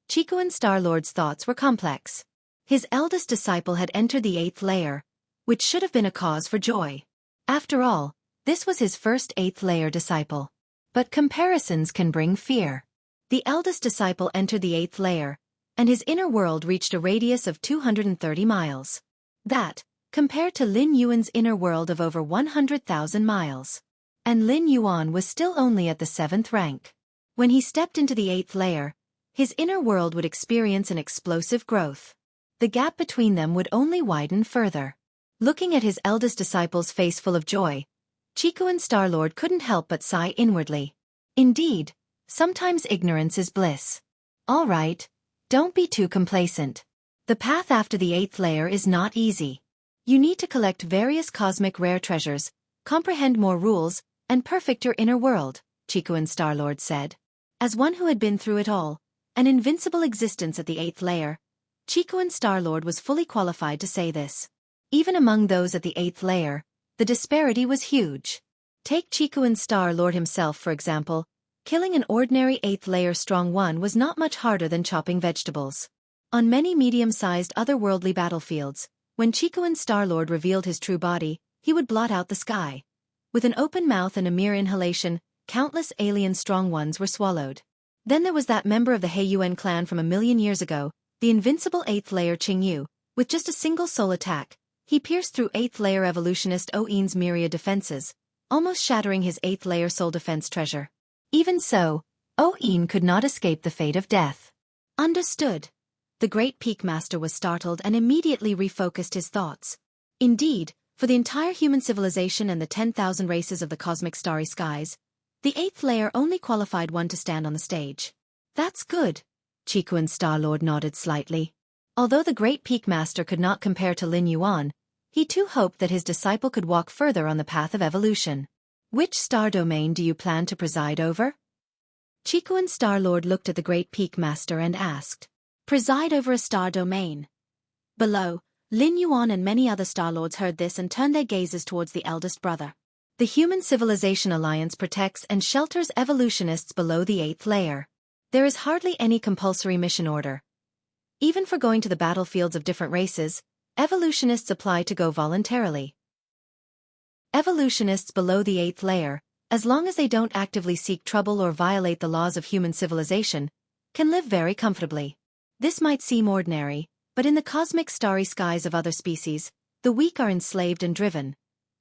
Chicoan Star-Lord's thoughts were complex. His eldest disciple had entered the 8th layer, which should have been a cause for joy. After all, this was his first 8th layer disciple. But comparisons can bring fear. The eldest disciple entered the 8th layer, and his inner world reached a radius of 230 miles. That, compared to Lin Yuan's inner world of over 100,000 miles. And Lin Yuan was still only at the 7th rank. When he stepped into the 8th layer, his inner world would experience an explosive growth. The gap between them would only widen further. Looking at his eldest disciple's face full of joy, Chicoan Star-Lord couldn't help but sigh inwardly. Indeed, sometimes ignorance is bliss. All right, don't be too complacent. The path after the 8th layer is not easy. You need to collect various cosmic rare treasures, comprehend more rules, and perfect your inner world, Chicoan Star-Lord said. As one who had been through it all, an invincible existence at the 8th layer, Chicoan Star-Lord was fully qualified to say this. Even among those at the 8th layer, the disparity was huge. Take Chicoan Star-Lord himself for example. Killing an ordinary 8th layer strong one was not much harder than chopping vegetables. On many medium-sized otherworldly battlefields, when Chicoan Star-Lord revealed his true body, he would blot out the sky. With an open mouth and a mere inhalation, countless alien strong ones were swallowed. Then there was that member of the Heiyuan clan from a million years ago, the invincible 8th layer Qingyu. With just a single soul attack, he pierced through 8th layer evolutionist Oin's myriad defenses, almost shattering his 8th layer soul defense treasure. Even so, Oin could not escape the fate of death. Understood. The Great Peak Master was startled and immediately refocused his thoughts. Indeed, for the entire human civilization and the 10,000 races of the cosmic starry skies, the 8th layer only qualified one to stand on the stage. That's good. Chicoan Star-Lord nodded slightly. Although the Great Peak Master could not compare to Lin Yuan, he too hoped that his disciple could walk further on the path of evolution. Which star domain do you plan to preside over? Chicoan Star-Lord looked at the Great Peak Master and asked. Preside over a star domain. Below, Lin Yuan and many other Star-Lords heard this and turned their gazes towards the eldest brother. The Human Civilization Alliance protects and shelters evolutionists below the 8th layer. There is hardly any compulsory mission order. Even for going to the battlefields of different races, evolutionists apply to go voluntarily. Evolutionists below the 8th layer, as long as they don't actively seek trouble or violate the laws of human civilization, can live very comfortably. This might seem ordinary, but in the cosmic starry skies of other species, the weak are enslaved and driven.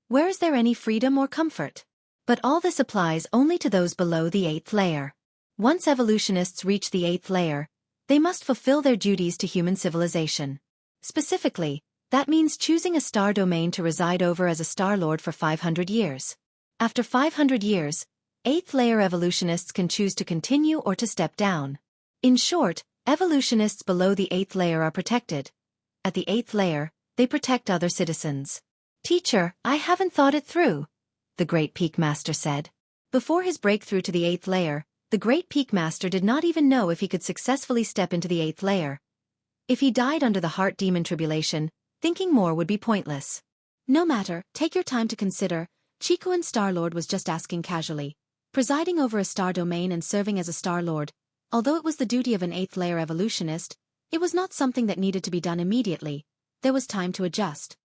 Where is there any freedom or comfort? But all this applies only to those below the 8th layer. Once evolutionists reach the 8th layer, they must fulfill their duties to human civilization. Specifically, that means choosing a star domain to reside over as a Star-Lord for 500 years. After 500 years, 8th layer evolutionists can choose to continue or to step down. In short, evolutionists below the 8th layer are protected. At the 8th layer, they protect other citizens. Teacher, I haven't thought it through, the Great Peak Master said. Before his breakthrough to the 8th layer, the Great Peak Master did not even know if he could successfully step into the 8th layer. If he died under the Heart Demon Tribulation, thinking more would be pointless. No matter, take your time to consider. Chicoan Star-Lord was just asking casually. Presiding over a star domain and serving as a Star-Lord, although it was the duty of an 8th layer evolutionist, it was not something that needed to be done immediately. There was time to adjust.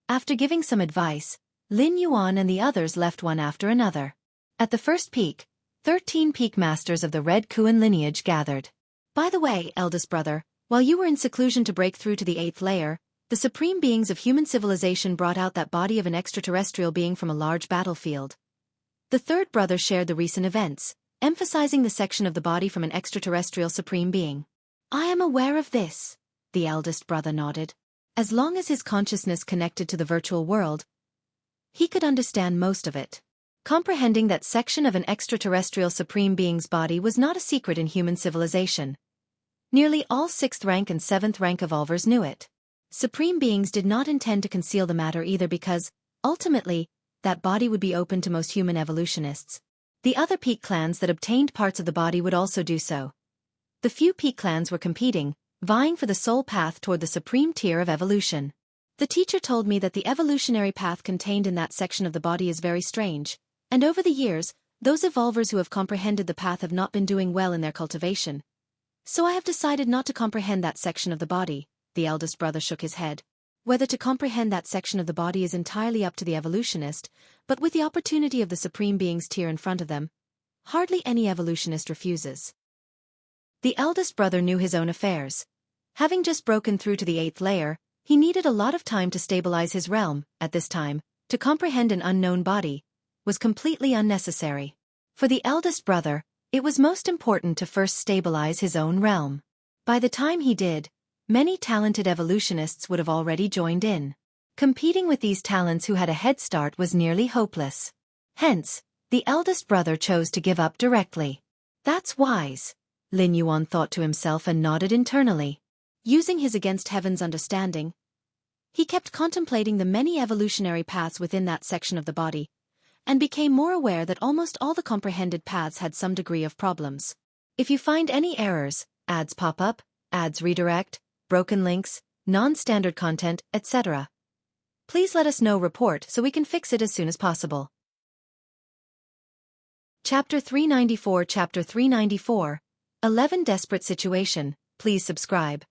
After giving some advice, Lin Yuan and the others left one after another. At the first peak, 13 peak masters of the Red Kuan lineage gathered. By the way, eldest brother, while you were in seclusion to break through to the 8th layer, the supreme beings of human civilization brought out that body of an extraterrestrial being from a large battlefield. The third brother shared the recent events, emphasizing the section of the body from an extraterrestrial supreme being. I am aware of this, the eldest brother nodded. As long as his consciousness connected to the virtual world, he could understand most of it. Comprehending that section of an extraterrestrial supreme being's body was not a secret in human civilization. Nearly all 6th rank and 7th rank evolvers knew it. Supreme beings did not intend to conceal the matter either because, ultimately, that body would be open to most human evolutionists. The other peak clans that obtained parts of the body would also do so. The few peak clans were competing, vying for the sole path toward the supreme tier of evolution. The teacher told me that the evolutionary path contained in that section of the body is very strange, and over the years, those evolvers who have comprehended the path have not been doing well in their cultivation. So I have decided not to comprehend that section of the body, the eldest brother shook his head. Whether to comprehend that section of the body is entirely up to the evolutionist, but with the opportunity of the supreme being's tier in front of them, hardly any evolutionist refuses. The eldest brother knew his own affairs. Having just broken through to the 8th layer, he needed a lot of time to stabilize his realm. At this time, to comprehend an unknown body was completely unnecessary. For the eldest brother, it was most important to first stabilize his own realm. By the time he did, many talented evolutionists would have already joined in. Competing with these talents who had a head start was nearly hopeless. Hence, the eldest brother chose to give up directly. That's wise, Lin Yuan thought to himself and nodded internally. Using his against heaven's understanding, he kept contemplating the many evolutionary paths within that section of the body, and became more aware that almost all the comprehended paths had some degree of problems. If you find any errors, ads pop up, ads redirect, broken links, non-standard content, etc., please let us know. Report so we can fix it as soon as possible. Chapter 394 Chapter 394 11 Desperate Situation. Please subscribe.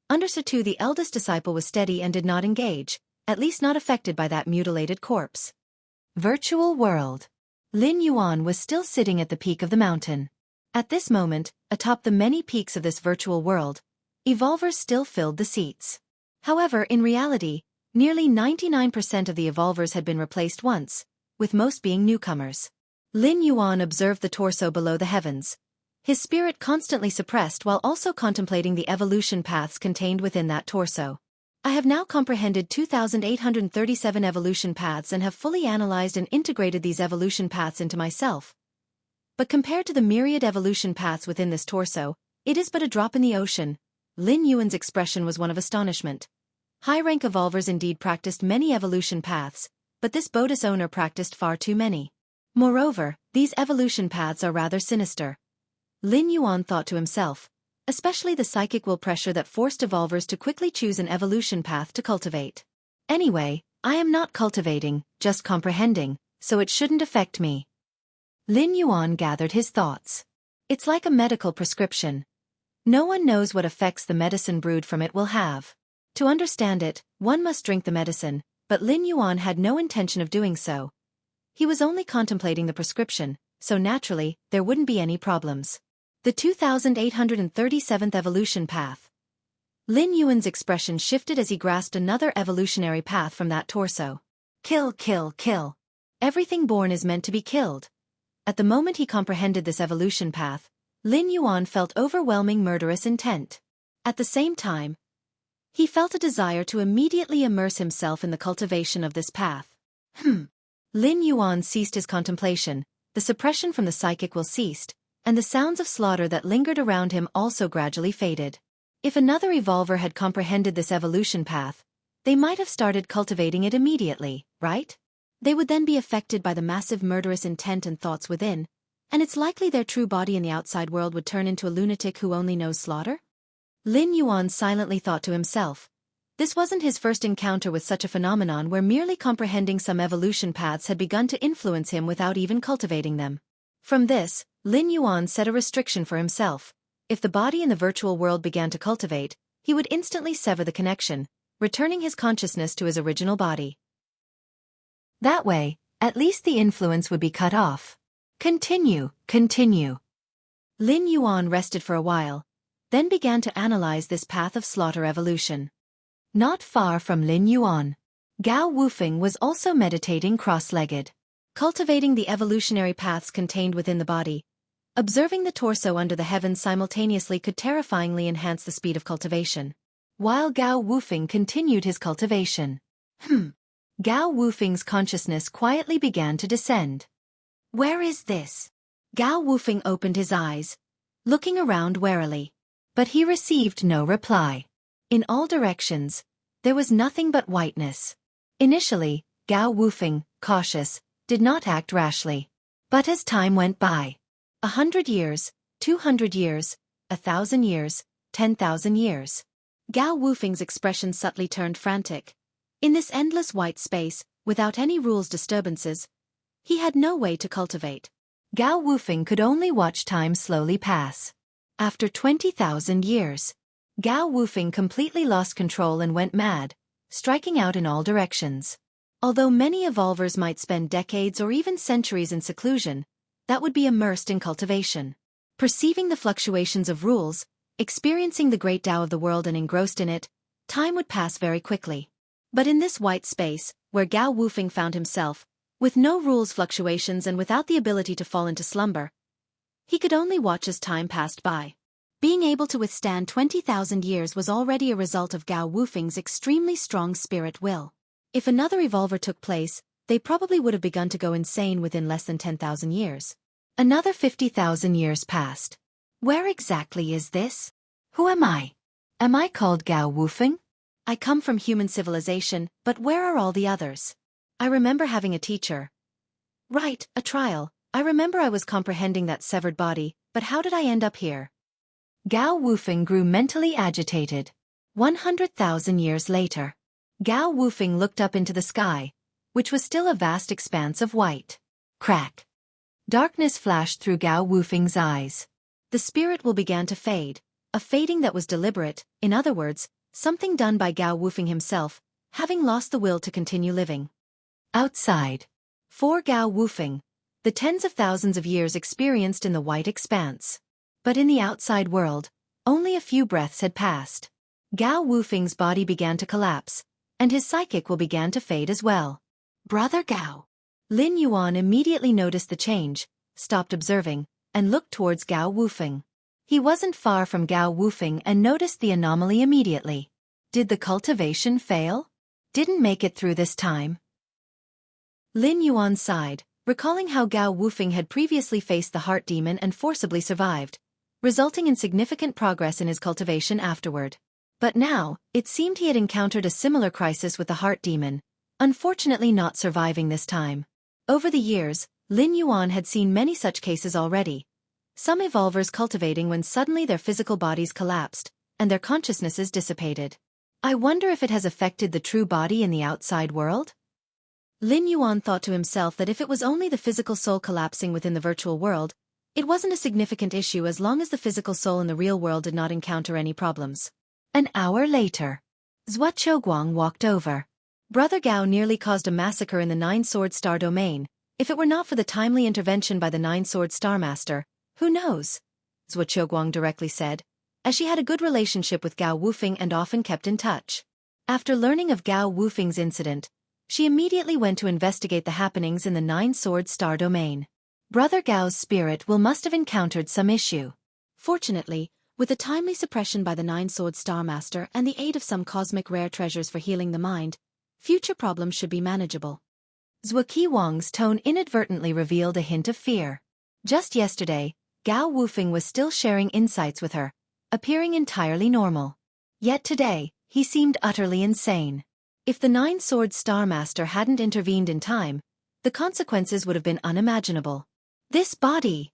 Under Satu, the eldest disciple was steady and did not engage, at least not affected by that mutilated corpse. Virtual world. Lin Yuan was still sitting at the peak of the mountain. At this moment, atop the many peaks of this virtual world, evolvers still filled the seats. However, in reality, nearly 99% of the evolvers had been replaced once, with most being newcomers. Lin Yuan observed the torso below the heavens, his spirit constantly suppressed while also contemplating the evolution paths contained within that torso. I have now comprehended 2,837 evolution paths and have fully analyzed and integrated these evolution paths into myself. But compared to the myriad evolution paths within this torso, it is but a drop in the ocean. Lin Yuan's expression was one of astonishment. High-rank evolvers indeed practiced many evolution paths, but this Bodis owner practiced far too many. Moreover, these evolution paths are rather sinister. Lin Yuan thought to himself, especially the psychic will pressure that forced evolvers to quickly choose an evolution path to cultivate. Anyway, I am not cultivating, just comprehending, so it shouldn't affect me. Lin Yuan gathered his thoughts. It's like a medical prescription. No one knows what effects the medicine brewed from it will have. To understand it, one must drink the medicine, but Lin Yuan had no intention of doing so. He was only contemplating the prescription, so naturally, there wouldn't be any problems. The 2,837th evolution path. Lin Yuan's expression shifted as he grasped another evolutionary path from that torso. Kill, kill, kill. Everything born is meant to be killed. At the moment he comprehended this evolution path, Lin Yuan felt overwhelming murderous intent. At the same time, he felt a desire to immediately immerse himself in the cultivation of this path. Lin Yuan ceased his contemplation, the suppression from the psychic will ceased, and the sounds of slaughter that lingered around him also gradually faded. If another evolver had comprehended this evolution path, they might have started cultivating it immediately, right? They would then be affected by the massive murderous intent and thoughts within, and it's likely their true body in the outside world would turn into a lunatic who only knows slaughter? Lin Yuan silently thought to himself. This wasn't his first encounter with such a phenomenon where merely comprehending some evolution paths had begun to influence him without even cultivating them. From this, Lin Yuan set a restriction for himself. If the body in the virtual world began to cultivate, he would instantly sever the connection, returning his consciousness to his original body. That way, at least the influence would be cut off. Continue. Lin Yuan rested for a while, then began to analyze this path of slaughter evolution. Not far from Lin Yuan, Gao Wufeng was also meditating cross-legged. Cultivating the evolutionary paths contained within the body, Observing the torso under the heavens simultaneously could terrifyingly enhance the speed of cultivation. While Gao Wufeng continued his cultivation. Gao Wufeng's consciousness quietly began to descend. Where is this? Gao Wufeng opened his eyes, looking around warily. But he received no reply. In all directions, there was nothing but whiteness. Initially, Gao Wufeng, cautious, did not act rashly. But as time went by, 100 years, 200 years, 1,000 years, 10,000 years. Gao Wufeng's expression subtly turned frantic. In this endless white space, without any rules disturbances, he had no way to cultivate. Gao Wufeng could only watch time slowly pass. After 20,000 years, Gao Wufeng completely lost control and went mad, striking out in all directions. Although many evolvers might spend decades or even centuries in seclusion, that would be immersed in cultivation. Perceiving the fluctuations of rules, experiencing the great Tao of the world and engrossed in it, time would pass very quickly. But in this white space, where Gao Wufeng found himself, with no rules fluctuations and without the ability to fall into slumber, he could only watch as time passed by. Being able to withstand 20,000 years was already a result of Gao Wufeng's extremely strong spirit will. If another evolver took place, they probably would have begun to go insane within less than 10,000 years. Another 50,000 years passed. Where exactly is this? Who am I? Am I called Gao Wufeng? I come from human civilization, but where are all the others? I remember having a teacher. Right, a trial. I remember I was comprehending that severed body, but how did I end up here? Gao Wufeng grew mentally agitated. 100,000 years later, Gao Wufeng looked up into the sky, which was still a vast expanse of white. Crack. Darkness flashed through Gao Wufeng's eyes. The spirit will began to fade, a fading that was deliberate, in other words, something done by Gao Wufeng himself, having lost the will to continue living. Outside. For Gao Wufeng, the tens of thousands of years experienced in the white expanse. But in the outside world, only a few breaths had passed. Gao Wufeng's body began to collapse, and his psychic will began to fade as well. Brother Gao. Lin Yuan immediately noticed the change, stopped observing, and looked towards Gao Wufeng. He wasn't far from Gao Wufeng and noticed the anomaly immediately. Did the cultivation fail? Didn't make it through this time. Lin Yuan sighed, recalling how Gao Wufeng had previously faced the heart demon and forcibly survived, resulting in significant progress in his cultivation afterward. But now, it seemed he had encountered a similar crisis with the heart demon, unfortunately not surviving this time. Over the years, Lin Yuan had seen many such cases already. Some evolvers cultivating when suddenly their physical bodies collapsed, and their consciousnesses dissipated. I wonder if it has affected the true body in the outside world? Lin Yuan thought to himself that if it was only the physical soul collapsing within the virtual world, it wasn't a significant issue as long as the physical soul in the real world did not encounter any problems. An hour later, Zhua Qiuguang walked over. Brother Gao nearly caused a massacre in the Nine-Sword Star domain. If it were not for the timely intervention by the Nine-Sword Star Master, who knows? Zhua Qiuguang directly said, as she had a good relationship with Gao Wufeng and often kept in touch. After learning of Gao Wufeng's incident, she immediately went to investigate the happenings in the Nine-Sword Star domain. Brother Gao's spirit will must have encountered some issue. Fortunately, with the timely suppression by the Nine-Sword Star Master and the aid of some cosmic rare treasures for healing the mind, future problems should be manageable. Zhua Qiuguang's tone inadvertently revealed a hint of fear. Just yesterday, Gao Wufeng was still sharing insights with her, appearing entirely normal. Yet today, he seemed utterly insane. If the Nine-Sword Star Master hadn't intervened in time, the consequences would have been unimaginable. This body!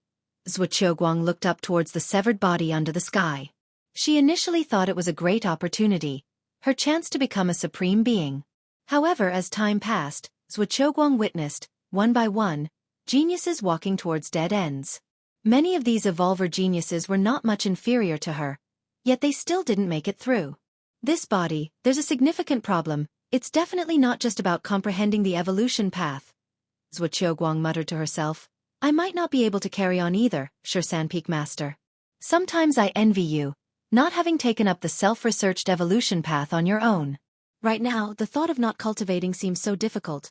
Zhua Qiuguang looked up towards the severed body under the sky. She initially thought it was a great opportunity, her chance to become a supreme being. However, as time passed, Zhua Qiuguang witnessed, one by one, geniuses walking towards dead ends. Many of these evolver geniuses were not much inferior to her, yet they still didn't make it through. This body, there's a significant problem. It's definitely not just about comprehending the evolution path. Zhua Qiuguang muttered to herself. I might not be able to carry on either, Shan Peak Master. Sometimes I envy you, not having taken up the self-researched evolution path on your own. Right now, the thought of not cultivating seems so difficult.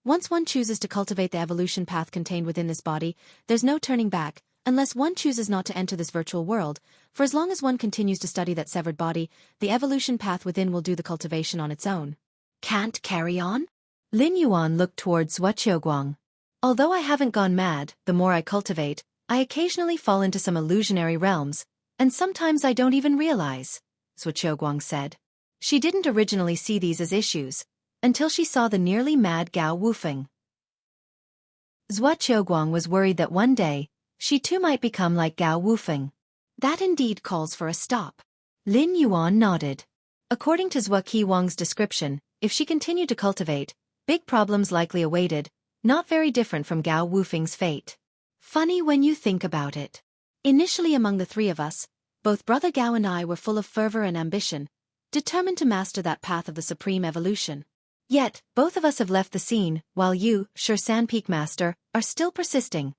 Once one chooses to cultivate the evolution path contained within this body, there's no turning back, unless one chooses not to enter this virtual world, for as long as one continues to study that severed body, the evolution path within will do the cultivation on its own. Can't carry on? Lin Yuan looked towards Wuxia. Although I haven't gone mad, the more I cultivate, I occasionally fall into some illusionary realms, and sometimes I don't even realize, Wuxia said. She didn't originally see these as issues, until she saw the nearly mad Gao Wufeng. Zhua Qiuguang was worried that one day, she too might become like Gao Wufeng. That indeed calls for a stop. Lin Yuan nodded. According to Zhua Qiuguang's description, if she continued to cultivate, big problems likely awaited, not very different from Gao Wufeng's fate. Funny when you think about it. Initially among the three of us, both Brother Gao and I were full of fervor and ambition, determined to master that path of the supreme evolution. Yet, both of us have left the scene, while you, Shan Peak Master, are still persisting.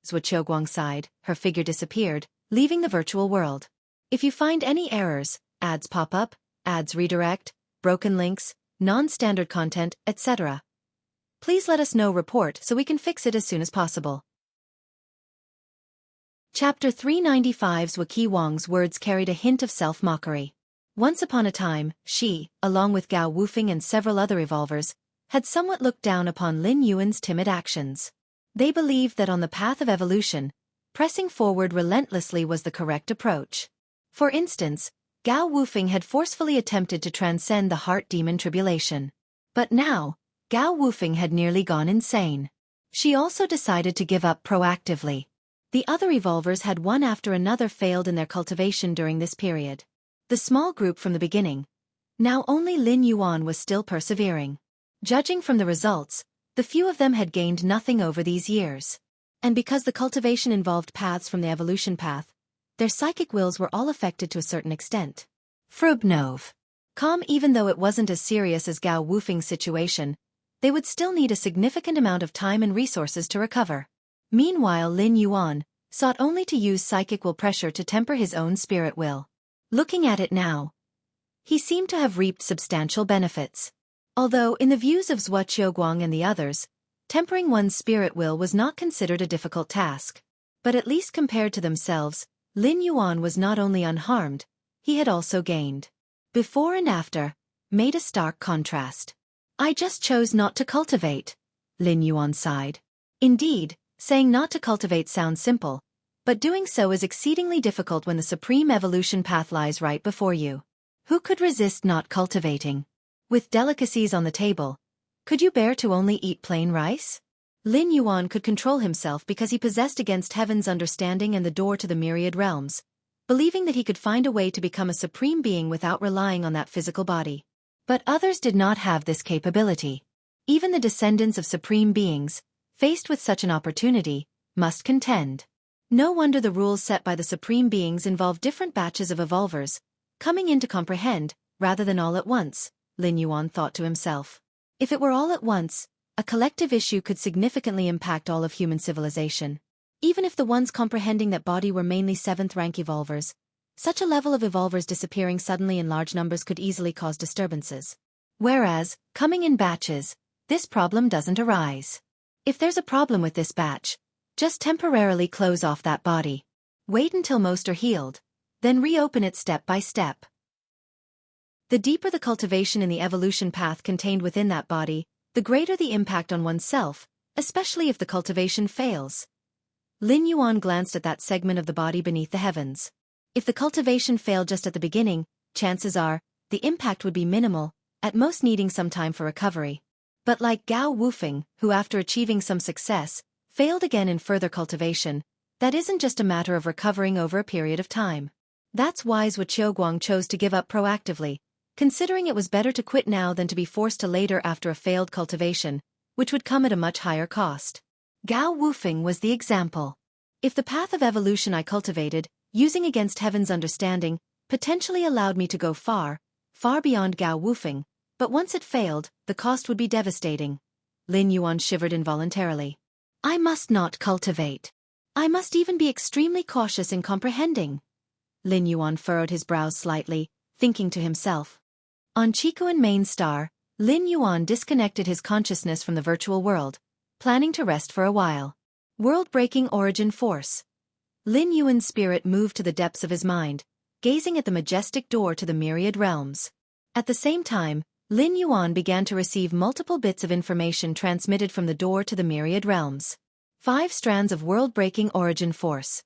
Zhua Qiuguang sighed, her figure disappeared, leaving the virtual world. If you find any errors, ads pop up, ads redirect, broken links, non-standard content, etc., please let us know report so we can fix it as soon as possible. Chapter 395. Zhua Qiuguang's words carried a hint of self-mockery. Once upon a time, she, along with Gao Wufeng and several other evolvers, had somewhat looked down upon Lin Yuan's timid actions. They believed that on the path of evolution, pressing forward relentlessly was the correct approach. For instance, Gao Wufeng had forcefully attempted to transcend the heart demon tribulation. But now, Gao Wufeng had nearly gone insane. She also decided to give up proactively. The other evolvers had one after another failed in their cultivation during this period. The small group from the beginning. Now only Lin Yuan was still persevering. Judging from the results, the few of them had gained nothing over these years. And because the cultivation involved paths from the evolution path, their psychic wills were all affected to a certain extent. Frubnov. Calm. Even though it wasn't as serious as Gao Wufeng's situation, they would still need a significant amount of time and resources to recover. Meanwhile, Lin Yuan sought only to use psychic will pressure to temper his own spirit will. Looking at it now, he seemed to have reaped substantial benefits. Although, in the views of Zhua Qiuguang and the others, tempering one's spirit will was not considered a difficult task. But at least compared to themselves, Lin Yuan was not only unharmed, he had also gained. Before and after, made a stark contrast. I just chose not to cultivate, Lin Yuan sighed. Indeed, saying not to cultivate sounds simple, but doing so is exceedingly difficult when the supreme evolution path lies right before you. Who could resist not cultivating? With delicacies on the table, could you bear to only eat plain rice? Lin Yuan could control himself because he possessed against heaven's understanding and the door to the myriad realms, believing that he could find a way to become a supreme being without relying on that physical body. But others did not have this capability. Even the descendants of supreme beings, faced with such an opportunity, must contend. No wonder the rules set by the supreme beings involve different batches of evolvers, coming in to comprehend, rather than all at once, Lin Yuan thought to himself. If it were all at once, a collective issue could significantly impact all of human civilization. Even if the ones comprehending that body were mainly 7th-rank evolvers, such a level of evolvers disappearing suddenly in large numbers could easily cause disturbances. Whereas, coming in batches, this problem doesn't arise. If there's a problem with this batch, just temporarily close off that body. Wait until most are healed, then reopen it step by step. The deeper the cultivation in the evolution path contained within that body, the greater the impact on oneself, especially if the cultivation fails. Lin Yuan glanced at that segment of the body beneath the heavens. If the cultivation failed just at the beginning, chances are, the impact would be minimal, at most needing some time for recovery. But like Gao Wufeng, who after achieving some success, failed again in further cultivation, that isn't just a matter of recovering over a period of time. That's why Zhua Qiuguang chose to give up proactively, considering it was better to quit now than to be forced to later after a failed cultivation, which would come at a much higher cost. Gao Wufeng was the example. If the path of evolution I cultivated, using against heaven's understanding, potentially allowed me to go far, far beyond Gao Wufeng, but once it failed, the cost would be devastating. Lin Yuan shivered involuntarily. I must not cultivate. I must even be extremely cautious in comprehending. Lin Yuan furrowed his brows slightly, thinking to himself. On Chikuan Main Star, Lin Yuan disconnected his consciousness from the virtual world, planning to rest for a while. World-breaking origin force. Lin Yuan's spirit moved to the depths of his mind, gazing at the majestic door to the myriad realms. At the same time, Lin Yuan began to receive multiple bits of information transmitted from the door to the myriad realms. 5 strands of world-breaking origin force.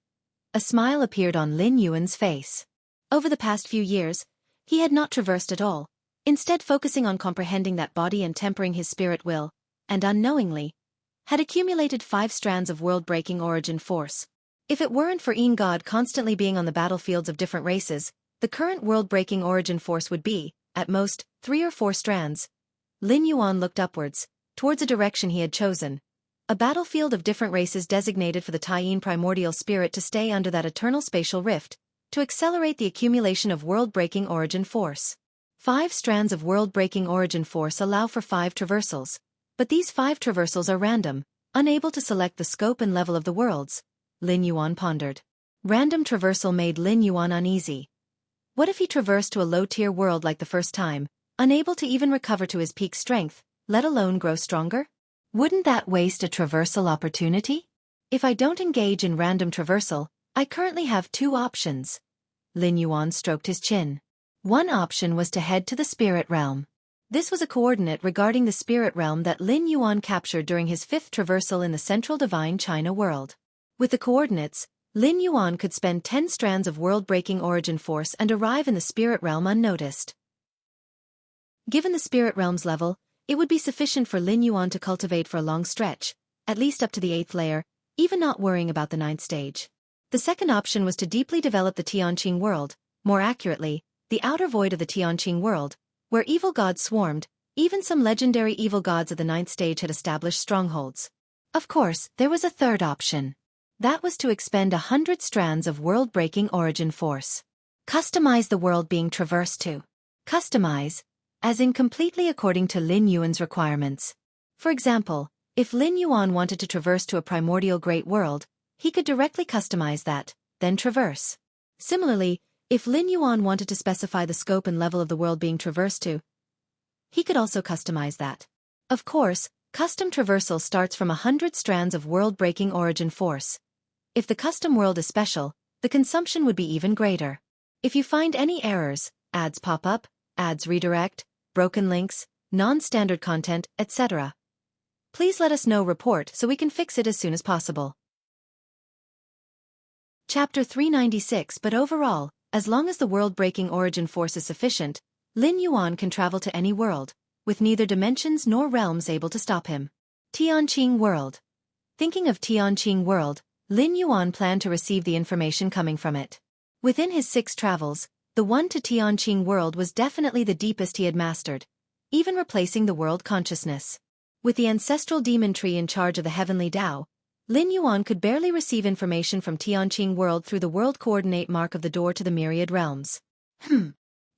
A smile appeared on Lin Yuan's face. Over the past few years, he had not traversed at all, instead focusing on comprehending that body and tempering his spirit will, and unknowingly, had accumulated 5 strands of world-breaking origin force. If it weren't for Yin God constantly being on the battlefields of different races, the current world-breaking origin force would be, at most, 3 or 4 strands. Lin Yuan looked upwards, towards a direction he had chosen. A battlefield of different races designated for the Taiyin primordial spirit to stay under that eternal spatial rift, to accelerate the accumulation of world-breaking origin force. 5 strands of world-breaking origin force allow for 5 traversals, but these 5 traversals are random, unable to select the scope and level of the worlds. Lin Yuan pondered. Random traversal made Lin Yuan uneasy. What if he traversed to a low-tier world like the first time, unable to even recover to his peak strength, let alone grow stronger? Wouldn't that waste a traversal opportunity? If I don't engage in random traversal, I currently have 2 options. Lin Yuan stroked his chin. One option was to head to the spirit realm. This was a coordinate regarding the spirit realm that Lin Yuan captured during his 5th traversal in the central divine China world. With the coordinates, Lin Yuan could spend 10 strands of world-breaking origin force and arrive in the spirit realm unnoticed. Given the spirit realm's level, it would be sufficient for Lin Yuan to cultivate for a long stretch, at least up to the 8th layer, even not worrying about the 9th stage. The second option was to deeply develop the Tianqing world, more accurately, the outer void of the Tianqing world, where evil gods swarmed. Even some legendary evil gods at the 9th stage had established strongholds. Of course, there was a third option. That was to expend 100 strands of world-breaking origin force. Customize the world being traversed to. Customize, as in completely according to Lin Yuan's requirements. For example, if Lin Yuan wanted to traverse to a primordial great world, he could directly customize that, then traverse. Similarly, if Lin Yuan wanted to specify the scope and level of the world being traversed to, he could also customize that. Of course, custom traversal starts from 100 strands of world-breaking origin force. If the custom world is special, the consumption would be even greater. If you find any errors, ads pop up, ads redirect, broken links, non-standard content, etc., please let us know report so we can fix it as soon as possible. Chapter 396. But overall, as long as the world-breaking origin force is sufficient, Lin Yuan can travel to any world, with neither dimensions nor realms able to stop him. Tianqing world. Thinking of Tianqing world, Lin Yuan planned to receive the information coming from it. Within his 6 travels, the one to Tianqing world was definitely the deepest he had mastered, even replacing the world consciousness. With the ancestral demon tree in charge of the heavenly Tao, Lin Yuan could barely receive information from Tianqing world through the world coordinate mark of the door to the myriad realms.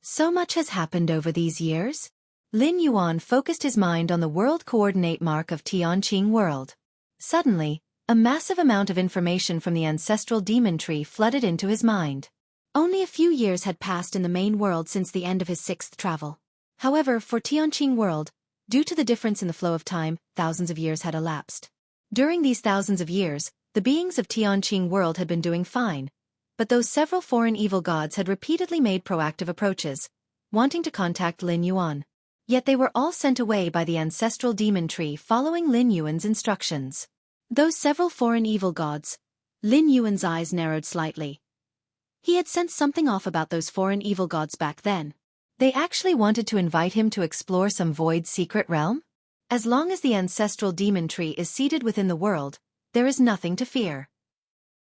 So much has happened over these years? Lin Yuan focused his mind on the world coordinate mark of Tianqing world. Suddenly, a massive amount of information from the ancestral demon tree flooded into his mind. Only a few years had passed in the main world since the end of his 6th travel. However, for Tianqing world, due to the difference in the flow of time, thousands of years had elapsed. During these thousands of years, the beings of Tianqing world had been doing fine, but those several foreign evil gods had repeatedly made proactive approaches, wanting to contact Lin Yuan. Yet they were all sent away by the ancestral demon tree following Lin Yuan's instructions. Those several foreign evil gods, Lin Yuan's eyes narrowed slightly. He had sensed something off about those foreign evil gods back then. They actually wanted to invite him to explore some void secret realm? As long as the ancestral demon tree is seated within the world, there is nothing to fear.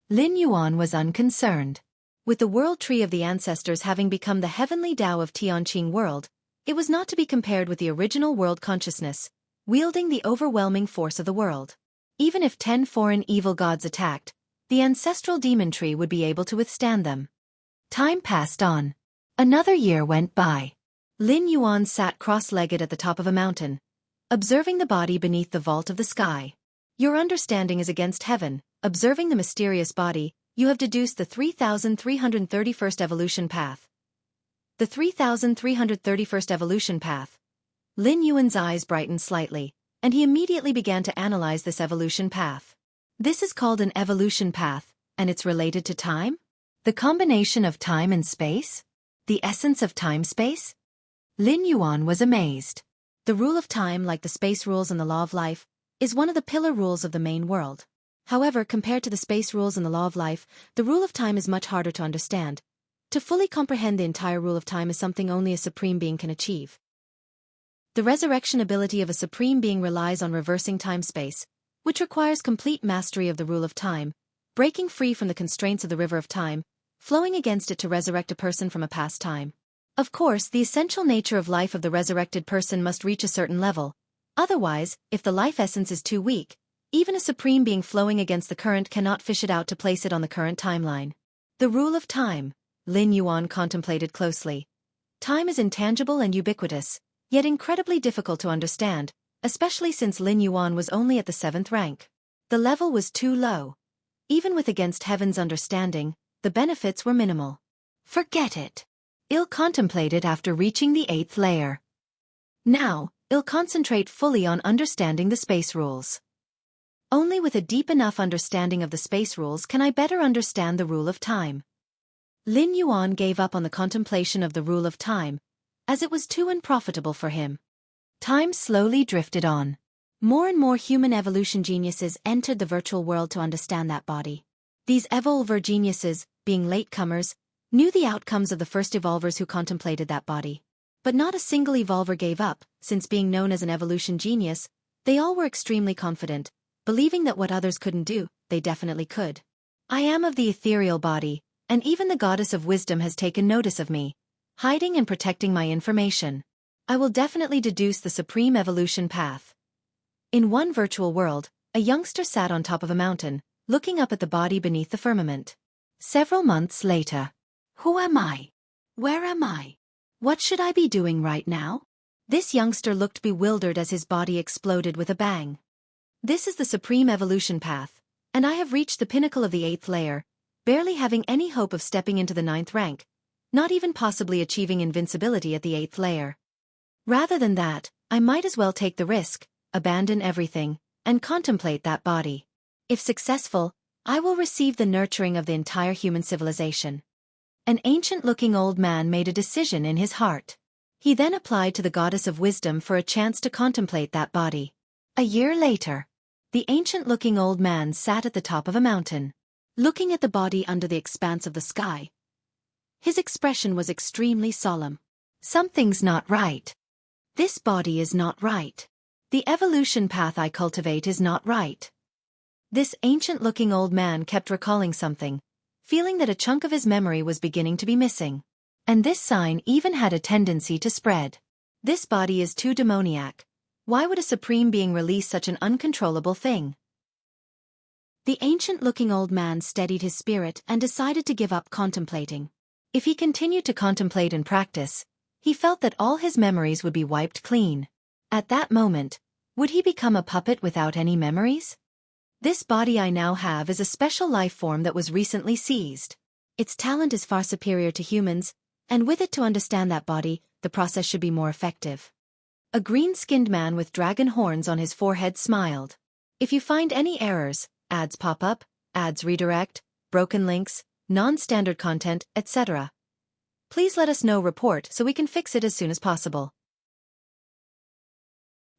Lin Yuan was unconcerned. With the world tree of the ancestors having become the heavenly Tao of Tianqing world, it was not to be compared with the original world consciousness, wielding the overwhelming force of the world. Even if 10 foreign evil gods attacked, the ancestral demon tree would be able to withstand them. Time passed on. Another year went by. Lin Yuan sat cross-legged at the top of a mountain, observing the body beneath the vault of the sky. Your understanding is against heaven. Observing the mysterious body, you have deduced the 3331st evolution path. The 3331st evolution path. Lin Yuan's eyes brightened slightly, and he immediately began to analyze this evolution path. This is called an evolution path, and it's related to time? The combination of time and space? The essence of time-space? Lin Yuan was amazed. The rule of time, like the space rules and the law of life, is one of the pillar rules of the main world. However, compared to the space rules and the law of life, the rule of time is much harder to understand. To fully comprehend the entire rule of time is something only a supreme being can achieve. The resurrection ability of a supreme being relies on reversing time-space, which requires complete mastery of the rule of time, breaking free from the constraints of the river of time, flowing against it to resurrect a person from a past time. Of course, the essential nature of life of the resurrected person must reach a certain level. Otherwise, if the life essence is too weak, even a supreme being flowing against the current cannot fish it out to place it on the current timeline. The rule of time, Lin Yuan contemplated closely. Time is intangible and ubiquitous, yet incredibly difficult to understand, especially since Lin Yuan was only at the 7th rank. The level was too low. Even with against heaven's understanding, the benefits were minimal. Forget it. I'll contemplate it after reaching the 8th layer. Now, I'll concentrate fully on understanding the space rules. Only with a deep enough understanding of the space rules can I better understand the rule of time. Lin Yuan gave up on the contemplation of the rule of time, as it was too unprofitable for him. Time slowly drifted on. More and more human evolution geniuses entered the virtual world to understand that body. These evolver geniuses, being latecomers, knew the outcomes of the first evolvers who contemplated that body. But not a single evolver gave up, since being known as an evolution genius, they all were extremely confident, believing that what others couldn't do, they definitely could. I am of the ethereal body, and even the goddess of wisdom has taken notice of me, hiding and protecting my information. I will definitely deduce the supreme evolution path. In one virtual world, a youngster sat on top of a mountain, looking up at the body beneath the firmament. Several months later. Who am I? Where am I? What should I be doing right now? This youngster looked bewildered as his body exploded with a bang. This is the supreme evolution path, and I have reached the pinnacle of the 8th layer, barely having any hope of stepping into the 9th rank, not even possibly achieving invincibility at the 8th layer. Rather than that, I might as well take the risk, abandon everything, and contemplate that body. If successful, I will receive the nurturing of the entire human civilization. An ancient-looking old man made a decision in his heart. He then applied to the goddess of wisdom for a chance to contemplate that body. A year later, the ancient-looking old man sat at the top of a mountain, looking at the body under the expanse of the sky. His expression was extremely solemn. Something's not right. This body is not right. The evolution path I cultivate is not right. This ancient-looking old man kept recalling something, feeling that a chunk of his memory was beginning to be missing. And this sign even had a tendency to spread. This body is too demoniac. Why would a supreme being release such an uncontrollable thing? The ancient-looking old man steadied his spirit and decided to give up contemplating. If he continued to contemplate and practice, he felt that all his memories would be wiped clean. At that moment, would he become a puppet without any memories? This body I now have is a special life form that was recently seized. Its talent is far superior to humans, and with it to understand that body, the process should be more effective. A green-skinned man with dragon horns on his forehead smiled. If you find any errors, ads pop up, ads redirect, broken links, non-standard content, etc., please let us know report so we can fix it as soon as possible.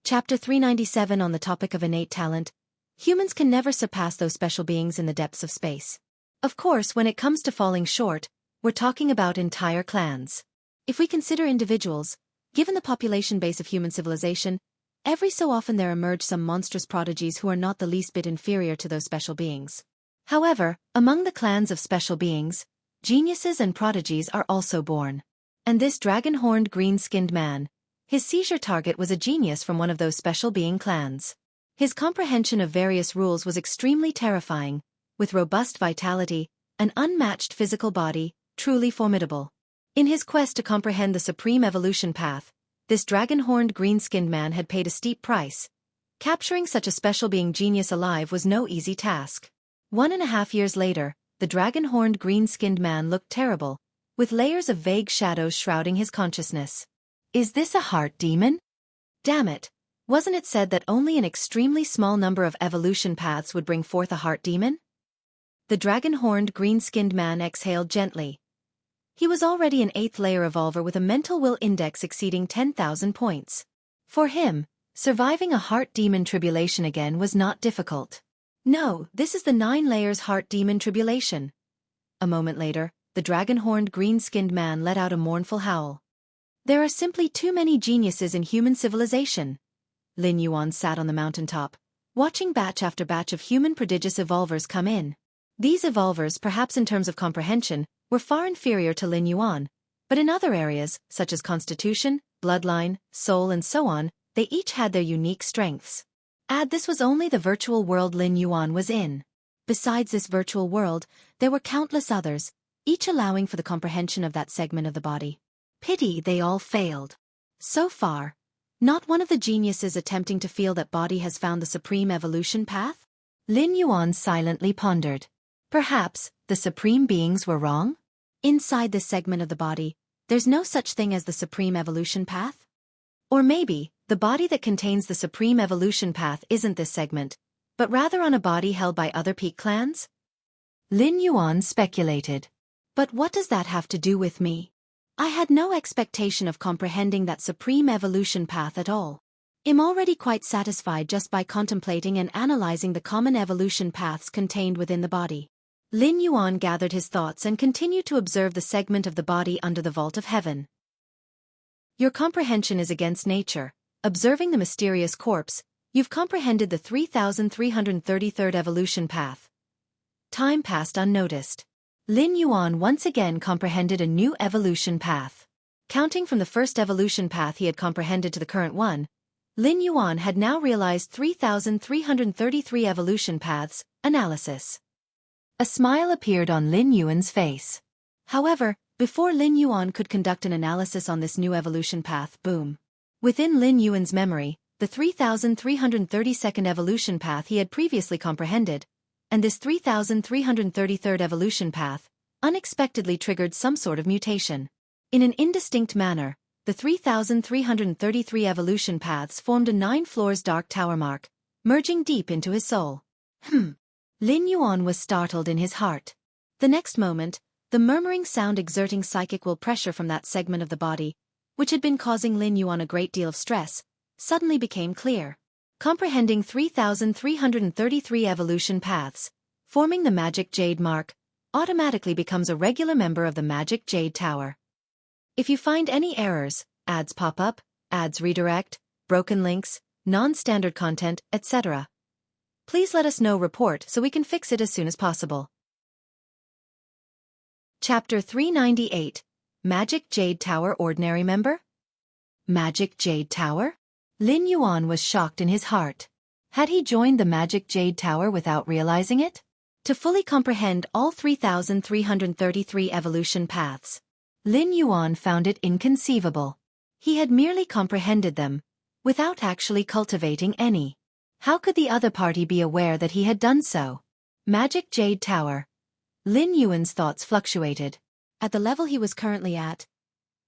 Chapter 397 on the topic of innate talent. Humans can never surpass those special beings in the depths of space. Of course, when it comes to falling short, we're talking about entire clans. If we consider individuals, given the population base of human civilization, every so often there emerge some monstrous prodigies who are not the least bit inferior to those special beings. However, among the clans of special beings, geniuses and prodigies are also born. And this dragon-horned green-skinned man, his seizure target was a genius from one of those special being clans. His comprehension of various rules was extremely terrifying, with robust vitality, an unmatched physical body, truly formidable. In his quest to comprehend the supreme evolution path, this dragon-horned green-skinned man had paid a steep price. Capturing such a special being genius alive was no easy task. 1.5 years later, the dragon-horned green-skinned man looked terrible, with layers of vague shadows shrouding his consciousness. Is this a heart demon? Damn it. Wasn't it said that only an extremely small number of evolution paths would bring forth a heart demon? The dragon-horned green-skinned man exhaled gently. He was already an 8th-layer evolver with a mental will index exceeding 10,000 points. For him, surviving a heart demon tribulation again was not difficult. No, this is the 9 layers heart demon tribulation. A moment later, the dragon-horned green-skinned man let out a mournful howl. There are simply too many geniuses in human civilization. Lin Yuan sat on the mountaintop, watching batch after batch of human prodigious evolvers come in. These evolvers, perhaps in terms of comprehension, were far inferior to Lin Yuan, but in other areas, such as constitution, bloodline, soul and so on, they each had their unique strengths. This was only the virtual world Lin Yuan was in. Besides this virtual world, there were countless others, each allowing for the comprehension of that segment of the body. Pity they all failed. So far, not one of the geniuses attempting to feel that body has found the supreme evolution path? Lin Yuan silently pondered. Perhaps, the supreme beings were wrong? Inside this segment of the body, there's no such thing as the supreme evolution path? Or maybe, the body that contains the supreme evolution path isn't this segment, but rather on a body held by other peak clans? Lin Yuan speculated. But what does that have to do with me? I had no expectation of comprehending that supreme evolution path at all. I'm already quite satisfied just by contemplating and analyzing the common evolution paths contained within the body. Lin Yuan gathered his thoughts and continued to observe the segment of the body under the vault of heaven. Your comprehension is against nature. Observing the mysterious corpse, you've comprehended the 3333rd evolution path. Time passed unnoticed. Lin Yuan once again comprehended a new evolution path. Counting from the first evolution path he had comprehended to the current one, Lin Yuan had now realized 3333 evolution paths. Analysis. A smile appeared on Lin Yuan's face. However, before Lin Yuan could conduct an analysis on this new evolution path, boom. Within Lin Yuan's memory, the 3332nd evolution path he had previously comprehended, and this 3333rd evolution path, unexpectedly triggered some sort of mutation. In an indistinct manner, the 3333 evolution paths formed a 9 floors dark tower mark, merging deep into his soul. Lin Yuan was startled in his heart. The next moment, the murmuring sound exerting psychic will pressure from that segment of the body, which had been causing Lin Yuan a great deal of stress, suddenly became clear. Comprehending 3333 evolution paths, forming the magic jade mark, automatically becomes a regular member of the magic jade tower. If you find any errors, ads pop up, ads redirect, broken links, non-standard content, etc., please let us know. Report so we can fix it as soon as possible. Chapter 398. Magic Jade Tower Ordinary Member? Magic Jade Tower? Lin Yuan was shocked in his heart. Had he joined the Magic Jade Tower without realizing it? To fully comprehend all 3333 evolution paths, Lin Yuan found it inconceivable. He had merely comprehended them, without actually cultivating any. How could the other party be aware that he had done so? Magic Jade Tower. Lin Yuan's thoughts fluctuated. At the level he was currently at,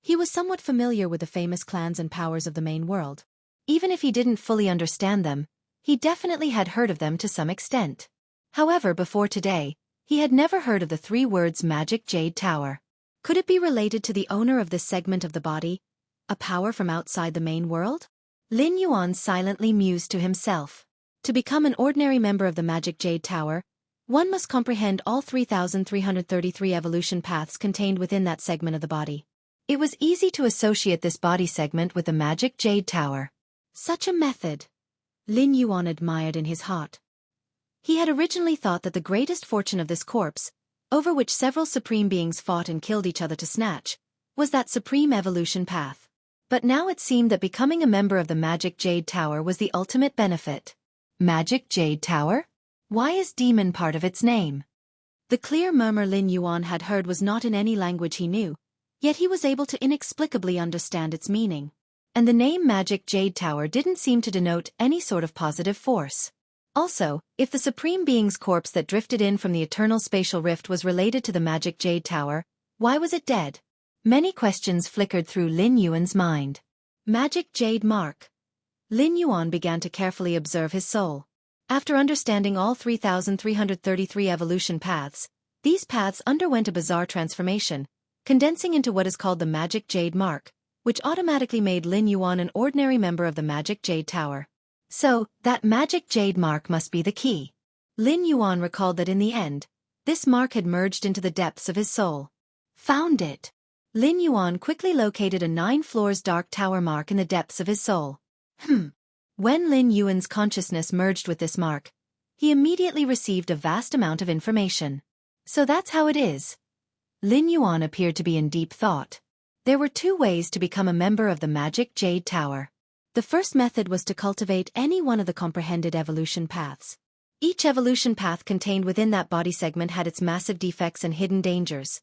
he was somewhat familiar with the famous clans and powers of the main world. Even if he didn't fully understand them, he definitely had heard of them to some extent. However, before today, he had never heard of the 3 words Magic Jade Tower. Could it be related to the owner of this segment of the body, a power from outside the main world? Lin Yuan silently mused to himself. To become an ordinary member of the Magic Jade Tower, one must comprehend all 3333 evolution paths contained within that segment of the body. It was easy to associate this body segment with the Magic Jade Tower. Such a method, Lin Yuan admired in his heart. He had originally thought that the greatest fortune of this corpse, over which several supreme beings fought and killed each other to snatch, was that supreme evolution path. But now it seemed that becoming a member of the Magic Jade Tower was the ultimate benefit. Magic Jade Tower? Why is demon part of its name? The clear murmur Lin Yuan had heard was not in any language he knew, yet he was able to inexplicably understand its meaning. And the name Magic Jade Tower didn't seem to denote any sort of positive force. Also, if the Supreme Being's corpse that drifted in from the eternal spatial rift was related to the Magic Jade Tower, why was it dead? Many questions flickered through Lin Yuan's mind. Magic Jade Mark. Lin Yuan began to carefully observe his soul. After understanding all 3,333 evolution paths, these paths underwent a bizarre transformation, condensing into what is called the Magic Jade Mark, which automatically made Lin Yuan an ordinary member of the Magic Jade Tower. So, that Magic Jade Mark must be the key. Lin Yuan recalled that in the end, this mark had merged into the depths of his soul. Found it. Lin Yuan quickly located a 9 floors dark tower mark in the depths of his soul. When Lin Yuan's consciousness merged with this mark, he immediately received a vast amount of information. So that's how it is. Lin Yuan appeared to be in deep thought. There were 2 ways to become a member of the Magic Jade Tower. The first method was to cultivate any one of the comprehended evolution paths. Each evolution path contained within that body segment had its massive defects and hidden dangers.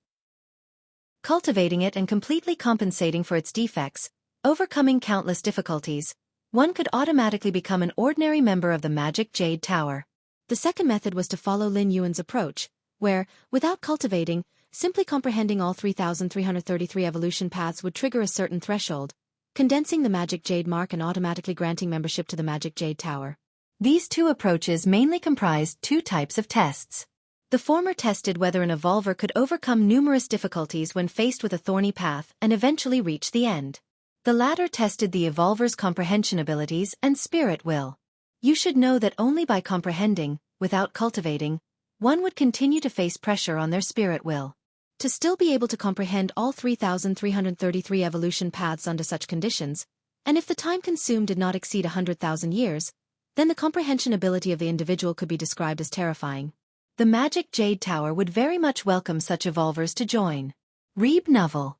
Cultivating it and completely compensating for its defects, overcoming countless difficulties, one could automatically become an ordinary member of the Magic Jade Tower. The second method was to follow Lin Yuan's approach, where, without cultivating, simply comprehending all 3,333 evolution paths would trigger a certain threshold, condensing the Magic Jade Mark and automatically granting membership to the Magic Jade Tower. These 2 approaches mainly comprised 2 types of tests. The former tested whether an evolver could overcome numerous difficulties when faced with a thorny path and eventually reach the end. The latter tested the evolver's comprehension abilities and spirit will. You should know that only by comprehending, without cultivating, one would continue to face pressure on their spirit will. To still be able to comprehend all 3,333 evolution paths under such conditions, and if the time consumed did not exceed 100,000 years, then the comprehension ability of the individual could be described as terrifying. The Magic Jade Tower would very much welcome such evolvers to join. Reeb Novel.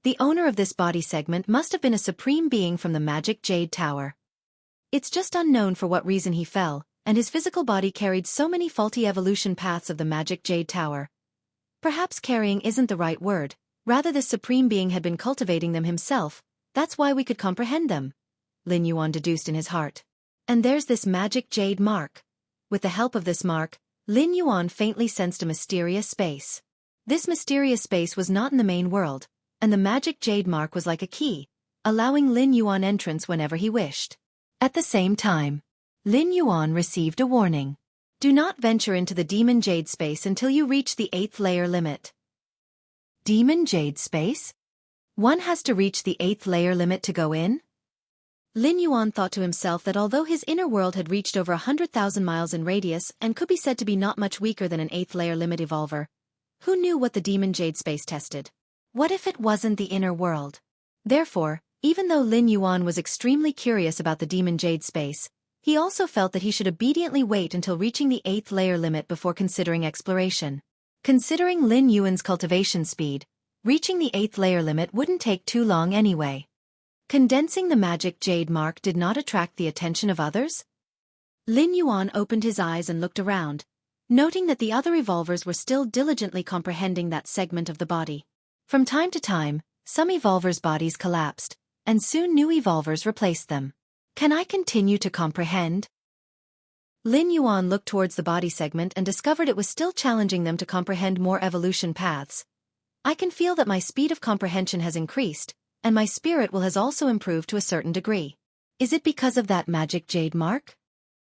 The owner of this body segment must have been a supreme being from the Magic Jade Tower. It's just unknown for what reason he fell, and his physical body carried so many faulty evolution paths of the Magic Jade Tower. Perhaps carrying isn't the right word, rather this supreme being had been cultivating them himself, that's why we could comprehend them. Lin Yuan deduced in his heart. And there's this Magic Jade Mark. With the help of this mark, Lin Yuan faintly sensed a mysterious space. This mysterious space was not in the main world, and the Magic Jade Mark was like a key, allowing Lin Yuan entrance whenever he wished. At the same time, Lin Yuan received a warning. Do not venture into the Demon Jade space until you reach the 8th layer limit. Demon Jade space? One has to reach the 8th layer limit to go in? Lin Yuan thought to himself that although his inner world had reached over 100,000 miles in radius and could be said to be not much weaker than an 8th layer limit evolver, who knew what the Demon Jade space tested? What if it wasn't the inner world? Therefore, even though Lin Yuan was extremely curious about the Demon Jade space, he also felt that he should obediently wait until reaching the 8th layer limit before considering exploration. Considering Lin Yuan's cultivation speed, reaching the 8th layer limit wouldn't take too long anyway. Condensing the Magic Jade Mark did not attract the attention of others? Lin Yuan opened his eyes and looked around, noting that the other evolvers were still diligently comprehending that segment of the body. From time to time, some evolvers' bodies collapsed, and soon new evolvers replaced them. Can I continue to comprehend? Lin Yuan looked towards the body segment and discovered it was still challenging them to comprehend more evolution paths. I can feel that my speed of comprehension has increased, and my spirit will has also improved to a certain degree. Is it because of that Magic Jade Mark?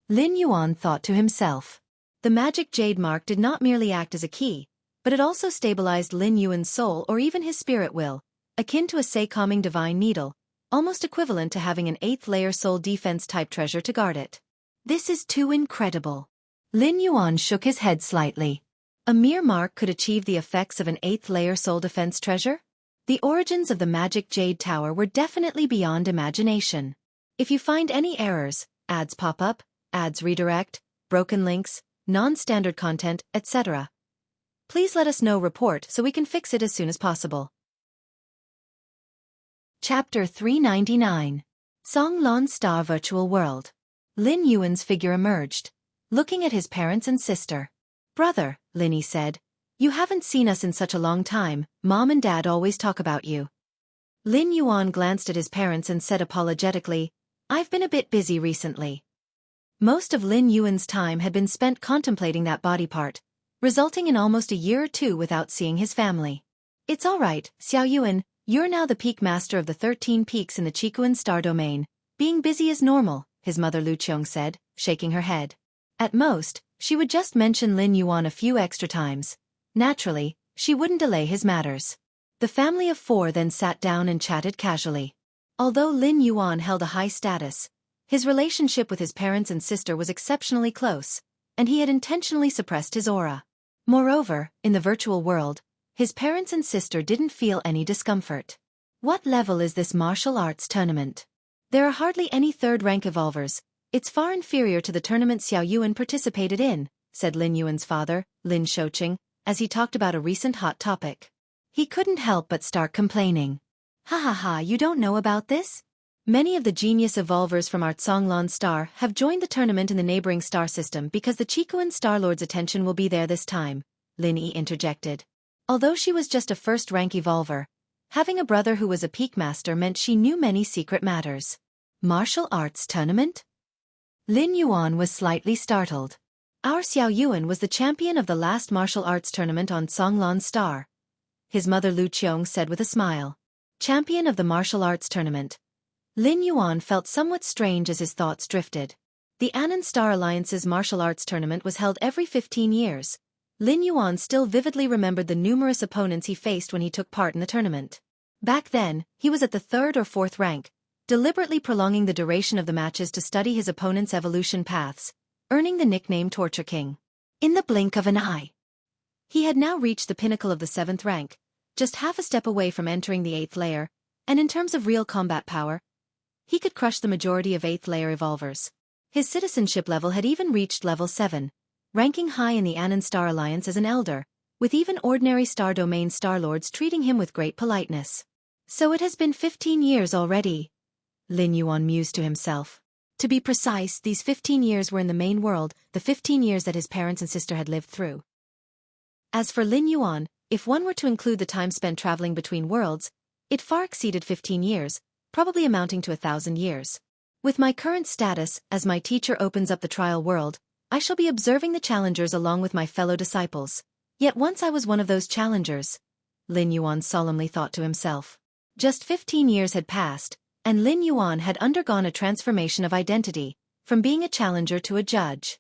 Lin Yuan thought to himself. The Magic Jade Mark did not merely act as a key, but it also stabilized Lin Yuan's soul or even his spirit will, akin to a calming divine needle, almost equivalent to having an 8th layer soul defense type treasure to guard it. This is too incredible. Lin Yuan shook his head slightly. A mere mark could achieve the effects of an 8th layer soul defense treasure? The origins of the Magic Jade Tower were definitely beyond imagination. If you find any errors, ads pop up, ads redirect, broken links, non-standard content, etc., please let us know report so we can fix it as soon as possible. Chapter 399. Song Lon Star Virtual World. Lin Yuan's figure emerged, looking at his parents and sister. Brother, Linny said, you haven't seen us in such a long time, Mom and Dad always talk about you. Lin Yuan glanced at his parents and said apologetically, I've been a bit busy recently. Most of Lin Yuan's time had been spent contemplating that body part, resulting in almost a year or two without seeing his family. It's alright, Xiao Yuan, you're now the peak master of the 13 peaks in the Qikuan star domain. Being busy is normal, his mother Lu Qiong said, shaking her head. At most, she would just mention Lin Yuan a few extra times. Naturally, she wouldn't delay his matters. The family of four then sat down and chatted casually. Although Lin Yuan held a high status, his relationship with his parents and sister was exceptionally close, and he had intentionally suppressed his aura. Moreover, in the virtual world, his parents and sister didn't feel any discomfort. What level is this martial arts tournament? There are hardly any third-rank evolvers. It's far inferior to the tournament Xiao Yuan participated in, said Lin Yuan's father, Lin Shouqing, as he talked about a recent hot topic. He couldn't help but start complaining. Ha ha ha, you don't know about this? Many of the genius evolvers from our Zhonglan star have joined the tournament in the neighboring star system because the Qikuan Star Lord's attention will be there this time, Lin Yi interjected. Although she was just a first-rank evolver, having a brother who was a peak master meant she knew many secret matters. Martial arts tournament? Lin Yuan was slightly startled. Our Xiao Yuan was the champion of the last martial arts tournament on Zhonglan star, his mother Lu Qiong said with a smile. Champion of the martial arts tournament. Lin Yuan felt somewhat strange as his thoughts drifted. The Anand Star Alliance's martial arts tournament was held every 15 years. Lin Yuan still vividly remembered the numerous opponents he faced when he took part in the tournament. Back then, he was at the 3rd or 4th rank, deliberately prolonging the duration of the matches to study his opponent's evolution paths, earning the nickname Torture King. In the blink of an eye, he had now reached the pinnacle of the 7th rank, just half a step away from entering the 8th layer, and in terms of real combat power, he could crush the majority of 8th layer evolvers. His citizenship level had even reached level 7, ranking high in the Anand Star Alliance as an elder, with even ordinary Star Domain Star Lords treating him with great politeness. So it has been 15 years already, Lin Yuan mused to himself. To be precise, these 15 years were in the main world, the 15 years that his parents and sister had lived through. As for Lin Yuan, if one were to include the time spent traveling between worlds, it far exceeded 15 years, probably amounting to 1,000 years. With my current status, as my teacher opens up the trial world, I shall be observing the challengers along with my fellow disciples. Yet once I was one of those challengers, Lin Yuan solemnly thought to himself. Just 15 years had passed, and Lin Yuan had undergone a transformation of identity, from being a challenger to a judge.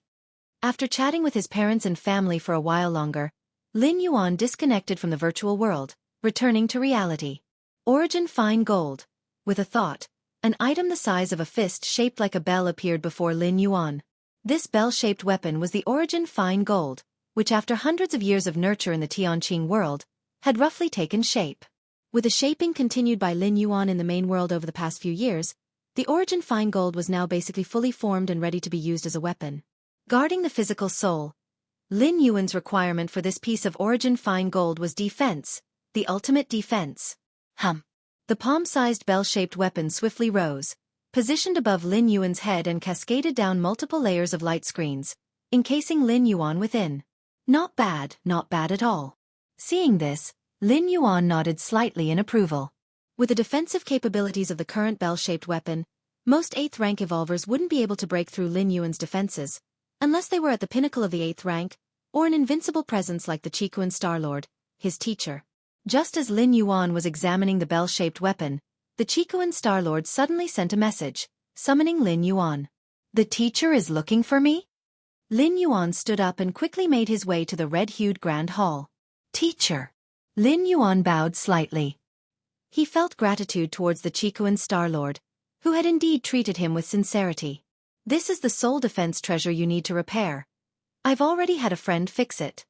After chatting with his parents and family for a while longer, Lin Yuan disconnected from the virtual world, returning to reality. Origin fine gold. With a thought, an item the size of a fist shaped like a bell appeared before Lin Yuan. This bell-shaped weapon was the Origin fine gold, which after hundreds of years of nurture in the Tianqing world, had roughly taken shape. With the shaping continued by Lin Yuan in the main world over the past few years, the Origin fine gold was now basically fully formed and ready to be used as a weapon. Guarding the physical soul, Lin Yuan's requirement for this piece of Origin fine gold was defense, the ultimate defense. The palm-sized bell-shaped weapon swiftly rose, positioned above Lin Yuan's head and cascaded down multiple layers of light screens, encasing Lin Yuan within. Not bad at all. Seeing this, Lin Yuan nodded slightly in approval. With the defensive capabilities of the current bell-shaped weapon, most 8th rank evolvers wouldn't be able to break through Lin Yuan's defenses, unless they were at the pinnacle of the 8th rank, or an invincible presence like the Qikuan Star Lord, his teacher. Just as Lin Yuan was examining the bell-shaped weapon, the Qikuan Star Lord suddenly sent a message, summoning Lin Yuan. The teacher is looking for me? Lin Yuan stood up and quickly made his way to the red-hued Grand Hall. Teacher. Lin Yuan bowed slightly. He felt gratitude towards the Qikuan Star Lord, who had indeed treated him with sincerity. This is the soul defense treasure you need to repair. I've already had a friend fix it.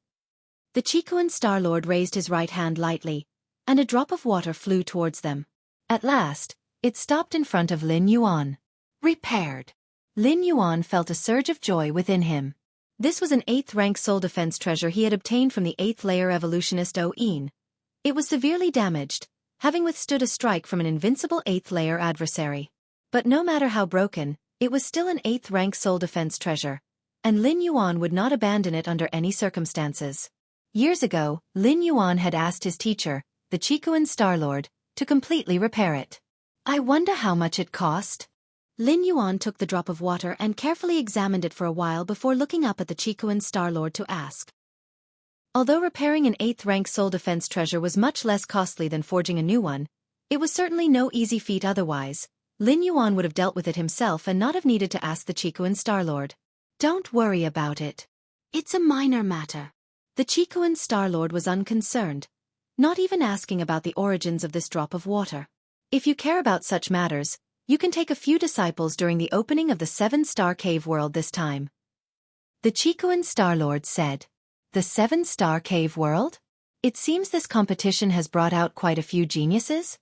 The Qikuan Star Lord raised his right hand lightly, and a drop of water flew towards them. At last, it stopped in front of Lin Yuan. Repaired. Lin Yuan felt a surge of joy within him. This was an 8th rank soul defense treasure he had obtained from the 8th layer evolutionist Yin. It was severely damaged, having withstood a strike from an invincible 8th layer adversary. But no matter how broken, it was still an 8th rank soul defense treasure, and Lin Yuan would not abandon it under any circumstances. Years ago, Lin Yuan had asked his teacher, the Qikuan Star Lord, to completely repair it. I wonder how much it cost? Lin Yuan took the drop of water and carefully examined it for a while before looking up at the Qikuan Star Lord to ask. Although repairing an 8th rank soul defense treasure was much less costly than forging a new one, it was certainly no easy feat otherwise. Lin Yuan would have dealt with it himself and not have needed to ask the Chicoan Star-Lord. Don't worry about it. It's a minor matter. The Chicoan Star-Lord was unconcerned, not even asking about the origins of this drop of water. If you care about such matters, you can take a few disciples during the opening of the 7-star cave world this time. The Chicoan Star-Lord said. The 7-star cave world? It seems this competition has brought out quite a few geniuses.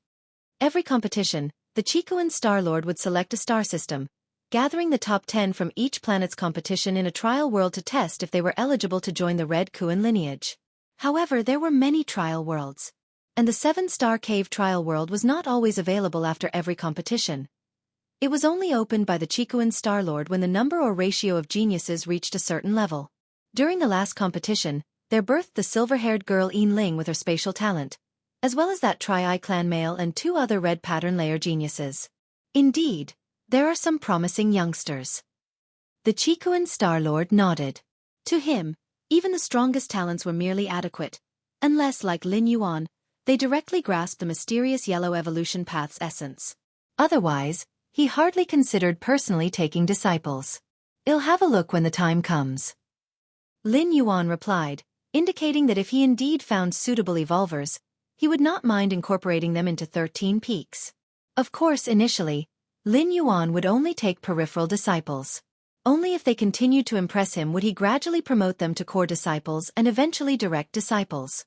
Every competition, the Chicoan Star-Lord would select a star system, gathering the top 10 from each planet's competition in a trial world to test if they were eligible to join the Red Kuan lineage. However, there were many trial worlds, and the 7-star cave trial world was not always available after every competition. It was only opened by the Chicoan Star-Lord when the number or ratio of geniuses reached a certain level. During the last competition, there birthed the silver-haired girl Yin Ling with her spatial talent, as well as that Tri-Eye clan male and 2 other red pattern layer geniuses. Indeed, there are some promising youngsters. The Chicoan Star-Lord nodded. To him, even the strongest talents were merely adequate, unless, like Lin Yuan, they directly grasped the mysterious yellow evolution path's essence. Otherwise, he hardly considered personally taking disciples. I'll have a look when the time comes. Lin Yuan replied, indicating that if he indeed found suitable evolvers, he would not mind incorporating them into 13 peaks. Of course, initially, Lin Yuan would only take peripheral disciples. Only if they continued to impress him would he gradually promote them to core disciples and eventually direct disciples.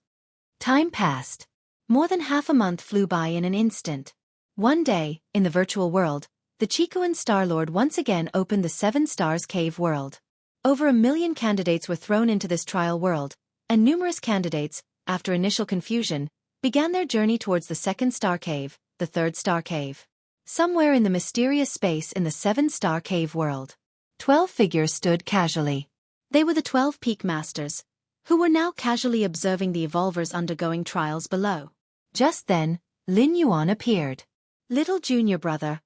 Time passed. More than half a month flew by in an instant. One day, in the virtual world, the Chicoan Star-Lord once again opened the 7 Stars Cave world. Over 1 million candidates were thrown into this trial world, and numerous candidates, after initial confusion, began their journey towards the 2nd Star Cave, the 3rd Star Cave. Somewhere in the mysterious space in the 7-star cave world, 12 figures stood casually. They were the 12 Peak Masters, who were now casually observing the evolvers undergoing trials below. Just then, Lin Yuan appeared. Little junior brother,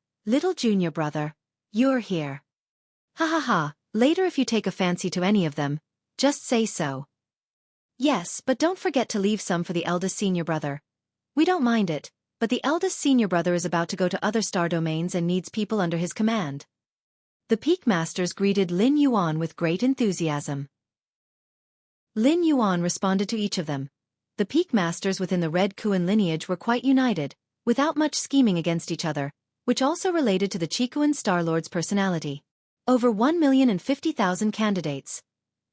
you're here. Ha ha ha, later if you take a fancy to any of them, just say so. Yes, but don't forget to leave some for the eldest senior brother. We don't mind it, but the eldest senior brother is about to go to other star domains and needs people under his command. The Peak Masters greeted Lin Yuan with great enthusiasm. Lin Yuan responded to each of them. The Peak Masters within the Red Kuan lineage were quite united, without much scheming against each other, which also related to the Chicoan Star-Lord's personality. Over 1,050,000 candidates.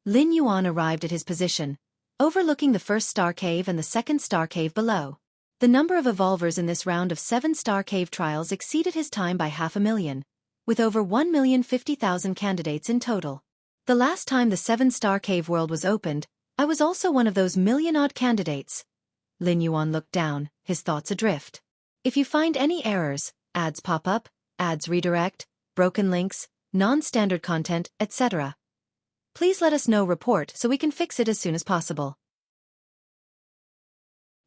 Lin Yuan arrived at his position, overlooking the 1st Star Cave and the 2nd Star Cave below. The number of evolvers in this round of 7-star cave trials exceeded his time by 500,000, with over 1,050,000 candidates in total. The last time the 7-star cave world was opened, I was also one of those million-odd candidates. Lin Yuan looked down, his thoughts adrift. If you find any errors, ads pop up, ads redirect, broken links, non-standard content, etc., please let us know report so we can fix it as soon as possible.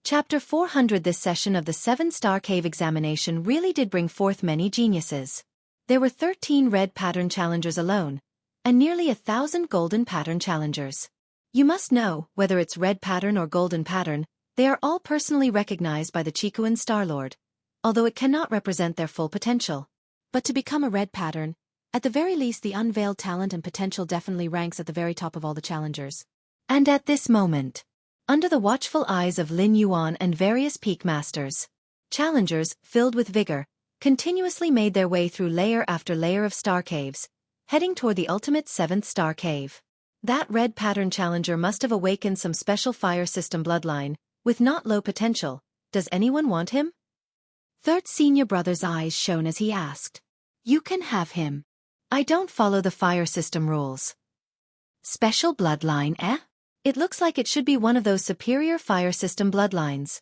Chapter 400. This session of the 7-star cave examination really did bring forth many geniuses. There were 13 red pattern challengers alone, and nearly 1,000 golden pattern challengers. You must know, whether it's red pattern or golden pattern, they are all personally recognized by the Chicoan Star-Lord, although it cannot represent their full potential. But to become a red pattern, at the very least the unveiled talent and potential definitely ranks at the very top of all the challengers. And at this moment, under the watchful eyes of Lin Yuan and various Peak Masters, challengers, filled with vigor, continuously made their way through layer after layer of star caves, heading toward the ultimate 7th star cave. That red pattern challenger must have awakened some special fire system bloodline, with not low potential. Does anyone want him? Third senior brother's eyes shone as he asked. You can have him. I don't follow the fire system rules. Special bloodline, eh? It looks like it should be one of those superior fire system bloodlines.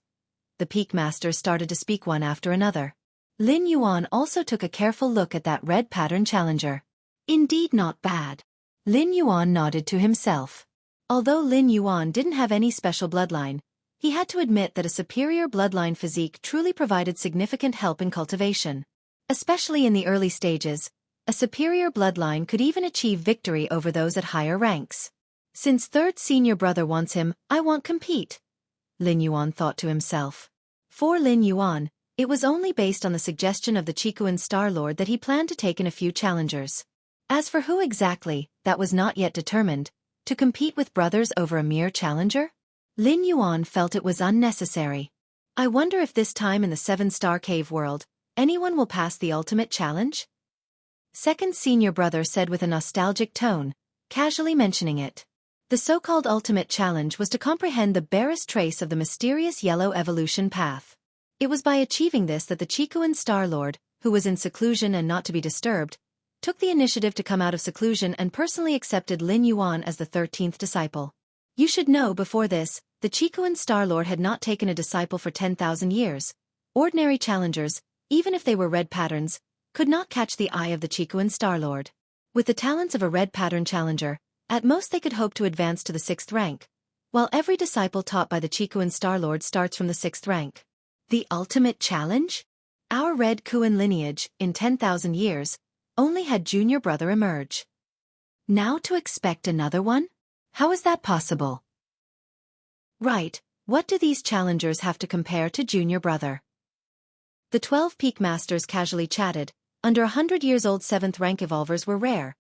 The Peak Masters started to speak one after another. Lin Yuan also took a careful look at that red pattern challenger. Indeed not bad. Lin Yuan nodded to himself. Although Lin Yuan didn't have any special bloodline, he had to admit that a superior bloodline physique truly provided significant help in cultivation. Especially in the early stages, a superior bloodline could even achieve victory over those at higher ranks. Since third senior brother wants him, I won't compete, Lin Yuan thought to himself. For Lin Yuan, It was only based on the suggestion of the Chikuan Star Lord that he planned to take in a few challengers. As for who exactly, that was not yet determined. To compete with brothers over a mere challenger? Lin Yuan felt it was unnecessary. I wonder if this time in the 7-star cave world, anyone will pass the ultimate challenge? Second senior brother said with a nostalgic tone, casually mentioning it. The so-called ultimate challenge was to comprehend the barest trace of the mysterious yellow evolution path. It was by achieving this that the Chikuan Star Lord, who was in seclusion and not to be disturbed, took the initiative to come out of seclusion and personally accepted Lin Yuan as the 13th disciple. You should know before this, the Chikuan Star Lord had not taken a disciple for 10,000 years. Ordinary challengers, even if they were red patterns, could not catch the eye of the Chikuan Star Lord. With the talents of a red pattern challenger, at most they could hope to advance to the 6th rank, while every disciple taught by the Chikuan Star Lord starts from the 6th rank. The ultimate challenge? Our red Kuan lineage, in 10,000 years, only had junior brother emerge. Now to expect another one? How is that possible? Right, what do these challengers have to compare to junior brother? The 12 peak masters casually chatted. Under 100 years old 7th rank evolvers were rare.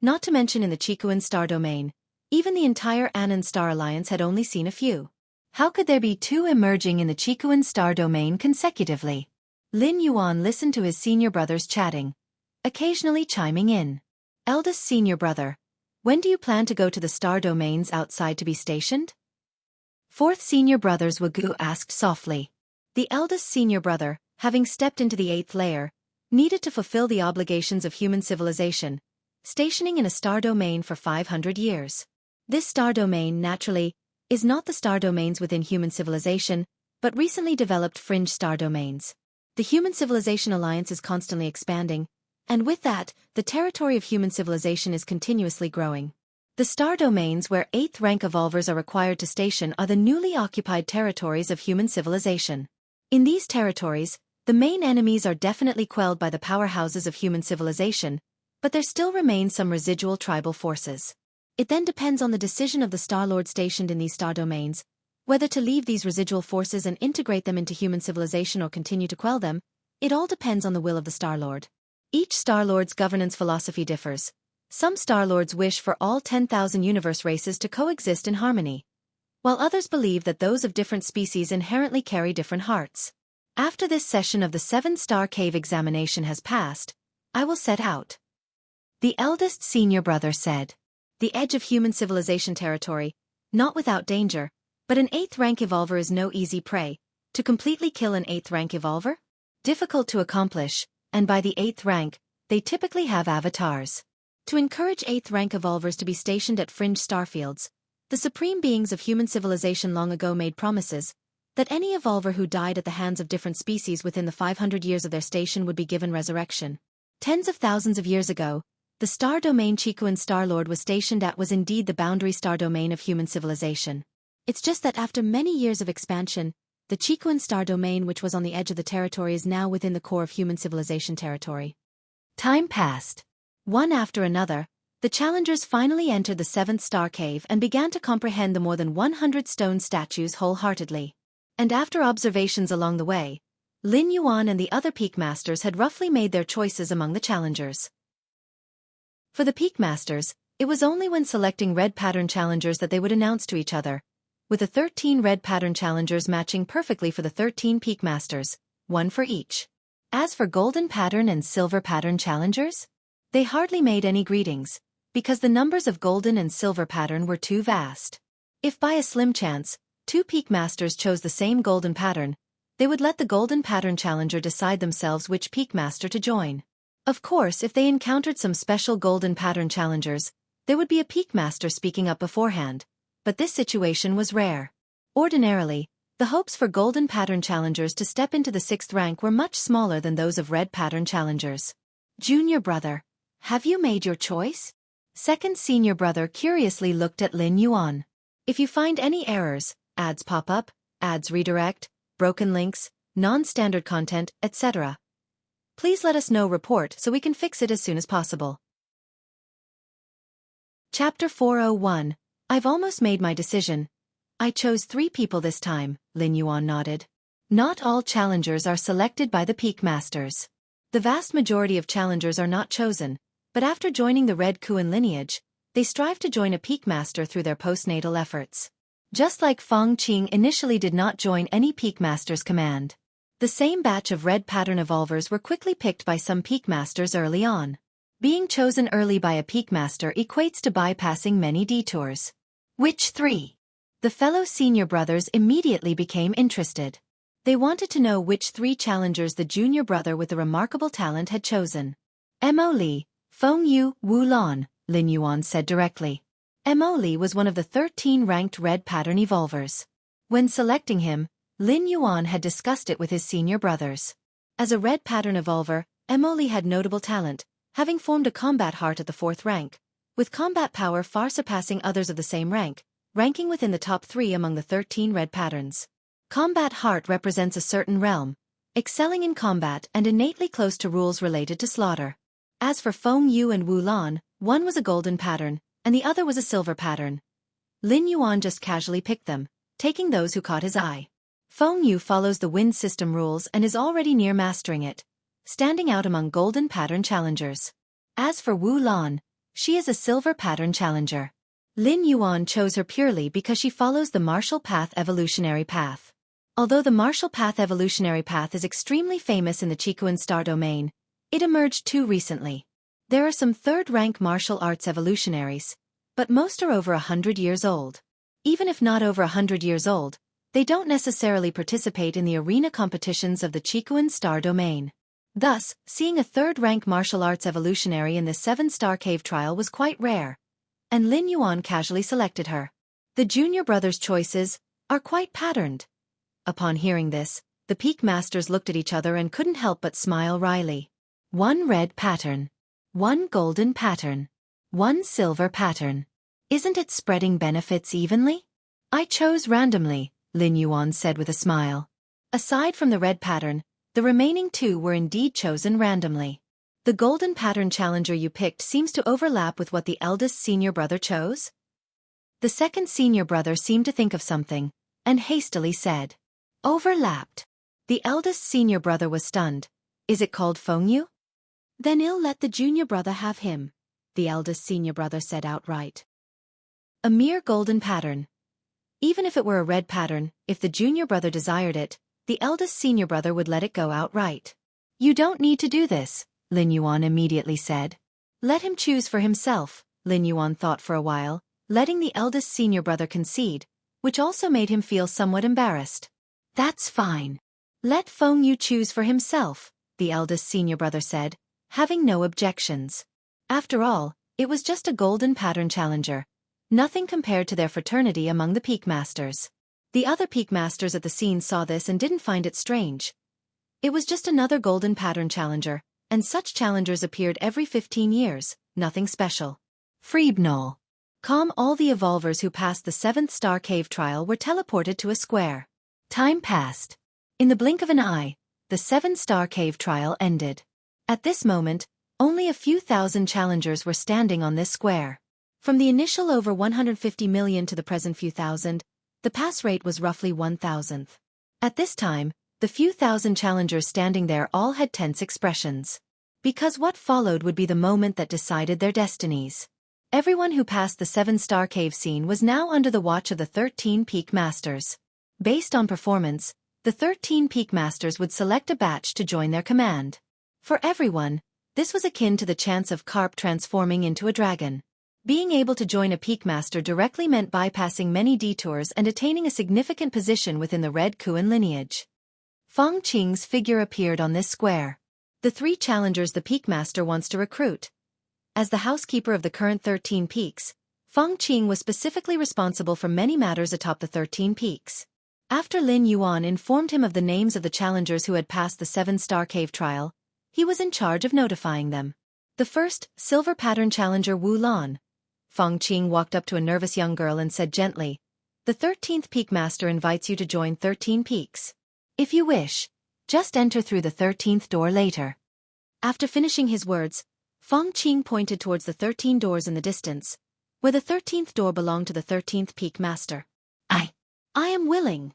Not to mention in the Chikuan star domain, even the entire Anand Star Alliance had only seen a few. How could there be 2 emerging in the Chikuan star domain consecutively? Lin Yuan listened to his senior brothers chatting, occasionally chiming in. Eldest senior brother, when do you plan to go to the star domains outside to be stationed? 4th senior brother's Wugu asked softly. The eldest senior brother, having stepped into the 8th layer, needed to fulfill the obligations of human civilization, stationing in a star domain for 500 years. This star domain, naturally, is not the star domains within human civilization, but recently developed fringe star domains. The Human Civilization Alliance is constantly expanding, and with that, the territory of human civilization is continuously growing. The star domains where 8th rank evolvers are required to station are the newly occupied territories of human civilization. In these territories, the main enemies are definitely quelled by the powerhouses of human civilization, but there still remain some residual tribal forces. It then depends on the decision of the Star Lord stationed in these star domains, whether to leave these residual forces and integrate them into human civilization or continue to quell them. It all depends on the will of the Star Lord. Each Star Lord's governance philosophy differs. Some Star Lords wish for all 10,000 universe races to coexist in harmony, while others believe that those of different species inherently carry different hearts. After this session of the 7-star cave examination has passed, I will set out. The eldest senior brother said. The edge of human civilization territory, not without danger, but an 8th rank evolver is no easy prey. To completely kill an 8th rank evolver? Difficult to accomplish, and by the 8th rank, they typically have avatars. To encourage 8th rank evolvers to be stationed at fringe starfields, the supreme beings of human civilization long ago made promises that any evolver who died at the hands of different species within the 500 years of their station would be given resurrection. Tens of thousands of years ago, the star domain Chikuan Star Lord was stationed at was indeed the boundary star domain of human civilization. It's just that after many years of expansion, the Chikuan Star domain which was on the edge of the territory is now within the core of human civilization territory. Time passed. One after another, the challengers finally entered the 7th star cave and began to comprehend the more than 100 stone statues wholeheartedly. And after observations along the way, Lin Yuan and the other peak masters had roughly made their choices among the challengers. For the peak masters, it was only when selecting red pattern challengers that they would announce to each other, with the 13 red pattern challengers matching perfectly for the 13 peak masters, one for each. As for golden pattern and silver pattern challengers, they hardly made any greetings, because the numbers of golden and silver pattern were too vast. If by a slim chance, 2 peak masters chose the same golden pattern, they would let the golden pattern challenger decide themselves which peak master to join. Of course, if they encountered some special golden pattern challengers, there would be a peak master speaking up beforehand, but this situation was rare. Ordinarily, the hopes for golden pattern challengers to step into the 6th rank were much smaller than those of red pattern challengers. Junior brother, have you made your choice? Second senior brother curiously looked at Lin Yuan. If you find any errors, ads pop up, ads redirect, broken links, non-standard content, etc., please let us know report so we can fix it as soon as possible. Chapter 401. I've almost made my decision. I chose 3 people this time, Lin Yuan nodded. Not all challengers are selected by the peak masters. The vast majority of challengers are not chosen, but after joining the Red Kuan lineage, they strive to join a peak master through their postnatal efforts. Just like Feng Qing initially did not join any peak master's command. The same batch of red pattern evolvers were quickly picked by some peak masters early on. Being chosen early by a peak master equates to bypassing many detours. Which three? The fellow senior brothers immediately became interested. They wanted to know which three challengers the junior brother with the remarkable talent had chosen. Mo Li, Feng Yu, Wu Lan, Lin Yuan said directly. Mo Li was one of the 13 ranked red pattern evolvers. When selecting him, Lin Yuan had discussed it with his senior brothers. As a red pattern evolver, Mo Li had notable talent, having formed a combat heart at the 4th rank, with combat power far surpassing others of the same rank, ranking within the top 3 among the 13 red patterns. Combat heart represents a certain realm, excelling in combat and innately close to rules related to slaughter. As for Feng Yu and Wu Lan, one was a golden pattern, and the other was a silver pattern. Lin Yuan just casually picked them, taking those who caught his eye. Feng Yu follows the wind system rules and is already near mastering it, standing out among golden pattern challengers. As for Wu Lan, she is a silver pattern challenger. Lin Yuan chose her purely because she follows the martial path evolutionary path. Although the martial path evolutionary path is extremely famous in the Qikuan star domain, it emerged too recently. There are some third-rank martial arts evolutionaries, but most are over 100 years old. Even if not over 100 years old, they don't necessarily participate in the arena competitions of the Qikuan star domain. Thus, seeing a third-rank martial arts evolutionary in the 7-star cave trial was quite rare, and Lin Yuan casually selected her. The junior brothers' choices are quite patterned. Upon hearing this, the peak masters looked at each other and couldn't help but smile wryly. One red pattern. One golden pattern. One silver pattern. Isn't it spreading benefits evenly? I chose randomly, Lin Yuan said with a smile. Aside from the red pattern, the remaining 2 were indeed chosen randomly. The golden pattern challenger you picked seems to overlap with what the eldest senior brother chose? The second senior brother seemed to think of something, and hastily said. Overlapped. The eldest senior brother was stunned. Is it called Feng Yu? Then I'll let the junior brother have him, the eldest senior brother said outright. A mere golden pattern. Even if it were a red pattern, if the junior brother desired it, the eldest senior brother would let it go outright. You don't need to do this, Lin Yuan immediately said. Let him choose for himself, Lin Yuan thought for a while, letting the eldest senior brother concede, which also made him feel somewhat embarrassed. That's fine. Let Feng Yu choose for himself, the eldest senior brother said, having no objections. After all, it was just a golden pattern challenger, nothing compared to their fraternity among the peak masters. The other peak masters at the scene saw this and didn't find it strange. It was just another golden pattern challenger, and such challengers appeared every 15 years, nothing special. Freebnol. All the evolvers who passed the 7th star cave trial were teleported to a square. Time passed. In the blink of an eye, the 7-star cave trial ended. At this moment, only a few thousand challengers were standing on this square. From the initial over 150 million to the present few thousand, the pass rate was roughly 1,000th. At this time, the few thousand challengers standing there all had tense expressions. Because what followed would be the moment that decided their destinies. Everyone who passed the 7-star cave scene was now under the watch of the 13 peak masters. Based on performance, the 13 peak masters would select a batch to join their command. For everyone, this was akin to the chance of carp transforming into a dragon. Being able to join a peak master directly meant bypassing many detours and attaining a significant position within the Red Kuan lineage. Feng Qing's figure appeared on this square. The 3 challengers the peak master wants to recruit. As the housekeeper of the current 13 peaks, Feng Qing was specifically responsible for many matters atop the 13 peaks. After Lin Yuan informed him of the names of the challengers who had passed the 7-star cave trial, he was in charge of notifying them. The first, silver pattern challenger Wu Lan. Feng Qing walked up to a nervous young girl and said gently, "The 13th peak master invites you to join 13 peaks. If you wish, just enter through the 13th door later." After finishing his words, Feng Qing pointed towards the 13 doors in the distance, where the 13th door belonged to the 13th peak master. I am willing."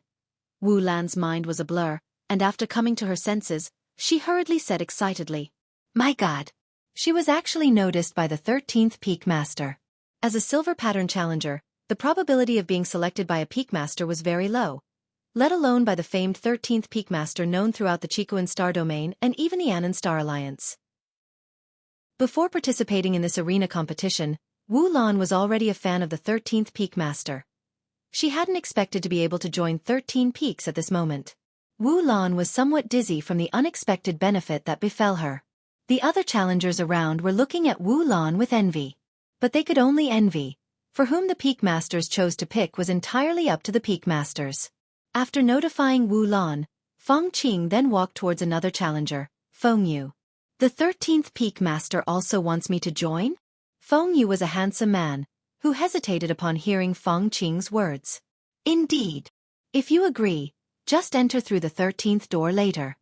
Wu Lan's mind was a blur, and after coming to her senses, she hurriedly said excitedly, My God! She was actually noticed by the 13th Peak Master. As a silver pattern challenger, the probability of being selected by a Peak Master was very low, let alone by the famed 13th Peak Master known throughout the Qikuan Star Domain and even the Anan Star Alliance. Before participating in this arena competition, Wu Lan was already a fan of the 13th Peak Master. She hadn't expected to be able to join 13 peaks at this moment. Wu Lan was somewhat dizzy from the unexpected benefit that befell her. The other challengers around were looking at Wu Lan with envy. But they could only envy. For whom the Peak Masters chose to pick was entirely up to the Peak Masters. After notifying Wu Lan, Feng Qing then walked towards another challenger, Feng Yu. The 13th Peak Master also wants me to join? Feng Yu was a handsome man, who hesitated upon hearing Feng Qing's words. Indeed. If you agree, just enter through the 13th door later.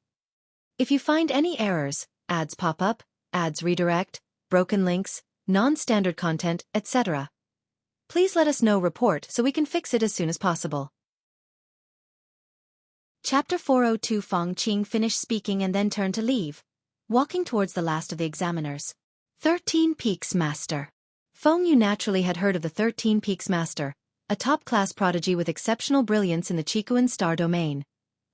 If you find any errors, ads pop up, ads redirect, broken links, non-standard content, etc., please let us know report so we can fix it as soon as possible. Chapter 402. Feng Qing finished speaking and then turned to leave, walking towards the last of the examiners. 13 Peaks Master. Feng Yu naturally had heard of the 13 Peaks Master, a top-class prodigy with exceptional brilliance in the Qikuan Star Domain,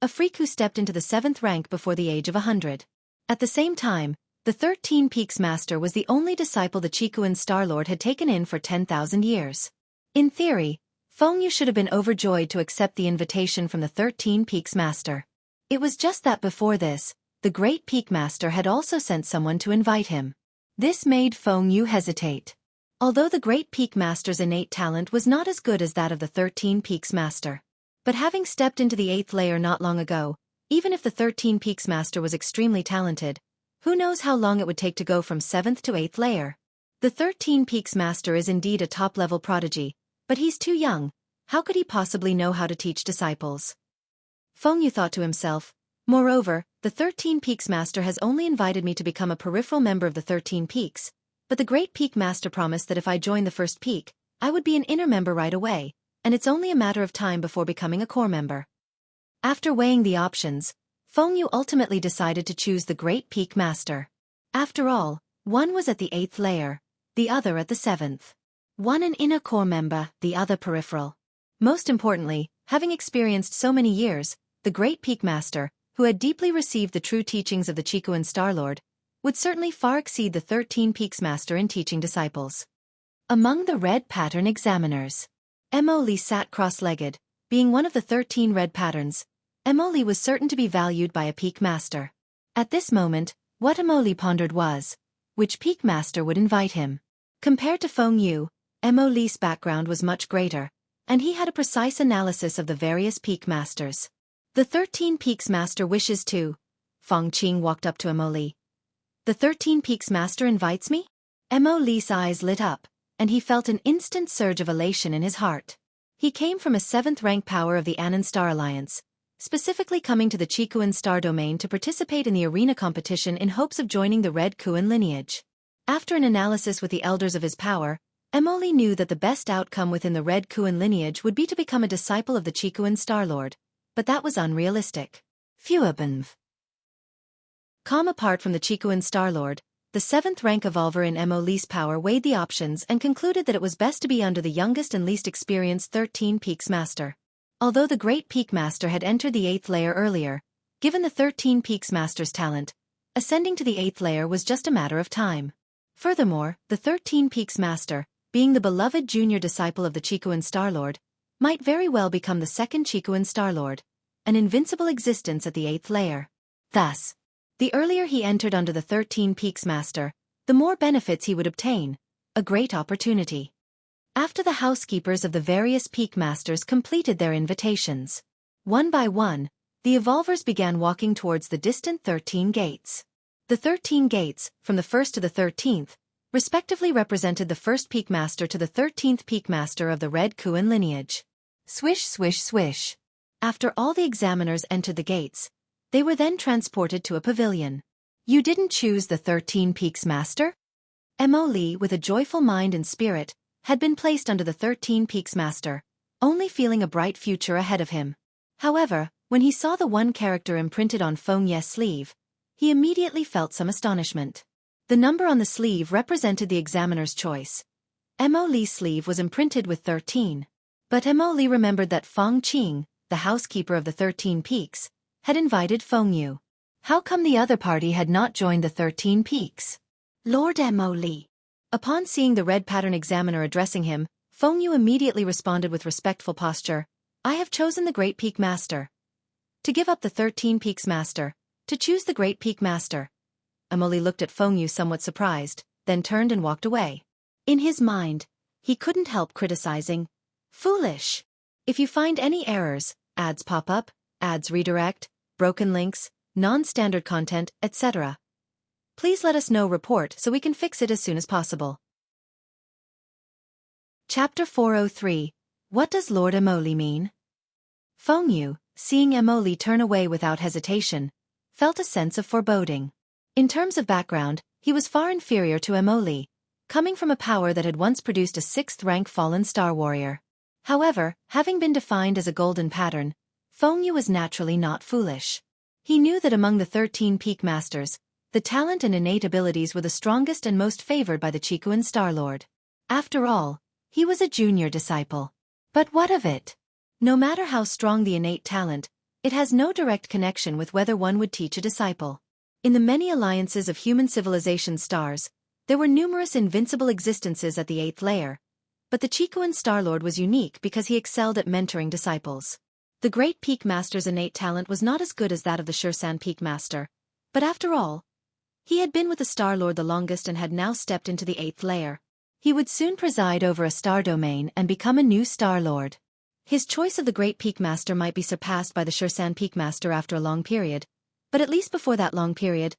a freak who stepped into the 7th rank before the age of 100. At the same time, the 13 Peaks Master was the only disciple the Qikuan Star Lord had taken in for 10,000 years. In theory, Feng Yu should have been overjoyed to accept the invitation from the 13 Peaks Master. It was just that before this, the Great Peak Master had also sent someone to invite him. This made Feng Yu hesitate. Although the Great Peak Master's innate talent was not as good as that of the 13 Peaks Master. But having stepped into the 8th layer not long ago, even if the 13 Peaks Master was extremely talented, who knows how long it would take to go from 7th to 8th layer. The 13 Peaks Master is indeed a top-level prodigy, but he's too young. How could he possibly know how to teach disciples? Feng Yu thought to himself. Moreover, the 13 Peaks Master has only invited me to become a peripheral member of the 13 Peaks, but the Great Peak Master promised that if I joined the first peak, I would be an inner member right away, and it's only a matter of time before becoming a core member. After weighing the options, Feng Yu ultimately decided to choose the Great Peak Master. After all, one was at the 8th layer, the other at the 7th. One an inner core member, the other peripheral. Most importantly, having experienced so many years, the Great Peak Master, who had deeply received the true teachings of the Qikuan Star Lord, would certainly far exceed the 13 Peaks Master in teaching disciples. Among the red pattern examiners, Mo Li sat cross-legged. Being one of the 13 red patterns, Mo Li was certain to be valued by a Peak Master. At this moment, what Mo Li pondered was, which Peak Master would invite him? Compared to Feng Yu, Mo Li's background was much greater, and he had a precise analysis of the various Peak Masters. The 13 Peaks Master wishes to. Feng Qing walked up to Mo Li. The 13 Peaks Master invites me? Mo Li's eyes lit up, and he felt an instant surge of elation in his heart. He came from a 7th rank power of the Anan Star Alliance, specifically coming to the Qikuan Star Domain to participate in the arena competition in hopes of joining the Red Kuan lineage. After an analysis with the elders of his power, Mo Li knew that the best outcome within the Red Kuan lineage would be to become a disciple of the Qikuan Star Lord, but that was unrealistic. Fuabanv. Calm apart from the Qikuan Star Lord, the 7th rank evolver in Mo Li's power weighed the options and concluded that it was best to be under the youngest and least experienced 13 Peaks Master. Although the Great Peak Master had entered the 8th layer earlier, given the 13 Peaks Master's talent, ascending to the 8th layer was just a matter of time. Furthermore, the 13 Peaks Master, being the beloved junior disciple of the Qikuan Star Lord, might very well become the second Qikuan Star Lord, an invincible existence at the 8th layer. Thus, the earlier he entered under the 13 Peaks Master, the more benefits he would obtain, a great opportunity. After the housekeepers of the various Peak Masters completed their invitations, one by one, the evolvers began walking towards the distant 13 gates. The 13 gates, from the 1st to the 13th, respectively represented the 1st Peak Master to the 13th Peak Master of the Red Kuan lineage. Swish swish swish. After all the examiners entered the gates, they were then transported to a pavilion. You didn't choose the 13 Peaks Master? Mo Li, with a joyful mind and spirit, had been placed under the 13 Peaks Master, only feeling a bright future ahead of him. However, When he saw the one character imprinted on Feng Ye's sleeve, he immediately felt some astonishment. The number on the sleeve represented the examiner's choice. Mo Li's sleeve was imprinted with 13. But Mo Li remembered that Feng Qing, the housekeeper of the 13 Peaks, had invited Feng Yu. How come the other party had not joined the 13 Peaks? Lord Mo Li. Upon seeing the red pattern examiner addressing him, Feng Yu immediately responded with respectful posture. I have chosen the Great Peak Master. To give up the 13 Peaks Master. To choose the Great Peak Master. Mo Li looked at Feng Yu somewhat surprised, then turned and walked away. In his mind, he couldn't help criticizing. Foolish. If you find any errors, ads pop up, ads redirect, broken links, non-standard content, etc. Please let us know report so we can fix it as soon as possible. Chapter 403. What does Lord Mo Li mean? Feng Yu, seeing Mo Li turn away without hesitation, felt a sense of foreboding. In terms of background, he was far inferior to Mo Li, coming from a power that had once produced a 6th-rank fallen star warrior. However, having been defined as a golden pattern, Feng Yu was naturally not foolish. He knew that among the 13 Peak Masters, the talent and innate abilities were the strongest and most favored by the Qikuan Star Lord. After all, he was a junior disciple. But what of it? No matter how strong the innate talent, it has no direct connection with whether one would teach a disciple. In the many alliances of human civilization stars, there were numerous invincible existences at the 8th layer, but the Qikuan Star Lord was unique because he excelled at mentoring disciples. The Great Peak Master's innate talent was not as good as that of the Xianxia Peak Master, but after all, he had been with the Star Lord the longest and had now stepped into the 8th layer. He would soon preside over a star domain and become a new Star Lord. His choice of the Great Peak Master might be surpassed by the Xianxia Peak Master after a long period, but at least before that long period,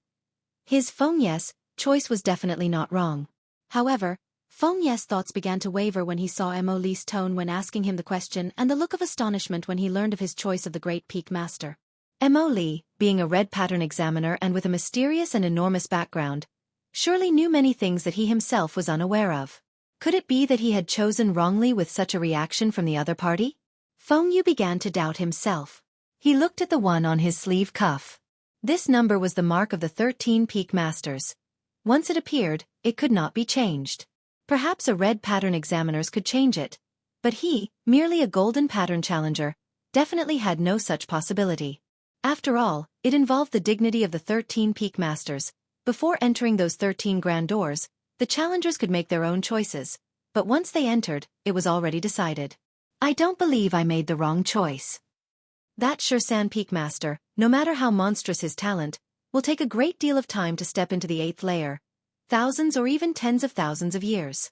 his Feng Ye's choice was definitely not wrong. However, Feng Ye's thoughts began to waver when he saw Mo Li's tone when asking him the question and the look of astonishment when he learned of his choice of the Great Peak Master. Mo Li, being a red pattern examiner and with a mysterious and enormous background, surely knew many things that he himself was unaware of. Could it be that he had chosen wrongly with such a reaction from the other party? Feng Yu began to doubt himself. He looked at the one on his sleeve cuff. This number was the mark of the 13 Peak Masters. Once it appeared, it could not be changed. Perhaps a red pattern examiners could change it, but he, merely a golden pattern challenger, definitely had no such possibility. After all, it involved the dignity of the 13 Peak Masters. Before entering those 13 grand doors, the challengers could make their own choices, but once they entered, it was already decided. I don't believe I made the wrong choice. That Xianxia Peak Master, no matter how monstrous his talent, will take a great deal of time to step into the 8th layer, thousands or even tens of thousands of years.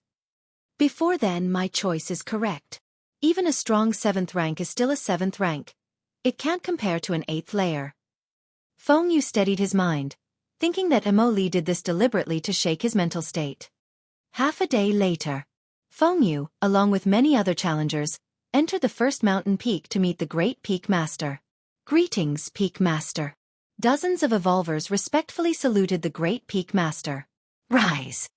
Before then, my choice is correct. Even a strong 7th rank is still a 7th rank. It can't compare to an 8th layer. Feng Yu steadied his mind, thinking that Mo Li did this deliberately to shake his mental state. Half a day later, Feng Yu, along with many other challengers, entered the first mountain peak to meet the Great Peak Master. Greetings, Peak Master. Dozens of evolvers respectfully saluted the Great Peak Master. Rise.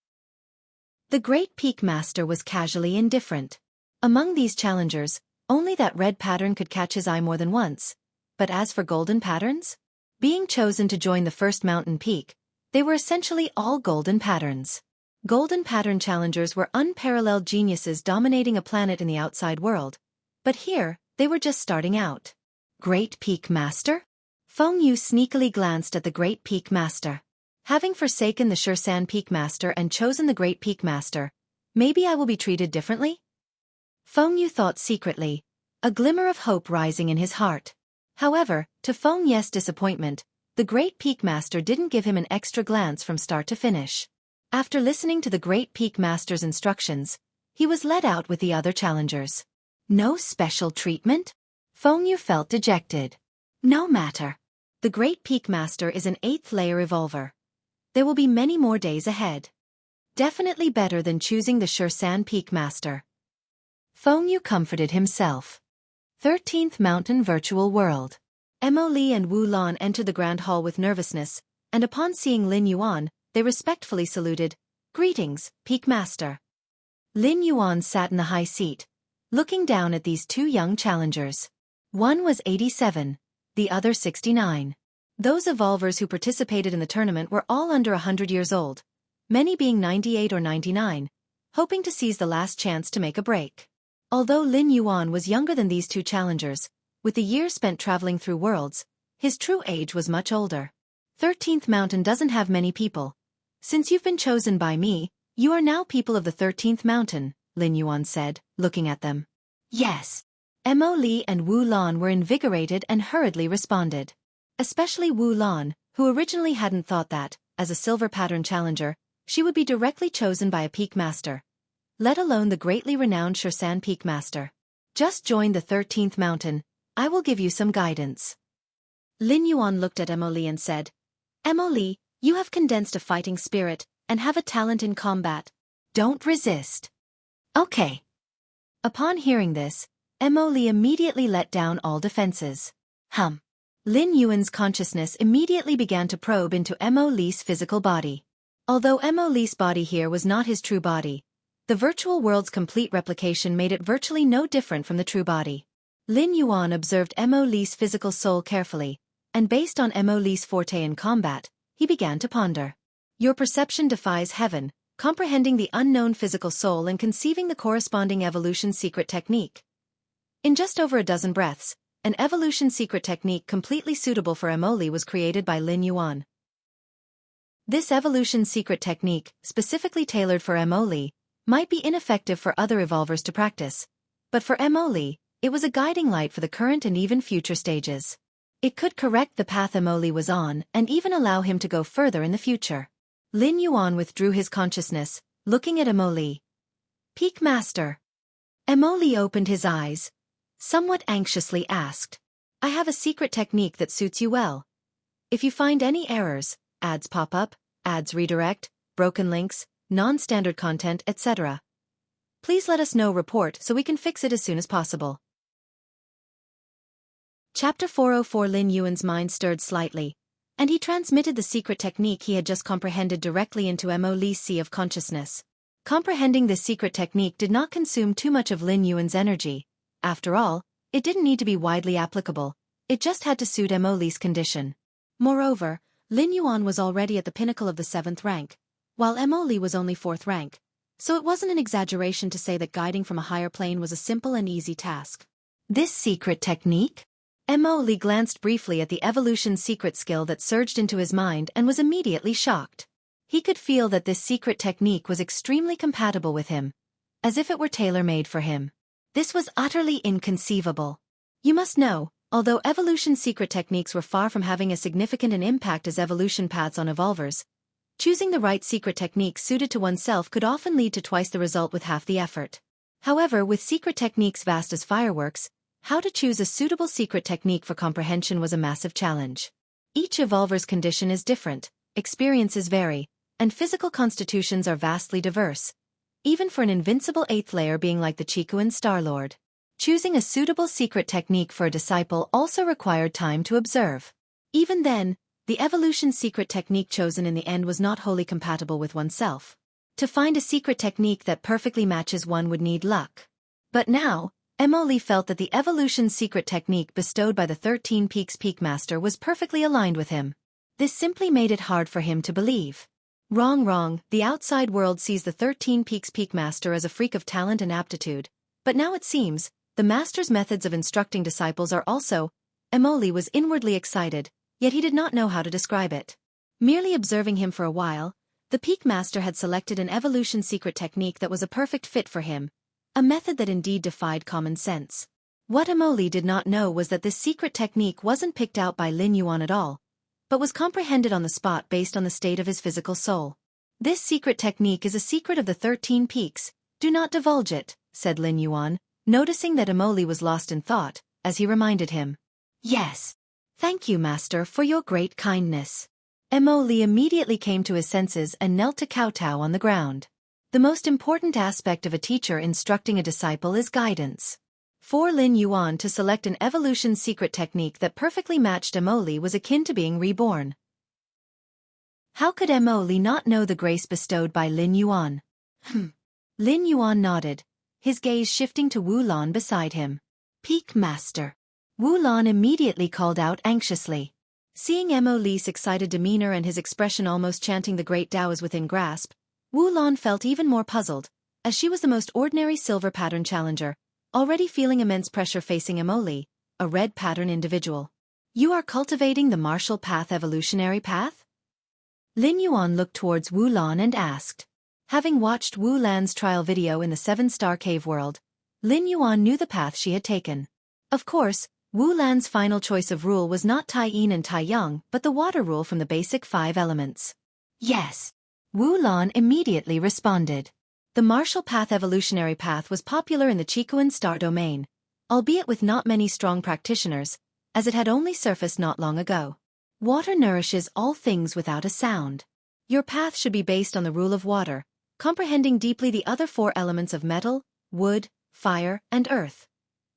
The Great Peak Master was casually indifferent. Among these challengers, only that red pattern could catch his eye more than once. But as for golden patterns? Being chosen to join the first mountain peak, they were essentially all golden patterns. Golden pattern challengers were unparalleled geniuses dominating a planet in the outside world. But here, they were just starting out. Great Peak Master? Feng Yu sneakily glanced at the Great Peak Master. Having forsaken the Xianxia Peak Master and chosen the Great Peak Master, maybe I will be treated differently? Feng Yu thought secretly, a glimmer of hope rising in his heart. However, to Feng Ye's disappointment, the Great Peak Master didn't give him an extra glance from start to finish. After listening to the Great Peak Master's instructions, he was led out with the other challengers. No special treatment? Feng Yu felt dejected. No matter. The Great Peak Master is an 8th layer evolver. There will be many more days ahead. Definitely better than choosing the Xianxia Peak Master. Feng Yu comforted himself. 13th Mountain Virtual World. Mo Li and Wu Lan entered the Grand Hall with nervousness, and upon seeing Lin Yuan, they respectfully saluted. Greetings, Peak Master. Lin Yuan sat in the high seat, looking down at these two young challengers. One was 87, the other 69. Those evolvers who participated in the tournament were all under 100 years old, many being 98 or 99, hoping to seize the last chance to make a break. Although Lin Yuan was younger than these two challengers, with the years spent traveling through worlds, his true age was much older. 13th Mountain doesn't have many people. Since you've been chosen by me, you are now people of the 13th Mountain, Lin Yuan said, looking at them. Yes. Mo Li and Wu Lan were invigorated and hurriedly responded. Especially Wu Lan, who originally hadn't thought that, as a silver pattern challenger, she would be directly chosen by a peak master, let alone the greatly renowned Shursan peak master. Just join the 13th Mountain. I will give you some guidance. Lin Yuan looked at Mo Li and said, Mo Li, you have condensed a fighting spirit and have a talent in combat. Don't resist. Okay. Upon hearing this, Mo Li immediately let down all defenses. Lin Yuan's consciousness immediately began to probe into Mo Li's physical body. Although Mo Li's body here was not his true body, the virtual world's complete replication made it virtually no different from the true body. Lin Yuan observed Mo Li's physical soul carefully, and based on Mo Li's forte in combat, he began to ponder. Your perception defies heaven, comprehending the unknown physical soul and conceiving the corresponding evolution secret technique. In just over a dozen breaths, an evolution secret technique completely suitable for Mo Li was created by Lin Yuan. This evolution secret technique, specifically tailored for Mo Li, might be ineffective for other evolvers to practice, but for Mo Li, it was a guiding light for the current and even future stages. It could correct the path Mo Li was on and even allow him to go further in the future. Lin Yuan withdrew his consciousness, looking at Mo Li. Peak Master. Mo Li opened his eyes, somewhat anxiously asked, I have a secret technique that suits you well. If you find any errors, ads pop up, ads redirect, broken links, non-standard content, etc., please let us know report so we can fix it as soon as possible. Chapter 404. Lin Yuan's mind stirred slightly, and he transmitted the secret technique he had just comprehended directly into Mo Li's sea of consciousness. Comprehending this secret technique did not consume too much of Lin Yuan's energy. After all, it didn't need to be widely applicable, it just had to suit Mo Li's condition. Moreover, Lin Yuan was already at the pinnacle of the 7th rank, while Mo Li was only 4th rank, so it wasn't an exaggeration to say that guiding from a higher plane was a simple and easy task. This secret technique? Mo Li glanced briefly at the evolution secret skill that surged into his mind and was immediately shocked. He could feel that this secret technique was extremely compatible with him, as if it were tailor-made for him. This was utterly inconceivable. You must know, although evolution secret techniques were far from having as significant an impact as evolution paths on evolvers, choosing the right secret technique suited to oneself could often lead to twice the result with half the effort. However, with secret techniques vast as fireworks, how to choose a suitable secret technique for comprehension was a massive challenge. Each evolver's condition is different, experiences vary, and physical constitutions are vastly diverse, even for an invincible 8th layer being like the Chikuan Star-Lord. Choosing a suitable secret technique for a disciple also required time to observe. Even then, the evolution secret technique chosen in the end was not wholly compatible with oneself. To find a secret technique that perfectly matches one would need luck. But now, Mo Li felt that the evolution secret technique bestowed by the 13 Peaks Peak Master was perfectly aligned with him. This simply made it hard for him to believe. Wrong, the outside world sees the 13 Peaks Peak Master as a freak of talent and aptitude, but now it seems, the Master's methods of instructing disciples are also. Mo Li was inwardly excited, yet he did not know how to describe it. Merely observing him for a while, the Peak Master had selected an evolution secret technique that was a perfect fit for him, a method that indeed defied common sense. What Mo Li did not know was that this secret technique wasn't picked out by Lin Yuan at all, but was comprehended on the spot based on the state of his physical soul. This secret technique is a secret of the 13 peaks, do not divulge it, said Lin Yuan, noticing that Mo Li was lost in thought, as he reminded him. Yes. Thank you, Master, for your great kindness. Mo Li immediately came to his senses and knelt to kowtow on the ground. The most important aspect of a teacher instructing a disciple is guidance. For Lin Yuan to select an evolution secret technique that perfectly matched Mo Li was akin to being reborn. How could Mo Li not know the grace bestowed by Lin Yuan? Lin Yuan nodded, his gaze shifting to Wu Lan beside him. Peak Master. Wu Lan immediately called out anxiously. Seeing Mo Li's excited demeanor and his expression almost chanting the great Tao is within grasp, Wu Lan felt even more puzzled, as she was the most ordinary silver pattern challenger, already feeling immense pressure facing Mo Li, a red pattern individual. You are cultivating the martial path evolutionary path? Lin Yuan looked towards Wu Lan and asked. Having watched Wu Lan's trial video in the 7-star cave world, Lin Yuan knew the path she had taken. Of course, Wu Lan's final choice of rule was not Tai Yin and Tai Yang but the water rule from the basic 5 elements. Yes. Wu Lan immediately responded. The martial path evolutionary path was popular in the Qikuan star domain, albeit with not many strong practitioners, as it had only surfaced not long ago. Water nourishes all things without a sound. Your path should be based on the rule of water, comprehending deeply the other 4 elements of metal, wood, fire, and earth.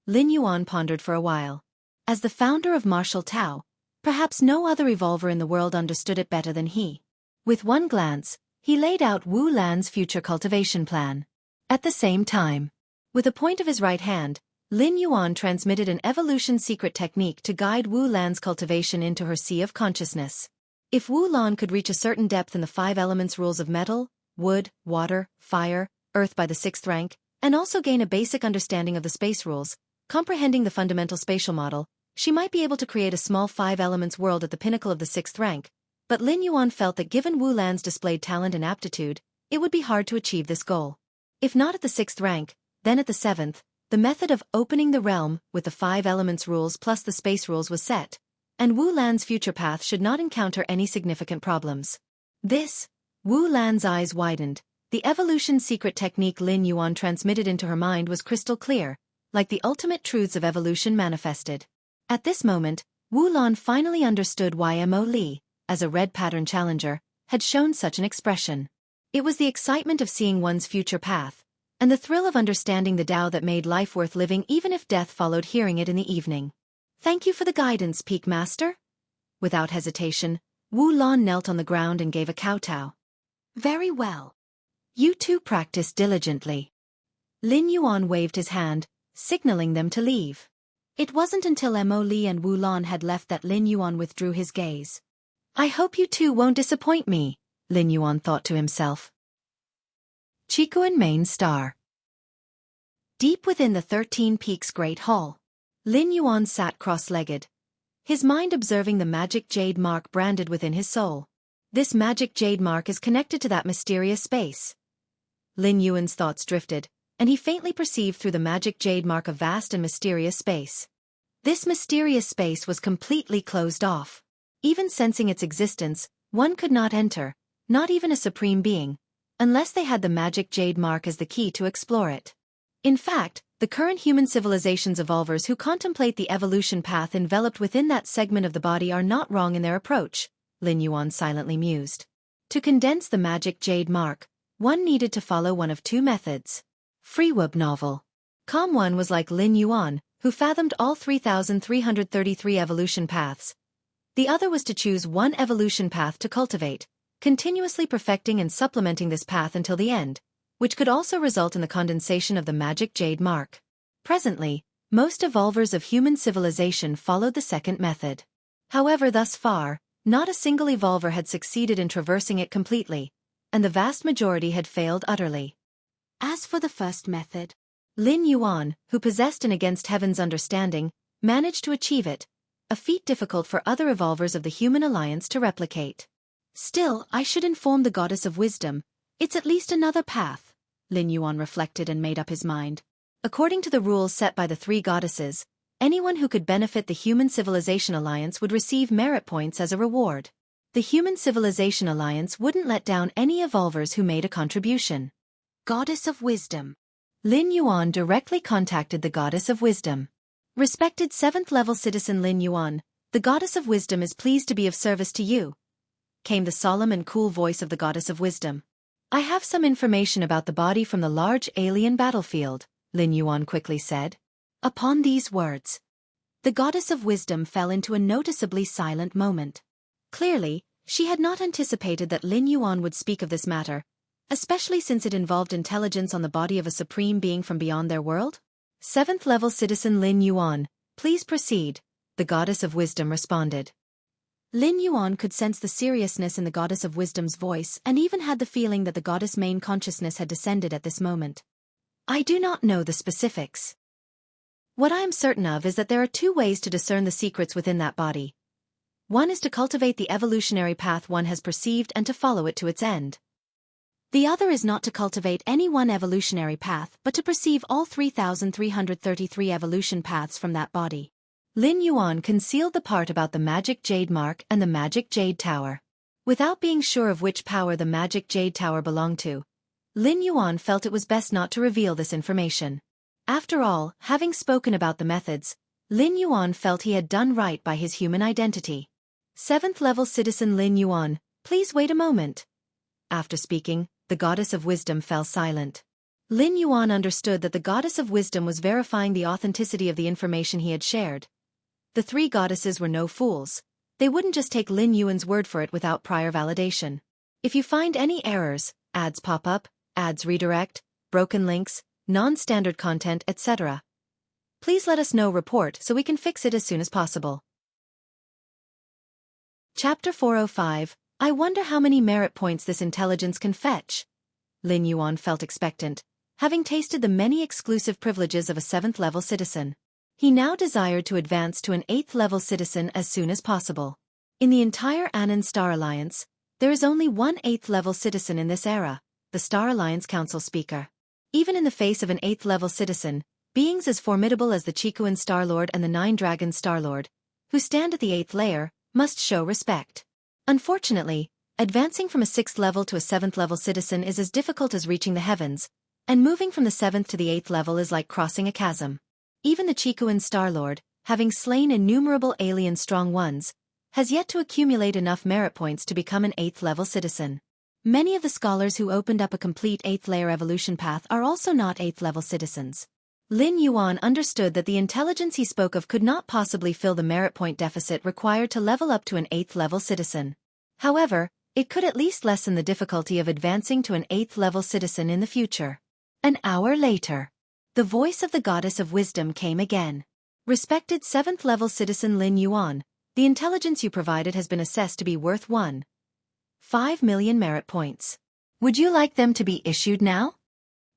Lin Yuan pondered for a while. As the founder of martial Tao, perhaps no other evolver in the world understood it better than he. With one glance, he laid out Wu Lan's future cultivation plan. At the same time, with a point of his right hand, Lin Yuan transmitted an evolution secret technique to guide Wu Lan's cultivation into her sea of consciousness. If Wu Lan could reach a certain depth in the 5 elements rules of metal, wood, water, fire, earth by the 6th rank, and also gain a basic understanding of the space rules, comprehending the fundamental spatial model, she might be able to create a small 5 elements world at the pinnacle of the 6th rank, but Lin Yuan felt that given Wu Lan's displayed talent and aptitude, it would be hard to achieve this goal. If not at the 6th rank, then at the 7th, the method of opening the realm with the 5 elements rules plus the space rules was set, and Wu Lan's future path should not encounter any significant problems. Wu Lan's eyes widened. The evolution secret technique Lin Yuan transmitted into her mind was crystal clear, like the ultimate truths of evolution manifested. At this moment, Wu Lan finally understood why Mo Li, as a red pattern challenger, had shown such an expression. It was the excitement of seeing one's future path, and the thrill of understanding the Tao that made life worth living even if death followed hearing it in the evening. Thank you for the guidance, Peak Master. Without hesitation, Wu Lan knelt on the ground and gave a kowtow. Very well. You two practice diligently. Lin Yuan waved his hand, signaling them to leave. It wasn't until Mo Li and Wu Lan had left that Lin Yuan withdrew his gaze. I hope you two won't disappoint me, Lin Yuan thought to himself. Qikuan Main Star. Deep within the 13 Peaks Great Hall, Lin Yuan sat cross-legged, his mind observing the magic jade mark branded within his soul. This magic jade mark is connected to that mysterious space. Lin Yuan's thoughts drifted, and he faintly perceived through the magic jade mark a vast and mysterious space. This mysterious space was completely closed off. Even sensing its existence, one could not enter, not even a supreme being, unless they had the magic jade mark as the key to explore it. In fact, the current human civilization's evolvers who contemplate the evolution path enveloped within that segment of the body are not wrong in their approach, Lin Yuan silently mused. To condense the magic jade mark, one needed to follow one of 2 methods. Freewub novel. Calm one was like Lin Yuan, who fathomed all 3,333 evolution paths. The other was to choose one evolution path to cultivate, continuously perfecting and supplementing this path until the end, which could also result in the condensation of the magic jade mark. Presently, most evolvers of human civilization followed the second method. However, thus far, not a single evolver had succeeded in traversing it completely, and the vast majority had failed utterly. As for the first method, Lin Yuan, who possessed an against heaven's understanding, managed to achieve it, a feat difficult for other evolvers of the human alliance to replicate. Still, I should inform the goddess of wisdom. It's at least another path, Lin Yuan reflected and made up his mind. According to the rules set by the 3 goddesses, anyone who could benefit the Human Civilization Alliance would receive merit points as a reward. The Human Civilization Alliance wouldn't let down any evolvers who made a contribution. Goddess of Wisdom. Lin Yuan directly contacted the Goddess of Wisdom. Respected 7th-level citizen Lin Yuan, the Goddess of Wisdom is pleased to be of service to you, came the solemn and cool voice of the Goddess of Wisdom. I have some information about the body from the large alien battlefield, Lin Yuan quickly said. Upon these words, the Goddess of Wisdom fell into a noticeably silent moment. Clearly, she had not anticipated that Lin Yuan would speak of this matter, especially since it involved intelligence on the body of a supreme being from beyond their world. 7th-level citizen Lin Yuan, Please proceed, the Goddess of Wisdom responded. Lin Yuan could sense the seriousness in the Goddess of Wisdom's voice and even had the feeling that the goddess' main consciousness had descended at this moment. I do not know the specifics. What I am certain of is that there are two ways to discern the secrets within that body. One is to cultivate the evolutionary path one has perceived and to follow it to its end. The other is not to cultivate any one evolutionary path but to perceive all 3,333 evolution paths from that body. Lin Yuan concealed the part about the magic jade mark and the magic jade tower. Without being sure of which power the magic jade tower belonged to, Lin Yuan felt it was best not to reveal this information. After all, having spoken about the methods, Lin Yuan felt he had done right by his human identity. 7th level citizen Lin Yuan, please wait a moment. After speaking, the Goddess of Wisdom fell silent. Lin Yuan understood that the Goddess of Wisdom was verifying the authenticity of the information he had shared. The three goddesses were no fools. They wouldn't just take Lin Yuan's word for it without prior validation. If you find any errors, ads pop up, ads redirect, broken links, non-standard content, etc., please let us know report so we can fix it as soon as possible. Chapter 405, I wonder how many merit points this intelligence can fetch. Lin Yuan felt expectant, having tasted the many exclusive privileges of a 7th level citizen. He now desired to advance to an 8th level citizen as soon as possible. In the entire Anand Star Alliance, there is only one 8th level citizen in this era, the Star Alliance Council Speaker. Even in the face of an 8th level citizen, beings as formidable as the Chikuan Starlord and the 9 Dragons Starlord, who stand at the 8th layer, must show respect. Unfortunately, advancing from a 6th level to a 7th level citizen is as difficult as reaching the heavens, and moving from the 7th to the 8th level is like crossing a chasm. Even the Chikuan Starlord, having slain innumerable alien strong ones, has yet to accumulate enough merit points to become an 8th level citizen. Many of the scholars who opened up a complete 8th layer evolution path are also not 8th level citizens. Lin Yuan understood that the intelligence he spoke of could not possibly fill the merit point deficit required to level up to an 8th level citizen. However, it could at least lessen the difficulty of advancing to an 8th level citizen in the future. An hour later, the voice of the Goddess of Wisdom came again. Respected 7th level citizen Lin Yuan, the intelligence you provided has been assessed to be worth 1.5 million merit points. Would you like them to be issued now?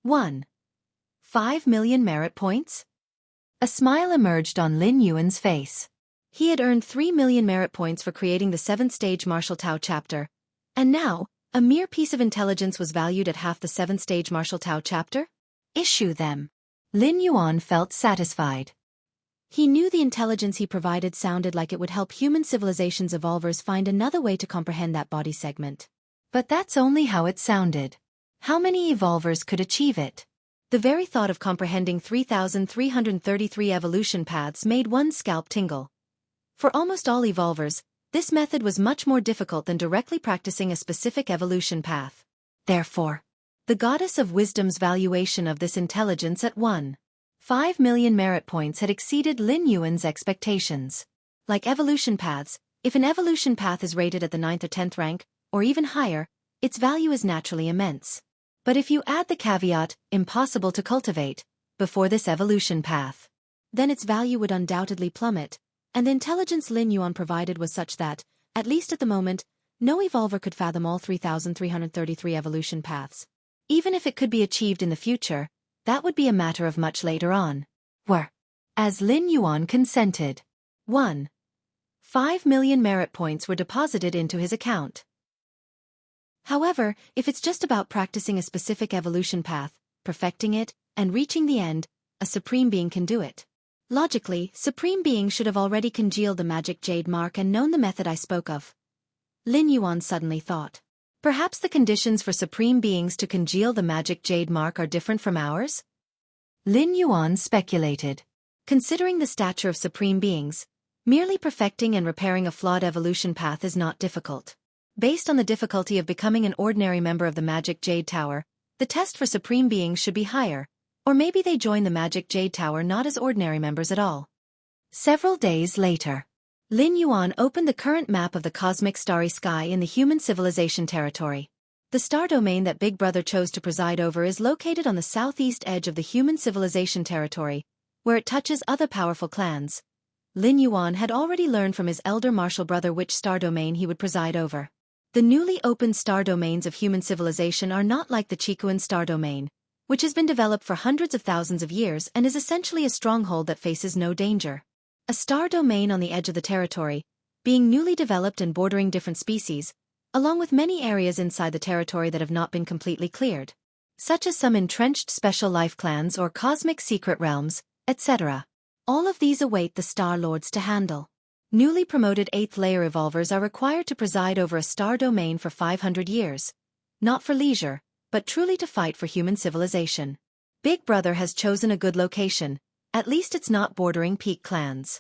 1.5 million merit points? A smile emerged on Lin Yuan's face. He had earned 3 million merit points for creating the 7th stage Martial Tao chapter, and now, a mere piece of intelligence was valued at half the 7th stage Martial Tao chapter? Issue them. Lin Yuan felt satisfied. He knew the intelligence he provided sounded like it would help human civilization's evolvers find another way to comprehend that body segment. But that's only how it sounded. How many evolvers could achieve it? The very thought of comprehending 3,333 evolution paths made one's scalp tingle. For almost all evolvers, this method was much more difficult than directly practicing a specific evolution path. Therefore, the Goddess of Wisdom's valuation of this intelligence at 1.5 million merit points had exceeded Lin Yuan's expectations. Like evolution paths, if an evolution path is rated at the 9th or 10th rank, or even higher, its value is naturally immense. But if you add the caveat, impossible to cultivate, before this evolution path, then its value would undoubtedly plummet, and the intelligence Lin Yuan provided was such that, at least at the moment, no evolver could fathom all 3,333 evolution paths. Even if it could be achieved in the future, that would be a matter of much later on. As Lin Yuan consented, 1.5 million merit points were deposited into his account. However, if it's just about practicing a specific evolution path, perfecting it, and reaching the end, a supreme being can do it. Logically, supreme beings should have already congealed the magic jade mark and known the method I spoke of. Lin Yuan suddenly thought. Perhaps the conditions for supreme beings to congeal the magic jade mark are different from ours? Lin Yuan speculated. Considering the stature of supreme beings, merely perfecting and repairing a flawed evolution path is not difficult. Based on the difficulty of becoming an ordinary member of the Magic Jade Tower, the test for supreme beings should be higher, or maybe they join the Magic Jade Tower not as ordinary members at all. Several days later, Lin Yuan opened the current map of the cosmic starry sky in the human civilization territory. The star domain that Big Brother chose to preside over is located on the southeast edge of the human civilization territory, where it touches other powerful clans. Lin Yuan had already learned from his elder martial brother which star domain he would preside over. The newly opened star domains of human civilization are not like the Qikuan star domain, which has been developed for hundreds of thousands of years and is essentially a stronghold that faces no danger. A star domain on the edge of the territory, being newly developed and bordering different species, along with many areas inside the territory that have not been completely cleared, such as some entrenched special life clans or cosmic secret realms, etc. All of these await the Star Lords to handle. Newly promoted 8th layer evolvers are required to preside over a star domain for 500 years, not for leisure, but truly to fight for human civilization. Big Brother has chosen a good location, at least it's not bordering peak clans.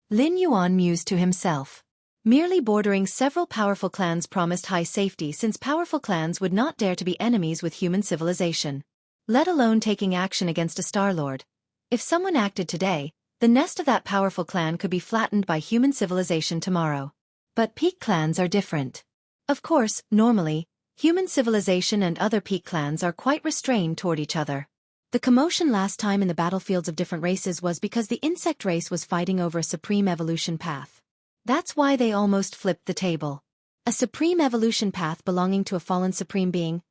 Lin Yuan mused to himself. Merely bordering several powerful clans promised high safety since powerful clans would not dare to be enemies with human civilization, let alone taking action against a Star Lord. If someone acted today, the nest of that powerful clan could be flattened by human civilization tomorrow. But peak clans are different. Of course, normally, human civilization and other peak clans are quite restrained toward each other. The commotion last time in the battlefields of different races was because the insect race was fighting over a supreme evolution path. That's why they almost flipped the table. A supreme evolution path belonging to a fallen supreme being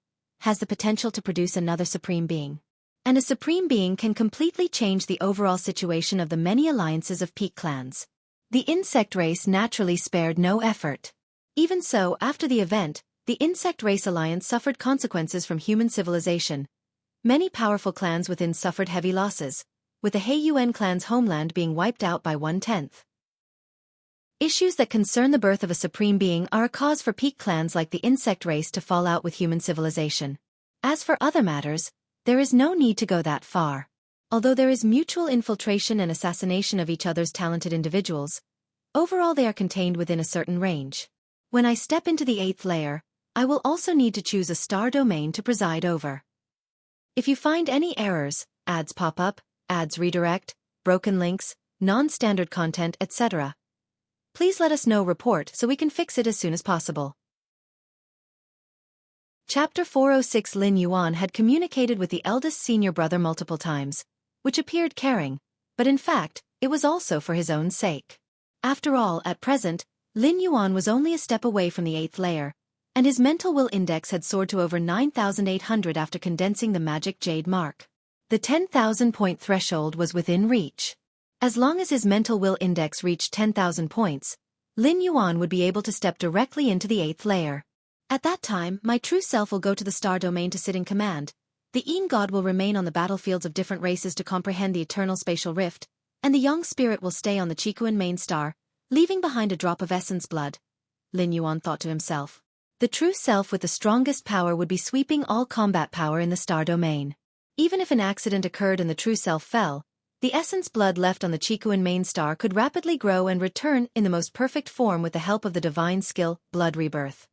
has the potential to produce another supreme being. And a supreme being can completely change the overall situation of the many alliances of peak clans. The insect race naturally spared no effort. Even so, after the event, the insect race alliance suffered consequences from human civilization. Many powerful clans within suffered heavy losses, with the Heiyuan clan's homeland being wiped out by 1/10. Issues that concern the birth of a supreme being are a cause for peak clans like the insect race to fall out with human civilization. As for other matters, there is no need to go that far. Although there is mutual infiltration and assassination of each other's talented individuals, overall they are contained within a certain range. When I step into the 8th layer, I will also need to choose a star domain to preside over. If you find any errors, ads pop up, ads redirect, broken links, non-standard content, etc., please let us know. Report so we can fix it as soon as possible. Chapter 406. Lin Yuan had communicated with the eldest senior brother multiple times, which appeared caring, but in fact, it was also for his own sake. After all, at present, Lin Yuan was only a step away from the 8th layer, and his mental will index had soared to over 9,800 after condensing the magic jade mark. The 10,000 point threshold was within reach. As long as his mental will index reached 10,000 points, Lin Yuan would be able to step directly into the 8th layer. At that time, my true self will go to the star domain to sit in command, the Yin God will remain on the battlefields of different races to comprehend the eternal spatial rift, and the young spirit will stay on the Qikuan main star, leaving behind a drop of essence blood. Lin Yuan thought to himself. The true self with the strongest power would be sweeping all combat power in the star domain. Even if an accident occurred and the true self fell, the essence blood left on the Qikuan main star could rapidly grow and return in the most perfect form with the help of the divine skill, blood rebirth.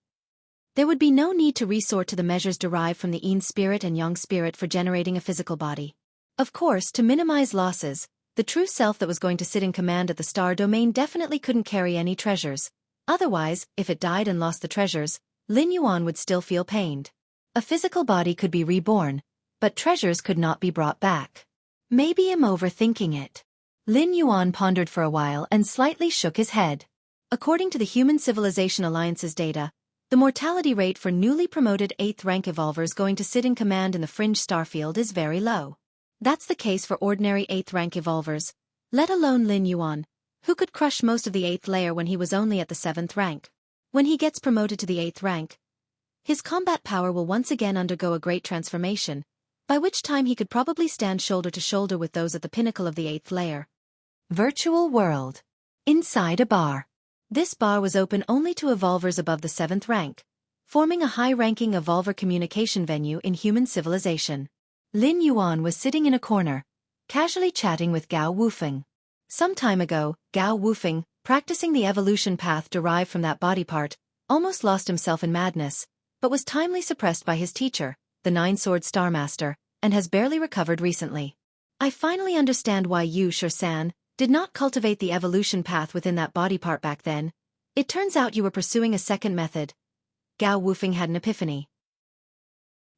There would be no need to resort to the measures derived from the Yin spirit and Yang spirit for generating a physical body. Of course, to minimize losses, the true self that was going to sit in command at the star domain definitely couldn't carry any treasures. Otherwise, if it died and lost the treasures, Lin Yuan would still feel pained. A physical body could be reborn, but treasures could not be brought back. Maybe I'm overthinking it. Lin Yuan pondered for a while and slightly shook his head. According to the Human Civilization Alliance's data, the mortality rate for newly promoted 8th rank evolvers going to sit in command in the fringe starfield is very low. That's the case for ordinary 8th rank evolvers, let alone Lin Yuan, who could crush most of the 8th layer when he was only at the 7th rank. When he gets promoted to the 8th rank, his combat power will once again undergo a great transformation, by which time he could probably stand shoulder to shoulder with those at the pinnacle of the 8th layer. Virtual world. Inside a bar. This bar was open only to evolvers above the 7th rank, forming a high-ranking evolver communication venue in human civilization. Lin Yuan was sitting in a corner, casually chatting with Gao Wufeng. Some time ago, Gao Wufeng, practicing the evolution path derived from that body part, almost lost himself in madness, but was timely suppressed by his teacher, the Nine-Sword Star Master, and has barely recovered recently. I finally understand why you, Shur-san, did not cultivate the evolution path within that body part back then. It turns out you were pursuing a second method. Gao Wufeng had an epiphany.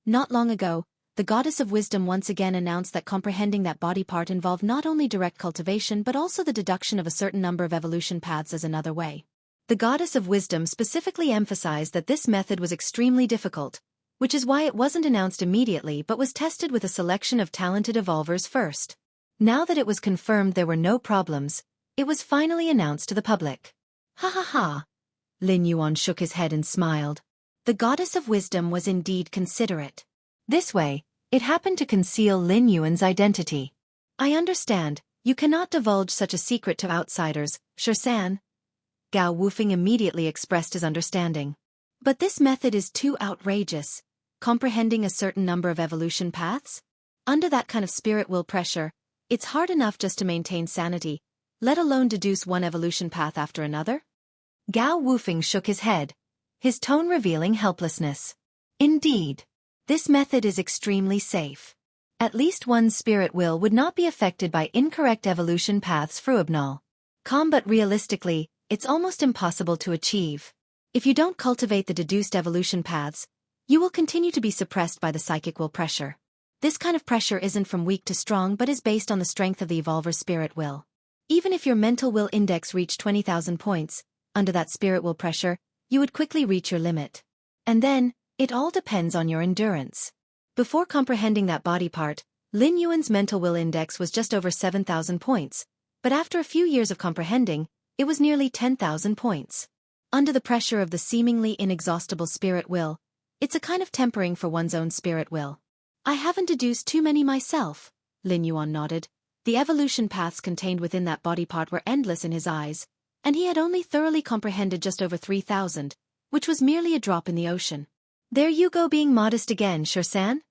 Not long ago, the goddess of wisdom once again announced that comprehending that body part involved not only direct cultivation but also the deduction of a certain number of evolution paths as another way. The goddess of wisdom specifically emphasized that this method was extremely difficult, which is why it wasn't announced immediately but was tested with a selection of talented evolvers first. Now that it was confirmed there were no problems, it was finally announced to the public. Ha ha ha! Lin Yuan shook his head and smiled. The goddess of wisdom was indeed considerate. This way, it happened to conceal Lin Yuan's identity. I understand, you cannot divulge such a secret to outsiders, Xianxia. Gao Wufeng immediately expressed his understanding. But this method is too outrageous, comprehending a certain number of evolution paths? Under that kind of spirit will pressure, it's hard enough just to maintain sanity, let alone deduce one evolution path after another? Gao Wufeng shook his head, his tone revealing helplessness. Indeed. This method is extremely safe. At least one's spirit will would not be affected by incorrect evolution paths fruibnal. But realistically, it's almost impossible to achieve. If you don't cultivate the deduced evolution paths, you will continue to be suppressed by the psychic will pressure. This kind of pressure isn't from weak to strong but is based on the strength of the evolver's spirit will. Even if your mental will index reached 20,000 points, under that spirit will pressure, you would quickly reach your limit. And then, it all depends on your endurance. Before comprehending that body part, Lin Yuan's mental will index was just over 7,000 points, but after a few years of comprehending, it was nearly 10,000 points. Under the pressure of the seemingly inexhaustible spirit will, it's a kind of tempering for one's own spirit will. I haven't deduced too many myself, Lin Yuan nodded. The evolution paths contained within that body part were endless in his eyes, and he had only thoroughly comprehended just over 3,000, which was merely a drop in the ocean. There you go being modest again, Xianxia.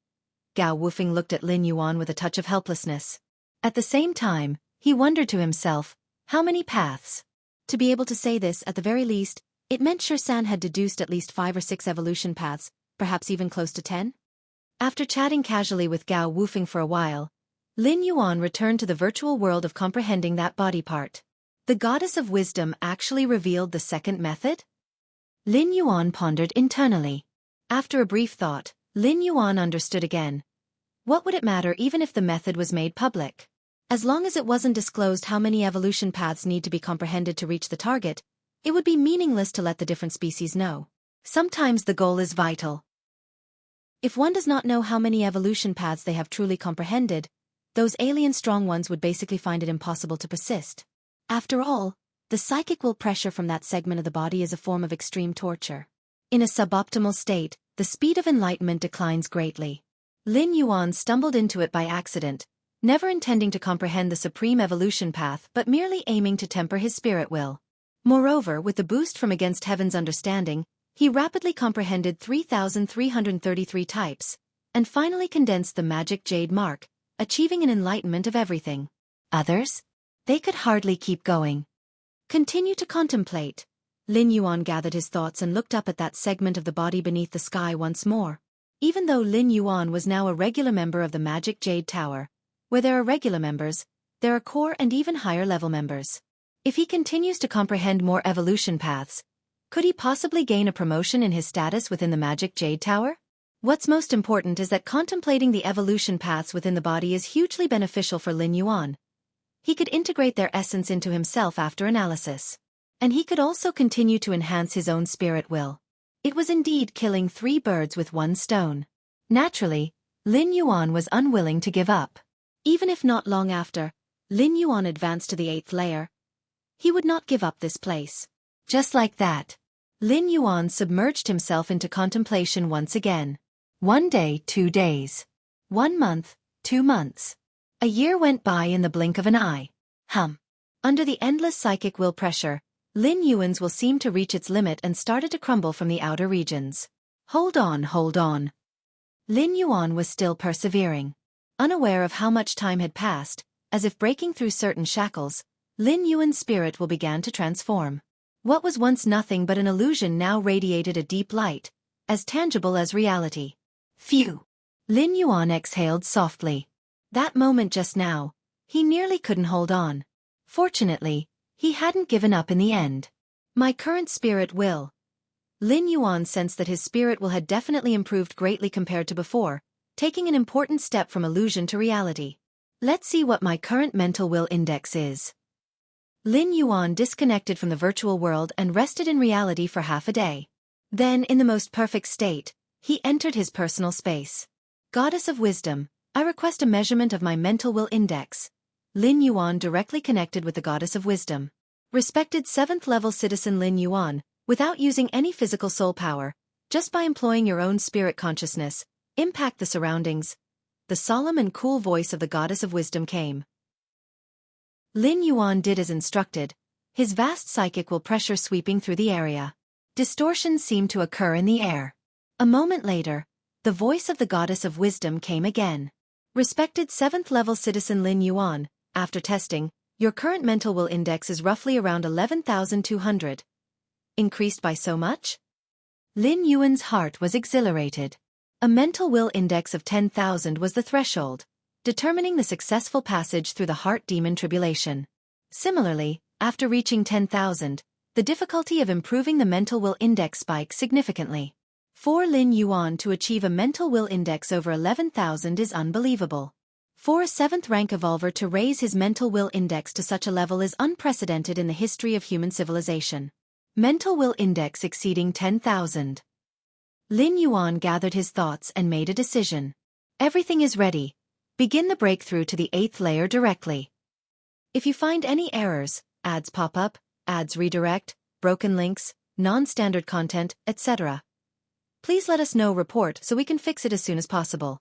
Gao Wufeng looked at Lin Yuan with a touch of helplessness. At the same time, he wondered to himself, how many paths? To be able to say this, at the very least, it meant Xianxia had deduced at least 5 or 6 evolution paths, perhaps even close to 10? After chatting casually with Gao Wufeng for a while, Lin Yuan returned to the virtual world of comprehending that body part. The goddess of wisdom actually revealed the second method? Lin Yuan pondered internally. After a brief thought, Lin Yuan understood again. What would it matter even if the method was made public? As long as it wasn't disclosed how many evolution paths need to be comprehended to reach the target, it would be meaningless to let the different species know. Sometimes the goal is vital. If one does not know how many evolution paths they have truly comprehended, those alien strong ones would basically find it impossible to persist. After all, the psychic will pressure from that segment of the body is a form of extreme torture. In a suboptimal state, the speed of enlightenment declines greatly. Lin Yuan stumbled into it by accident, never intending to comprehend the supreme evolution path but merely aiming to temper his spirit will. Moreover, with the boost from Against Heaven's understanding, he rapidly comprehended 3,333 types, and finally condensed the magic jade mark, achieving an enlightenment of everything. Others? They could hardly keep going. Continue to contemplate. Lin Yuan gathered his thoughts and looked up at that segment of the body beneath the sky once more. Even though Lin Yuan was now a regular member of the Magic Jade Tower, where there are regular members, there are core and even higher level members. If he continues to comprehend more evolution paths, could he possibly gain a promotion in his status within the Magic Jade Tower? What's most important is that contemplating the evolution paths within the body is hugely beneficial for Lin Yuan. He could integrate their essence into himself after analysis. And he could also continue to enhance his own spirit will. It was indeed killing 3 birds with 1 stone. Naturally, Lin Yuan was unwilling to give up. Even if not long after, Lin Yuan advanced to the 8th layer, he would not give up this place. Just like that, Lin Yuan submerged himself into contemplation once again. 1 day, 2 days. 1 month, 2 months. A year went by in the blink of an eye. Under the endless psychic will pressure, Lin Yuan's will seemed to reach its limit and started to crumble from the outer regions. Hold on. Lin Yuan was still persevering. Unaware of how much time had passed, as if breaking through certain shackles, Lin Yuan's spirit will began to transform. What was once nothing but an illusion now radiated a deep light, as tangible as reality. Phew! Lin Yuan exhaled softly. That moment just now, he nearly couldn't hold on. Fortunately, he hadn't given up in the end. My current spirit will. Lin Yuan sensed that his spirit will had definitely improved greatly compared to before, taking an important step from illusion to reality. Let's see what my current mental will index is. Lin Yuan disconnected from the virtual world and rested in reality for half a day. Then, in the most perfect state, he entered his personal space. Goddess of Wisdom, I request a measurement of my mental will index. Lin Yuan directly connected with the Goddess of Wisdom. Respected 7th level citizen Lin Yuan, without using any physical soul power, just by employing your own spirit consciousness, impact the surroundings. The solemn and cool voice of the Goddess of Wisdom came. Lin Yuan did as instructed, his vast psychic will pressure sweeping through the area. Distortions seemed to occur in the air. A moment later, the voice of the Goddess of Wisdom came again. Respected 7th level citizen Lin Yuan, after testing, your current mental will index is roughly around 11,200. Increased by so much? Lin Yuan's heart was exhilarated. A mental will index of 10,000 was the threshold, determining the successful passage through the heart demon tribulation. Similarly, after reaching 10,000, the difficulty of improving the mental will index spiked significantly. For Lin Yuan to achieve a mental will index over 11,000 is unbelievable. For a 7th rank evolver to raise his mental will index to such a level is unprecedented in the history of human civilization. Mental will index exceeding 10,000. Lin Yuan gathered his thoughts and made a decision. Everything is ready. Begin the breakthrough to the 8th layer directly. If you find any errors, ads pop up, ads redirect, broken links, non-standard content, etc., please let us know report so we can fix it as soon as possible.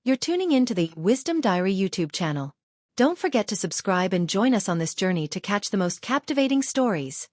You're tuning in to the Wisdom Diary YouTube channel. Don't forget to subscribe and join us on this journey to catch the most captivating stories.